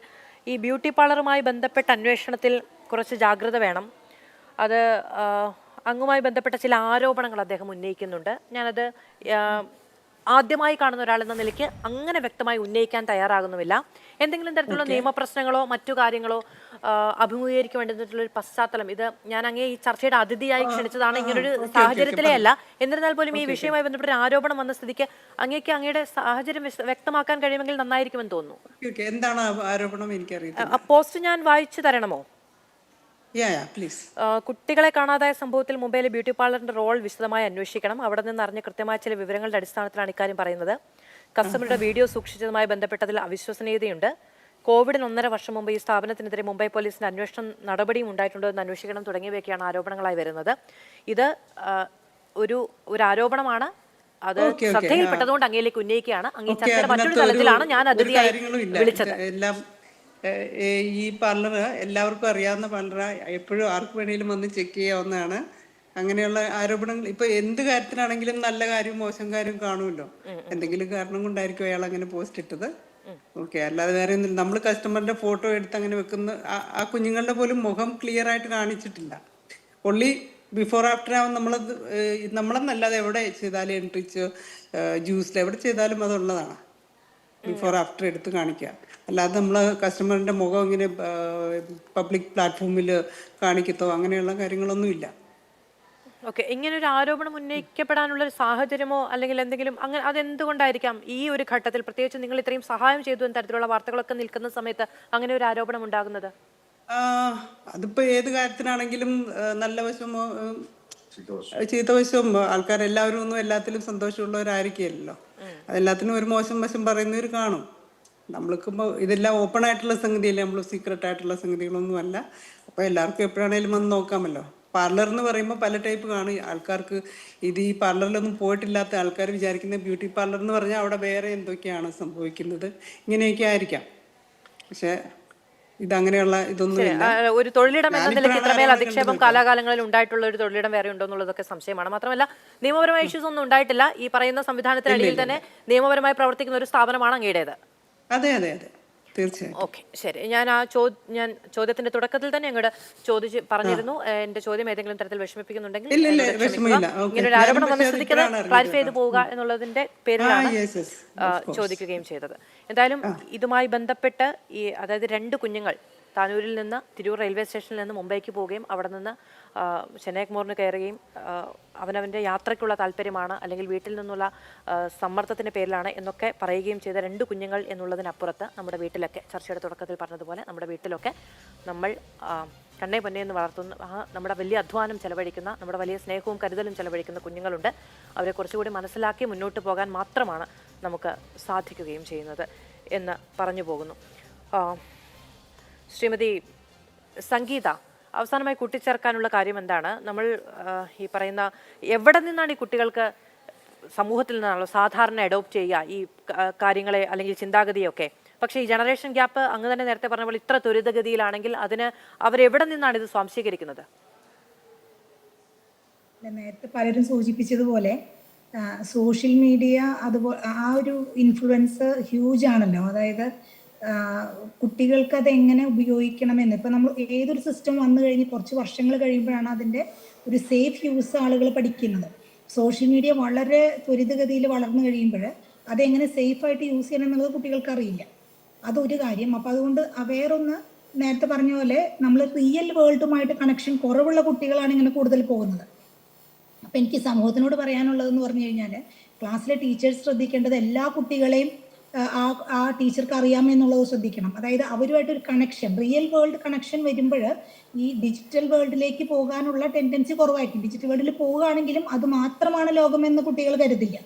ഈ ബ്യൂട്ടി പാർലറുമായി ബന്ധപ്പെട്ട അന്വേഷണത്തിൽ കുറച്ച് ജാഗ്രത വേണം. അത് അങ്ങുമായി ബന്ധപ്പെട്ട ചില ആരോപണങ്ങൾ അദ്ദേഹം ഉന്നയിക്കുന്നുണ്ട്. ഞാനത് ആദ്യമായി കാണുന്ന ഒരാളെന്ന നിലയ്ക്ക് അങ്ങനെ വ്യക്തമായി ഉന്നയിക്കാൻ തയ്യാറാകുന്നുമില്ല. എന്തെങ്കിലും തരത്തിലുള്ള നിയമപ്രശ്നങ്ങളോ മറ്റു കാര്യങ്ങളോ അഭിമുഖീകരിക്കേണ്ടതിട്ടുള്ള ഒരു പശ്ചാത്തലം, ഇത് ഞാൻ അങ്ങേ ഈ ചർച്ചയുടെ അതിഥിയായി ക്ഷണിച്ചതാണ്, ഇങ്ങനൊരു സാഹചര്യത്തിലേ അല്ല. എന്നിരുന്നാൽ പോലും ഈ വിഷയവുമായി ബന്ധപ്പെട്ട ആരോപണം വന്ന സ്ഥിതിക്ക് അങ്ങേക്ക് അങ്ങയുടെ സാഹചര്യം വ്യക്തമാക്കാൻ കഴിയുമെങ്കിൽ നന്നായിരിക്കുമെന്ന് തോന്നുന്നു. എന്താണ് ആരോപണം? എനിക്കറിയാം. ആ പോസ്റ്റ് ഞാൻ വായിച്ചു തരണമോ? കുട്ടികളെ കാണാതായ സംഭവത്തിൽ മുംബൈയിലെ ബ്യൂട്ടി പാർലറിന്റെ റോൾ വിശദമായി അന്വേഷിക്കണം. അവിടെ നിന്ന് അറിഞ്ഞ കൃത്യമായ ചില വിവരങ്ങളുടെ അടിസ്ഥാനത്തിലാണ് ഇക്കാര്യം പറയുന്നത്. കസ്റ്റമറുടെ വീഡിയോ സൂക്ഷിച്ചതുമായി ബന്ധപ്പെട്ടതിൽ അവിശ്വസനീയതയുണ്ട്. കോവിഡിന് 1.5 വർഷം മുമ്പ് ഈ സ്ഥാപനത്തിനെതിരെ മുംബൈ പോലീസിന്റെ അന്വേഷണം നടപടിയും ഉണ്ടായിട്ടുണ്ടോ എന്ന് അന്വേഷിക്കണം തുടങ്ങിയവയൊക്കെയാണ് ആരോപണങ്ങളായി വരുന്നത്. ഇത് ഒരു ആരോപണമാണ്. അത് ശ്രദ്ധയിൽപ്പെട്ടതുകൊണ്ട് അങ്ങയിലേക്ക് ഉന്നയിക്കുകയാണ്. അങ്ങേ ചർച്ചയുടെ മറ്റൊരു തലത്തിലാണ് ഞാൻ അതിഥിയായി വിളിച്ചത്. ഈ പാർലർ എല്ലാവർക്കും അറിയാവുന്ന പാർലർ, എപ്പോഴും ആർക്ക് വേണേലും വന്ന് ചെക്ക് ചെയ്യാവുന്നതാണ്. അങ്ങനെയുള്ള ആരോപണങ്ങൾ ഇപ്പൊ എന്ത് കാര്യത്തിനാണെങ്കിലും നല്ല കാര്യവും മോശം കാര്യവും കാണുമല്ലോ. എന്തെങ്കിലും കാരണം കൊണ്ടായിരിക്കും അയാൾ അങ്ങനെ പോസ്റ്റ് ഇട്ടത്. ഓക്കെ, അല്ലാതെ വേറെ ഒന്നും. നമ്മൾ കസ്റ്റമറിന്റെ ഫോട്ടോ എടുത്ത് അങ്ങനെ വെക്കുന്ന ആ കുഞ്ഞുങ്ങളുടെ പോലും മുഖം ക്ലിയർ ആയിട്ട് കാണിച്ചിട്ടില്ല. ഒള്ളി ബിഫോർ ആഫ്റ്റർ ആവും. നമ്മളെന്നല്ലാതെ എവിടെ ചെയ്താലും എൻട്രിച്ച് ജ്യൂസിൽ എവിടെ ചെയ്താലും അതുള്ളതാണ്. ബിഫോർ ആഫ്റ്റർ എടുത്ത് കാണിക്കുക. അല്ലാതെ നമ്മൾ കസ്റ്റമറിന്റെ മുഖം ഇങ്ങനെ പബ്ലിക് പ്ലാറ്റ്ഫോമിൽ കാണിക്കത്തോ അങ്ങനെയുള്ള കാര്യങ്ങളൊന്നുമില്ല. ഓക്കെ, ഇങ്ങനെ ഒരു ആരോപണം ഉന്നയിക്കപ്പെടാനുള്ള ഒരു സാഹചര്യമോ അല്ലെങ്കിൽ എന്തെങ്കിലും അങ്ങനെ അതെന്തുകൊണ്ടായിരിക്കാം ഈ ഒരു ഘട്ടത്തിൽ, പ്രത്യേകിച്ച് നിങ്ങൾ ഇത്രയും സഹായം ചെയ്തു എന്ന തരത്തിലുള്ള വാർത്തകളൊക്കെ നിൽക്കുന്ന സമയത്ത് അങ്ങനെ ഒരു ആരോപണം ഉണ്ടാകുന്നത്? അതിപ്പോ ഏത് കാര്യത്തിനാണെങ്കിലും നല്ല വശമോ ചീത്ത വശവും ആൾക്കാരെല്ലാവരും ഒന്നും എല്ലാത്തിലും സന്തോഷമുള്ളവരായിരിക്കില്ലല്ലോ. അതെല്ലാത്തിനും ഒരു മോശം വശം പറയുന്നവർ കാണും. നമ്മൾക്കിപ്പോ ഇതെല്ലാം ഓപ്പൺ ആയിട്ടുള്ള സംഗതിയല്ലേ, നമ്മൾ സീക്രട്ട് ആയിട്ടുള്ള സംഗതികളൊന്നും അല്ല. അപ്പൊ എല്ലാവർക്കും എപ്പോഴാണേലും വന്ന് നോക്കാമല്ലോ. പാർലർ എന്ന് പറയുമ്പോൾ പല ടൈപ്പ് കാണും ആൾക്കാർക്ക്. ഇത് ഈ പാർലറിലൊന്നും പോയിട്ടില്ലാത്ത ആൾക്കാർ വിചാരിക്കുന്ന ബ്യൂട്ടി പാർലർ എന്ന് പറഞ്ഞാൽ അവിടെ വേറെ എന്തൊക്കെയാണ് സംഭവിക്കുന്നത്, ഇങ്ങനെയൊക്കെ ആയിരിക്കാം. പക്ഷെ ഇതങ്ങനെയുള്ള ഇതൊന്നും ഒരു തൊഴിലിടം എന്ന നിലയ്ക്ക് ഇത്രമേൽ അധിക്ഷേപം കാലാകാലങ്ങളിൽ ഉണ്ടായിട്ടുള്ള ഒരു തൊഴിലിടം വേറെ ഉണ്ടോ എന്നുള്ളതൊക്കെ സംശയമാണ്. മാത്രമല്ല നിയമപരമായ ഇഷ്യൂസ് ഒന്നും ഉണ്ടായിട്ടില്ല. ഈ പറയുന്ന സംവിധാനത്തിനടിയിൽ തന്നെ നിയമപരമായി പ്രവർത്തിക്കുന്ന ഒരു സ്ഥാപനമാണ് അങ്ങയുടേത്. അതെ അതെ അതെ, തീർച്ചയായും. ഓക്കെ, ശരി. ഞാൻ ചോദ്യത്തിന്റെ തുടക്കത്തിൽ തന്നെ അങ്ങോട്ട് ചോദിച്ച് പറഞ്ഞിരുന്നു, എന്റെ ചോദ്യം ഏതെങ്കിലും തരത്തിൽ വിഷമിപ്പിക്കുന്നുണ്ടെങ്കിൽ ഇങ്ങനെ ഒരു ആരോപണം വന്ന സ്ഥിതിക്ക് ക്ലാരിഫൈ ചെയ്ത് പോവുക എന്നുള്ളതിന്റെ പേരിലാണ് ചോദിക്കുകയും ചെയ്തത്. എന്തായാലും ഇതുമായി ബന്ധപ്പെട്ട് അതായത് 2 കുഞ്ഞുങ്ങൾ താനൂരിൽ നിന്ന് തിരൂർ റെയിൽവേ സ്റ്റേഷനിൽ നിന്ന് മുംബൈക്ക് പോവുകയും അവിടെ നിന്ന് ചെന്നൈക്മോറിന് കയറുകയും അവനവൻ്റെ യാത്രയ്ക്കുള്ള താല്പര്യമാണ് അല്ലെങ്കിൽ വീട്ടിൽ നിന്നുള്ള സമ്മർദ്ദത്തിൻ്റെ പേരിലാണ് എന്നൊക്കെ പറയുകയും ചെയ്ത 2 കുഞ്ഞുങ്ങൾ എന്നുള്ളതിനപ്പുറത്ത് നമ്മുടെ വീട്ടിലൊക്കെ ചർച്ചയുടെ തുടക്കത്തിൽ പറഞ്ഞതുപോലെ നമ്മുടെ വീട്ടിലൊക്കെ നമ്മൾ കണ്ണേ പൊന്നേ എന്ന് വളർത്തുന്ന നമ്മുടെ വലിയ അധ്വാനം ചെലവഴിക്കുന്ന, നമ്മുടെ വലിയ സ്നേഹവും കരുതലും ചെലവഴിക്കുന്ന കുഞ്ഞുങ്ങളുണ്ട്. അവരെ കുറച്ചുകൂടി മനസ്സിലാക്കി മുന്നോട്ട് പോകാൻ മാത്രമാണ് നമുക്ക് സാധിക്കുകയും ചെയ്യുന്നത് എന്ന് പറഞ്ഞു പോകുന്നു. ശ്രീമതി സംഗീത, അവസാനമായി കൂട്ടിച്ചേർക്കാനുള്ള കാര്യം എന്താണ്? നമ്മൾ ഈ പറയുന്ന എവിടെ നിന്നാണ് ഈ കുട്ടികൾക്ക് സമൂഹത്തിൽ നിന്നാണല്ലോ സാധാരണ അഡോപ്റ്റ് ചെയ്യുക ഈ കാര്യങ്ങളെ അല്ലെങ്കിൽ ചിന്താഗതിയൊക്കെ. പക്ഷേ ഈ ജനറേഷൻ ഗ്യാപ്പ് അങ്ങ് തന്നെ നേരത്തെ പറഞ്ഞ പോലെ ഇത്ര ത്വരിതഗതിയിലാണെങ്കിൽ അതിന് അവരെവിടെ നിന്നാണ് ഇത് സ്വാംശീകരിക്കുന്നത്? നേരത്തെ പലരും സൂചിപ്പിച്ചതുപോലെ സോഷ്യൽ മീഡിയ അതുപോലെ ആ ഒരു ഇൻഫ്ലുവൻസ് ഹ്യൂജ് ആണല്ലോ. അതായത് കുട്ടികൾക്ക് അത് എങ്ങനെ ഉപയോഗിക്കണമെന്ന് ഇപ്പം നമ്മൾ ഏതൊരു സിസ്റ്റം വന്നു കഴിഞ്ഞ് കുറച്ച് വർഷങ്ങൾ കഴിയുമ്പോഴാണ് അതിൻ്റെ ഒരു സേഫ് യൂസ് ആളുകൾ പഠിക്കുന്നത്. സോഷ്യൽ മീഡിയ വളരെ ത്വരിതഗതിയിൽ വളർന്നു കഴിയുമ്പോൾ അതെങ്ങനെ സേഫായിട്ട് യൂസ് ചെയ്യണം എന്നുള്ളത് കുട്ടികൾക്ക് അറിയില്ല. അതൊരു കാര്യം. അപ്പം അതുകൊണ്ട് വേറൊന്ന് നേരത്തെ പറഞ്ഞ പോലെ നമ്മൾ റിയൽ വേൾഡുമായിട്ട് കണക്ഷൻ കുറവുള്ള കുട്ടികളാണ് ഇങ്ങനെ കൂടുതൽ പോകുന്നത്. അപ്പം എനിക്ക് സമൂഹത്തിനോട് പറയാനുള്ളതെന്ന് പറഞ്ഞു കഴിഞ്ഞാൽ ക്ലാസ്സിലെ ടീച്ചേഴ്സ് ശ്രദ്ധിക്കേണ്ടത് എല്ലാ കുട്ടികളെയും ആ ടീച്ചർക്ക് അറിയാമെന്നുള്ളത് ശ്രദ്ധിക്കണം. അതായത് അവരുമായിട്ടൊരു കണക്ഷൻ, റിയൽ വേൾഡ് കണക്ഷൻ വരുമ്പോൾ ഈ ഡിജിറ്റൽ വേൾഡിലേക്ക് പോകാനുള്ള ടെൻഡൻസി കുറവായിരിക്കും. ഡിജിറ്റൽ വേൾഡിൽ പോവുകയാണെങ്കിലും അത് മാത്രമാണ് ലോകമെന്ന് കുട്ടികൾ കരുതില്ല.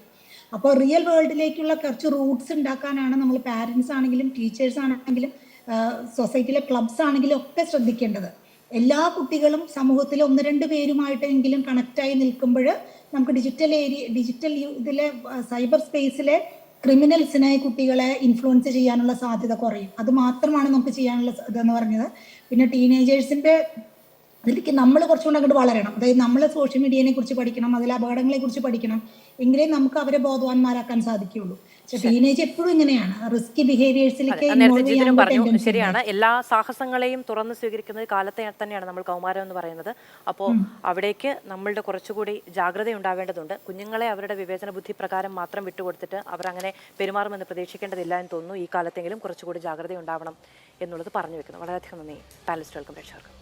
അപ്പോൾ റിയൽ വേൾഡിലേക്കുള്ള കുറച്ച് റൂട്ട്സ് ഉണ്ടാക്കാനാണ് നമ്മൾ പാരൻസ് ആണെങ്കിലും ടീച്ചേഴ്സ് ആണെങ്കിലും സൊസൈറ്റിയിലെ ക്ലബ്സ് ആണെങ്കിലും ഒക്കെ ശ്രദ്ധിക്കേണ്ടത്. എല്ലാ കുട്ടികളും സമൂഹത്തിൽ 1-2 പേരുമായിട്ടെങ്കിലും കണക്റ്റായി നിൽക്കുമ്പോൾ നമുക്ക് ഡിജിറ്റൽ ഇതിലെ സൈബർ സ്പേസിലെ ക്രിമിനൽസിനെ കുട്ടികളെ ഇൻഫ്ലുവൻസ് ചെയ്യാനുള്ള സാധ്യത കുറയും. അത് മാത്രമാണ് നമുക്ക് ചെയ്യാനുള്ള ഇതെന്ന് പറഞ്ഞത്. പിന്നെ ടീനേജേഴ്സിൻ്റെ അതിലേക്ക് നമ്മൾ കുറച്ചുകൂടെ അങ്ങോട്ട് വളരണം. അതായത് നമ്മൾ സോഷ്യൽ മീഡിയനെ കുറിച്ച് പഠിക്കണം, അതിലെ അപകടങ്ങളെ കുറിച്ച് പഠിക്കണം, എങ്കിലേ നമുക്ക് അവരെ ബോധവാന്മാരാക്കാൻ സാധിക്കുകയുള്ളൂ. പക്ഷെ ടീനേജ് എപ്പോഴും ഇങ്ങനെയാണ്, റിസ്കി ബിഹേവിയേഴ്സിലേക്ക് പറഞ്ഞു. ശരിയാണ്, എല്ലാ സാഹസങ്ങളെയും തുറന്നു സ്വീകരിക്കുന്ന കാലത്തെ തന്നെയാണ് നമ്മൾ കൗമാരം എന്ന് പറയുന്നത്. അപ്പോൾ അവിടേക്ക് നമ്മളുടെ കുറച്ചുകൂടി ജാഗ്രത ഉണ്ടാവേണ്ടതുണ്ട്. കുഞ്ഞുങ്ങളെ അവരുടെ വിവേചന ബുദ്ധി പ്രകാരം മാത്രം വിട്ടുകൊടുത്തിട്ട് അവർ അങ്ങനെ പെരുമാറുമെന്ന് പ്രതീക്ഷിക്കേണ്ടതില്ല എന്ന് തോന്നുന്നു. ഈ കാലത്തെങ്കിലും കുറച്ചുകൂടി ജാഗ്രത ഉണ്ടാവണം എന്നുള്ളത് പറഞ്ഞു വെക്കുന്നു. വളരെയധികം നന്ദി പാനലിസ്റ്റുകൾക്കും പ്രേക്ഷകർക്കും.